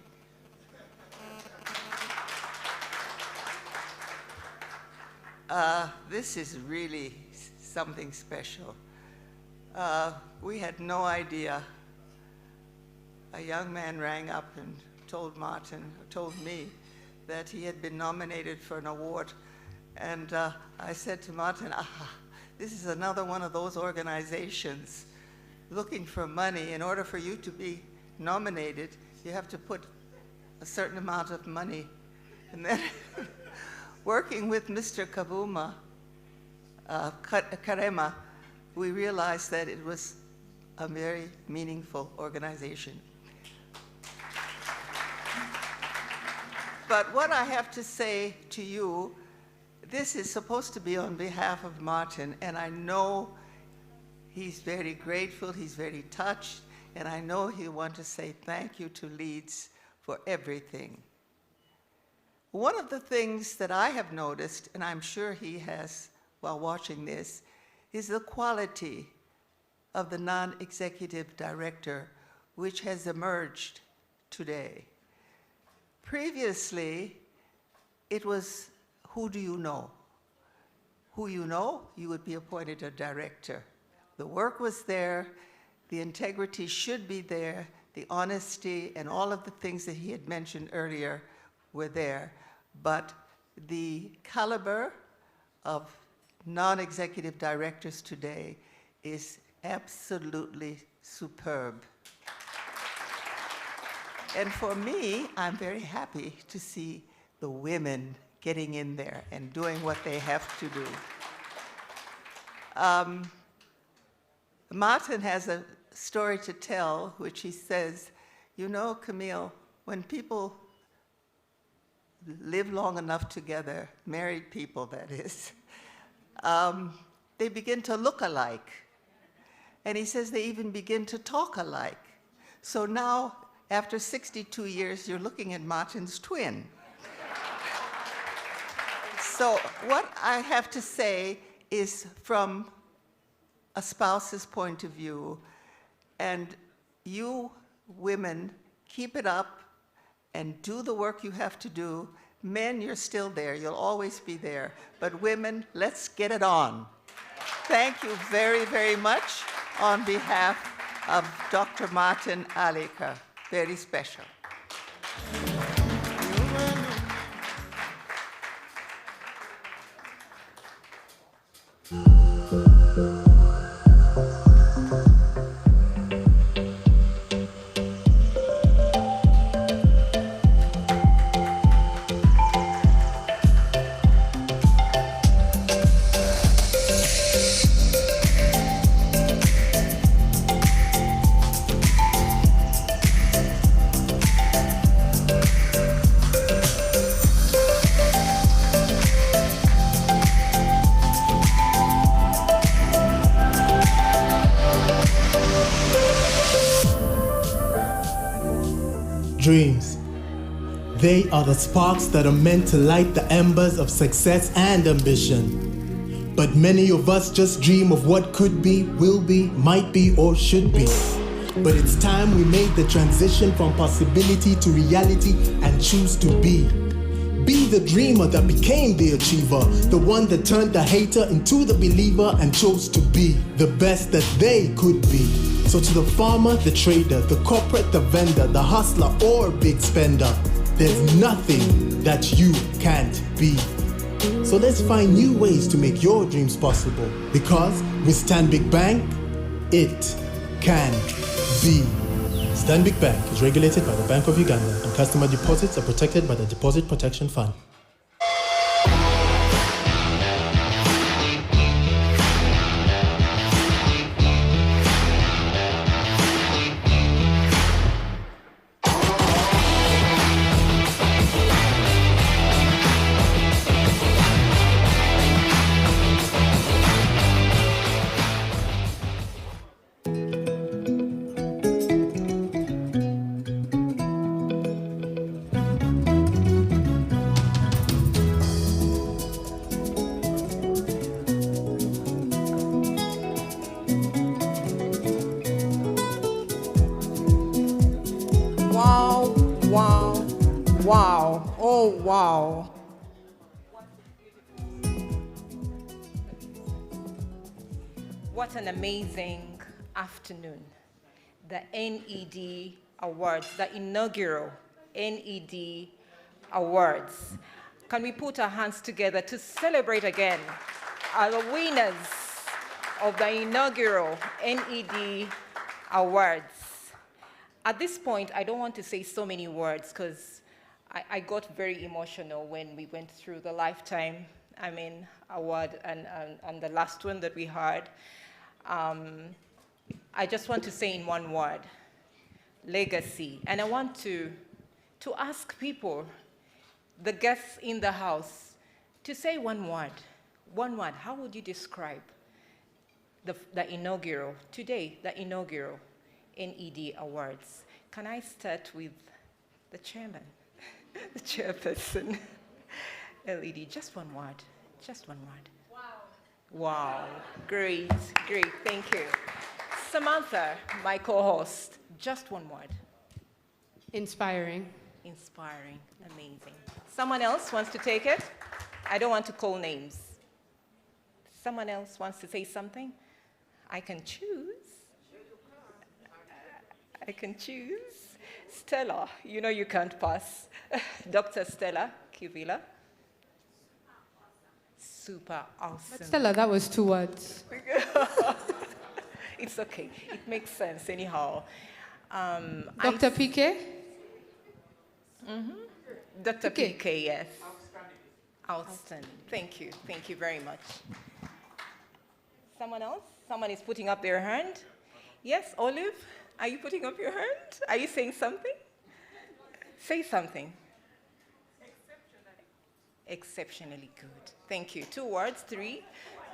This is really something special. We had no idea. A young man rang up and told me that he had been nominated for an award. And I said to Martin, this is another one of those organizations looking for money. In order for you to be nominated, you have to put a certain amount of money. And then working with Mr. Karema, we realized that it was a very meaningful organization. But what I have to say to you, this is supposed to be on behalf of Martin, and I know he's very grateful, he's very touched, and I know he'll want to say thank you to Leeds for everything. One of the things that I have noticed, and I'm sure he has while watching this, is the quality of the non-executive director which has emerged today. Previously, it was, who do you know? Who you know, you would be appointed a director. The work was there, the integrity should be there, the honesty and all of the things that he had mentioned earlier were there, but the caliber of non-executive directors today is absolutely superb. And for me, I'm very happy to see the women getting in there and doing what they have to do. Martin has a story to tell, which he says, you know, Camille, when people live long enough together, married people that is, they begin to look alike. And he says they even begin to talk alike. So now, after 62 years, you're looking at Martin's twin. So what I have to say is, from a spouse's point of view, and you women, keep it up and do the work you have to do. Men, you're still there. You'll always be there. But women, let's get it on. Thank you very, very much on behalf of Dr. Martin Alika. Very special. Dreams. They are the sparks that are meant to light the embers of success and ambition. But many of us just dream of what could be, will be, might be, or should be. But it's time we made the transition from possibility to reality and choose to be. Be the dreamer that became the achiever, the one that turned the hater into the believer and chose to be the best that they could be. So to the farmer, the trader, the corporate, the vendor, the hustler or big spender, there's nothing that you can't be. So let's find new ways to make your dreams possible, because with Stanbic Bank, it can be. Stanbic Bank is regulated by the Bank of Uganda, and customer deposits are protected by the Deposit Protection Fund. Wow, wow, wow, oh wow. What an amazing afternoon. The NED Awards, the inaugural NED Awards. Can we put our hands together to celebrate again the winners of the inaugural NED Awards? At this point, I don't want to say so many words because I got very emotional when we went through the Lifetime, award and the last one that we had. I just want to say in one word, legacy. And I want to ask people, the guests in the house, to say one word. One word. How would you describe the inaugural, today, the inaugural NED Awards? Can I start with the chairman, the chairperson? LED, just one word, just one word. Wow. Wow, great, great, thank you. Samantha, my co-host, just one word. Inspiring. Inspiring, amazing. Someone else wants to take it? I don't want to call names. Someone else wants to say something? I can choose. I can choose. Stella, you know you can't pass. Dr. Stella Kivila. Super awesome. But Stella, that was 2 words. It's okay. It makes sense anyhow. Dr. PK? Mm-hmm. Dr. PK, yes. Outstanding. Thank you. Thank you very much. Someone else? Someone is putting up their hand. Yes, Olive? Are you putting up your hand? Are you saying something? Say something. Exceptionally good. Thank you. 2 words, 3,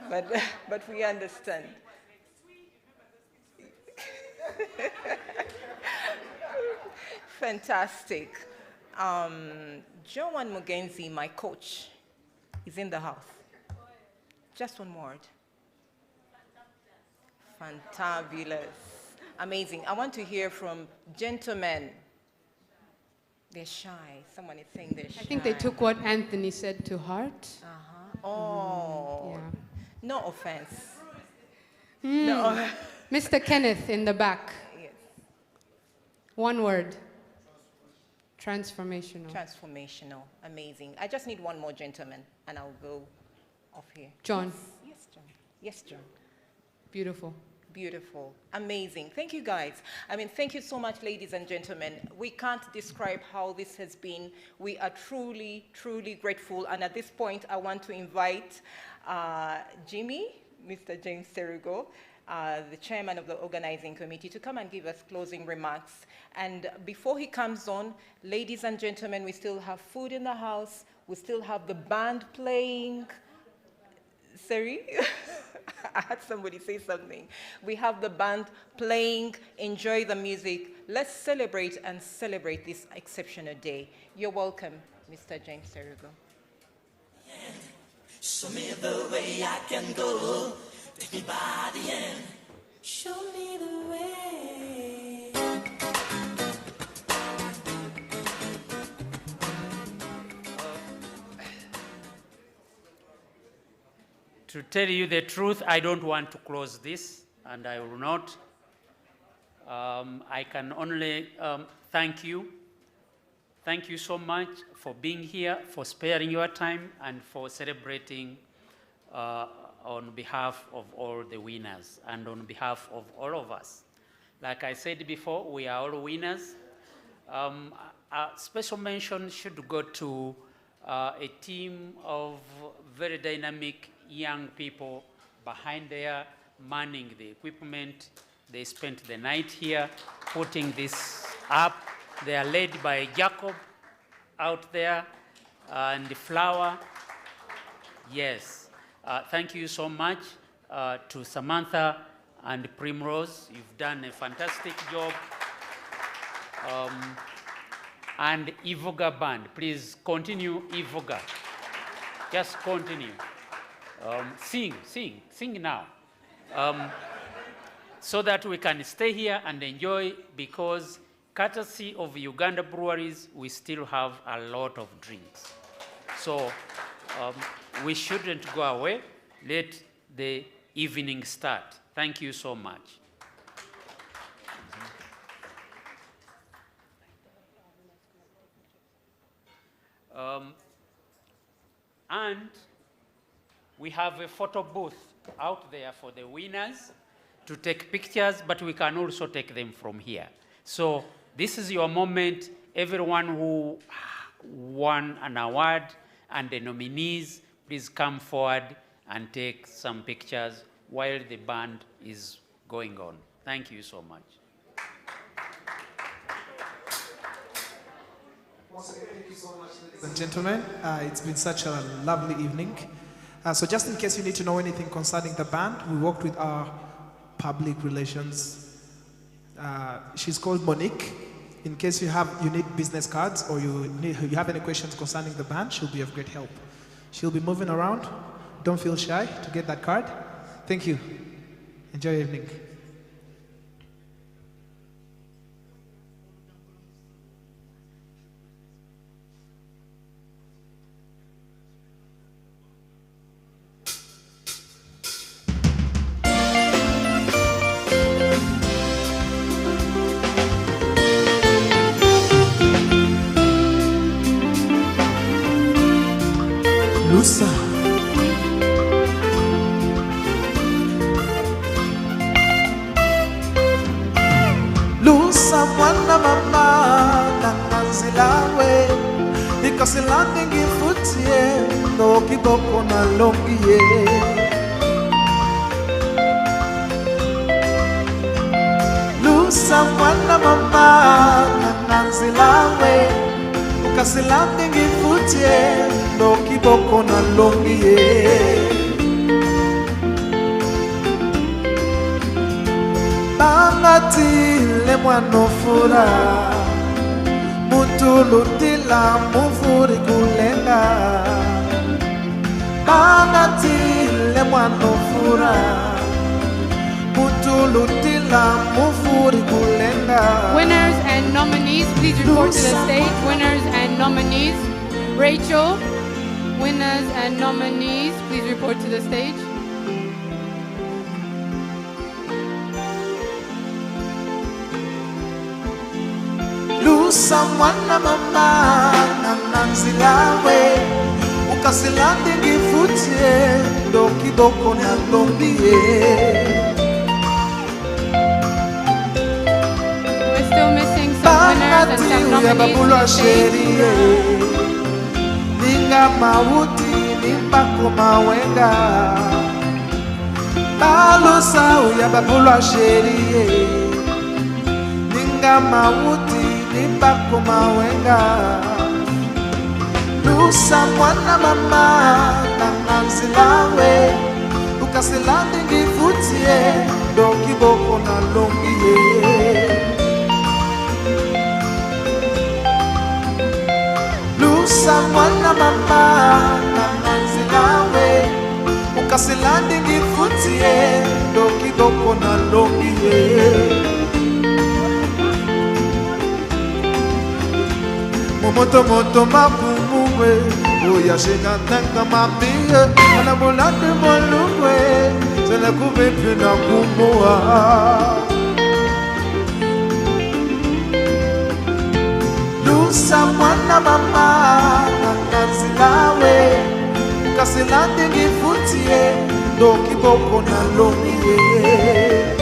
but we understand. Fantastic. Joan Mugenzi, my coach, is in the house. Just one word. Fantabulous. Amazing. I want to hear from gentlemen. They're shy. Someone is saying they're shy. I think they took what Anthony said to heart. Oh. Yeah. No offense. No. Mr. Kenneth in the back. Yes. One word. Transformational. Transformational. Amazing. I just need one more gentleman, and I'll go off here. John. Yes, John. Yes, John. Beautiful. Beautiful. Amazing. Thank you, guys. I mean, thank you so much, ladies and gentlemen. We can't describe how this has been. We are truly, truly grateful. And at this point, I want to invite Jimmy, Mr. James Serugo, the chairman of the organizing committee, to come and give us closing remarks. And before he comes on, ladies and gentlemen, we still have food in the house. We still have the band playing. Sorry? I had somebody say something. We have the band playing. Enjoy the music. Let's celebrate and celebrate this exceptional day. You're welcome, Mr. James Serugo. Show me the way I can go. Take me by the hand. Show me the way. To tell you the truth, I don't want to close this, and I will not. I can only thank you. Thank you so much for being here, for sparing your time, and for celebrating on behalf of all the winners and on behalf of all of us. Like I said before, we are all winners. A special mention should go to a team of very dynamic young people behind there manning the equipment. They spent the night here putting this up. They are led by Jacob out there and the Flower. Yes. Thank you so much to Samantha and Primrose. You've done a fantastic job. And Ivoga Band, please continue Ivoga. Just continue. Sing now. So that we can stay here and enjoy, because courtesy of Uganda breweries, we still have a lot of drinks. So we shouldn't go away. Let the evening start. Thank you so much. And we have a photo booth out there for the winners to take pictures, but we can also take them from here. So this is your moment. Everyone who won an award and the nominees, please come forward and take some pictures while the band is going on. Thank you so much. Once again, thank you so much, ladies and gentlemen. It's been such a lovely evening. So just in case you need to know anything concerning the band, we worked with our public relations. She's called Monique. In case you need business cards or you have any questions concerning the band, she'll be of great help. She'll be moving around. Don't feel shy to get that card. Thank you. Enjoy your evening. Lusa. Lusa mwana mama nangazilawe ikasilande ngifutie no kiboko na longiye Lusa mwana mama nangazilawe ikasilande ngifutie no kiboko na longiye Bangati le mwana fura lutila mufuri kulenga bangatile mwanofura mutulutila mufuri kulenga. Winners and nominees, please report to the stage. Winners and nominees. Rachel, winners and nominees, please report to the stage. Lusa mwana mama nananzilawe ukasilandi ngifutie ndo kiboko na lombie. We're still missing some winners and some nominees to the stage. Ninga mauti nimbako mawenga Balusa uya babulwa sherie Ninga mauti nimbako mawenga Lusa mwana mama nananzilawe ukasilandi ngifutie ndo kiboko na lombie. Lusa mwana mama nananzilawe ukasilandi ngifutie ndo kiboko na lombie. Momoto mapumwe oya shengatanga mambie anamulande molumwe zela kubepe na kumua. Lusa mwana mama nananzilawe ukasilandi ngifutie ndo kiboko na lombie.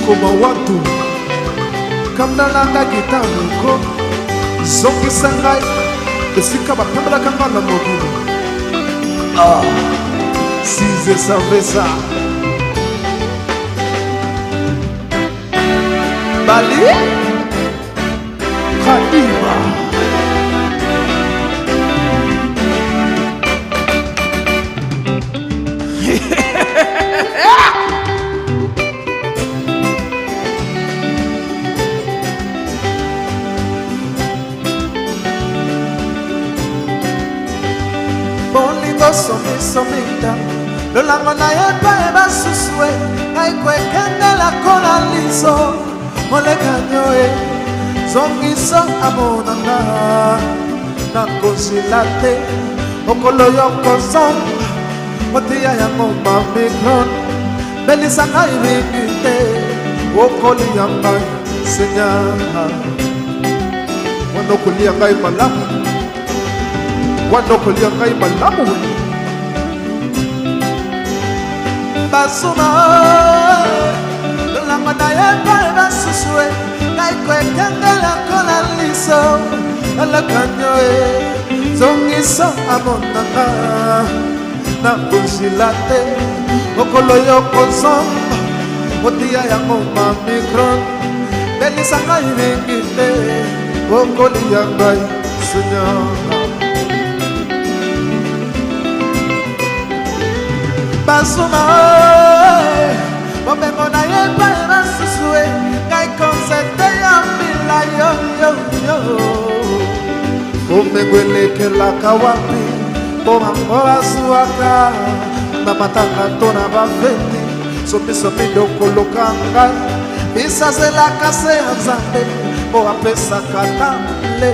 sukuma watu kamnalanga kitamiko zongisa ngai esika bapembelaka nga na mokili size savesa bali Khadiba bolingo somisomita lolango na ye mpa ebasusue ngai kwekengela kola liso molekanyo e zongiso amonanga nakozila te okolo yo kozonga motiya yango mamikron belisa ngai mingi te okolia ngai senyanga wanokolia ngai malamu wanokolia ngai malamu basuma lolango na ye mpa ebasusue ngai kwekengela kola liso alakanyo e zongiso amonanga nakozila te okolo yo kozonga motiya yango mamikron belisa ngai mingi te okolia ngai senyanga basuma bobengo na ye mpa ebasusue ngai konsete ya mbila yoyoyo bomengo elekelaka wapi bomango basuwaka na matanga to na bafeti somisomi dokoloka ngai bisazelaka se ya nzambe mpo apesaka tale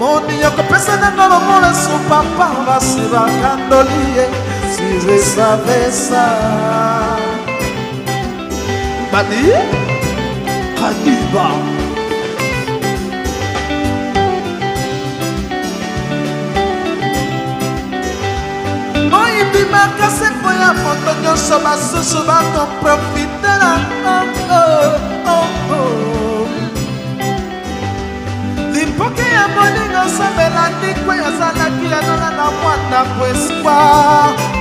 moni yokopesa nango lomolesu papa basi bakandoli ye sizesavesa badi Khadiba oyibimaka sepo ya moto nyonso basusu bakoprofitela limpoke ya moningo sobela ndikwe azalaki yanona na mwana espoir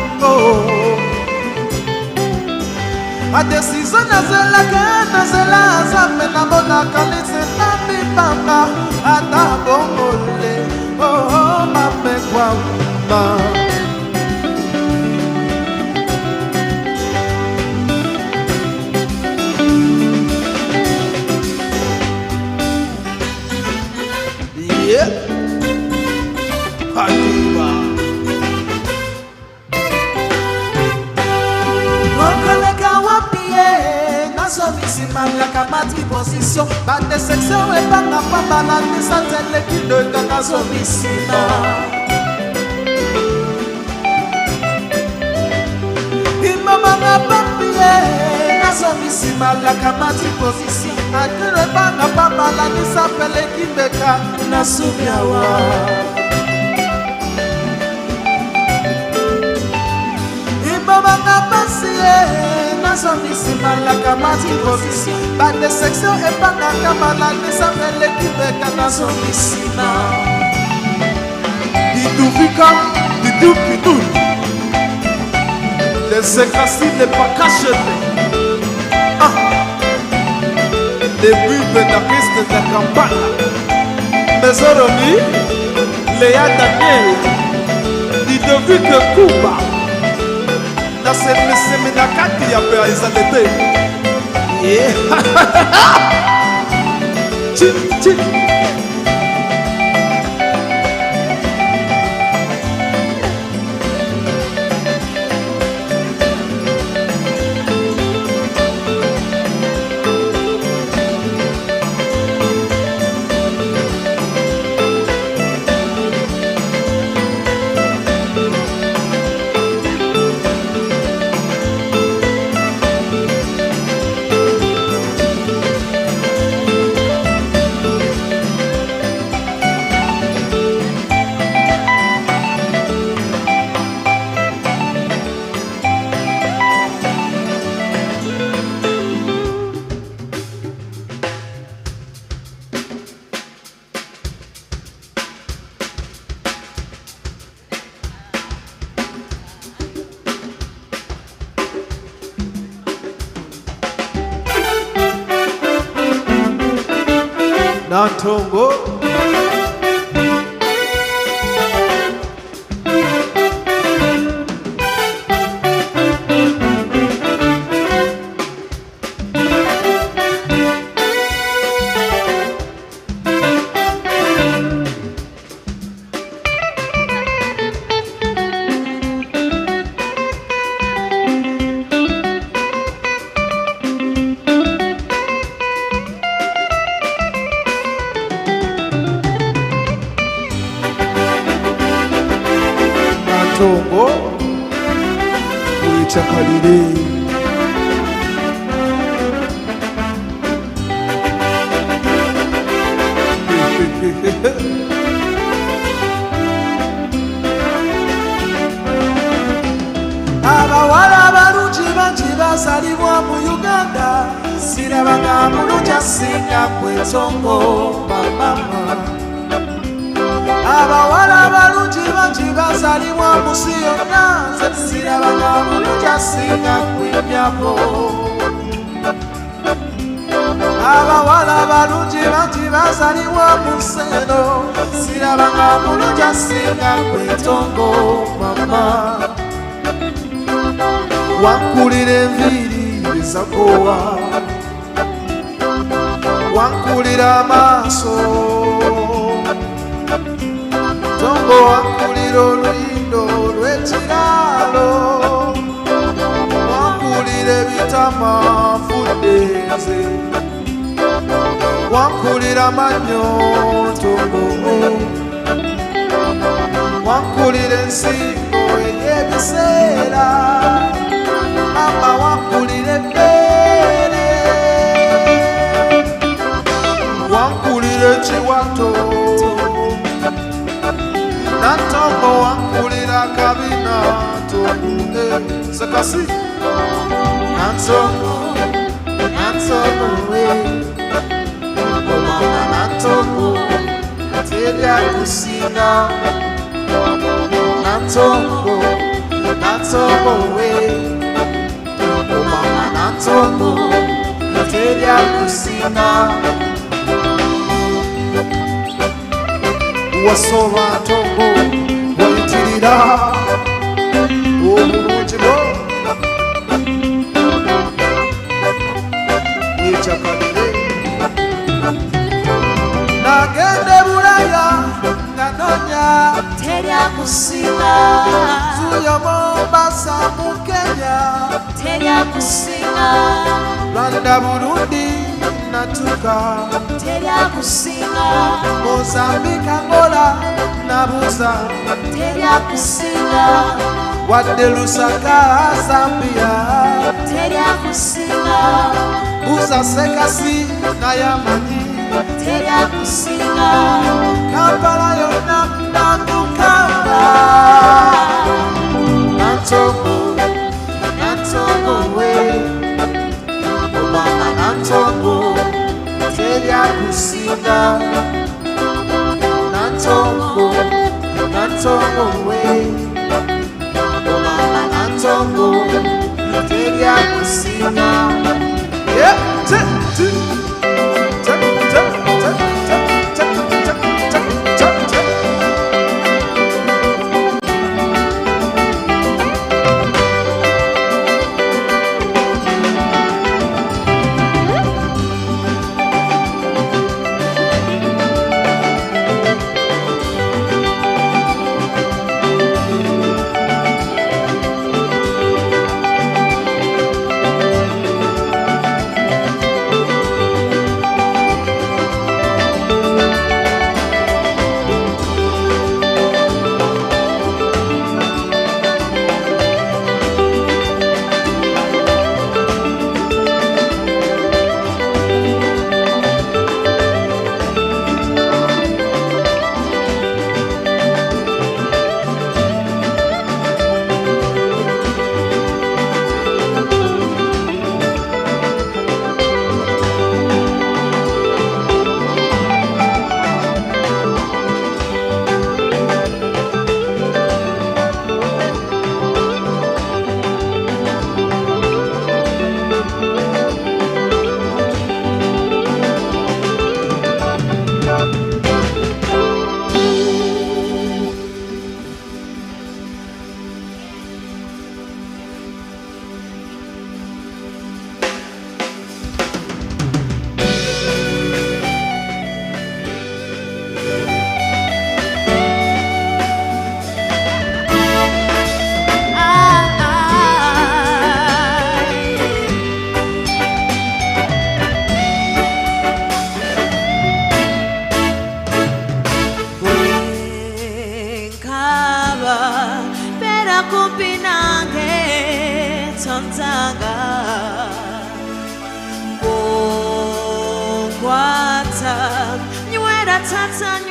adesizo nazelaka nazela azambe namonaka lisena mibanga ata bongole mamekwama Khadiba okoleka wapie nazomisimangaka mati position bande section ebanga pambalandisa telekidoka nazomisima imamanga papie nazomisimangaka mati position akele banga pambalandisa pelekibeka nasumiawa imamanga pasie nazomisimangaka mati position bande section ebangaka balandisa pelekibeka nazomisima diduvika didupidu les écrasines les pakachete début bénariste de Kampala Mesoromi Léa Daniel Didovike Kuba nasemeseme na kati ya pe ezalete chi Nantongo. Nantongo. Wichakalile. Abawala abalungi bangi basalibwa mu Uganda, sirabanga mulungi asinga kwetongo bamama. Abawala abalungi bangi basalibwa mu nsi yonna, nze sirabanga mulungi asinga kwenyabo. Abawala abalungi bangi basalibwa mu nsi eno, sirabanga mulungi asinga kwetongo mama. Wankulira enviiri ezakowa, wankulira amaaso, tongo wankulira oluyindo lw'ekiraalo, wankulira ebitama nfudde nze, wankulira amannyo ntongo, wankulira ensingo ey'ebiseera, mama wankulira ebbeere, wankulira ekiwato, nantongo wankulira akabina ntongo, sekasi nantongo, nantongo we, omama nantongo teryakusinga, nantongo, nantongo we, omama nantongo teryakusinga. Wasoba ntongo wayitirira obulungi bwo wechakalire. Nagende Bulaya nga nonya teryakusinga, zuyo Mombasa mu Kenya teryakusinga, Rwanda Burundi natuka teryakusinga, Mozambique Angola nabuza teryakusinga, wadde Lusaka Zambia teryakusinga, buza sekasi nayamanyi teryakusinga, Kampala yonna nakukamba, nantongo, nantongo we, omama nantongo teryakusinga, nantongo, nantongo we, omama nantongo teryakusinga. Yeah, sanyu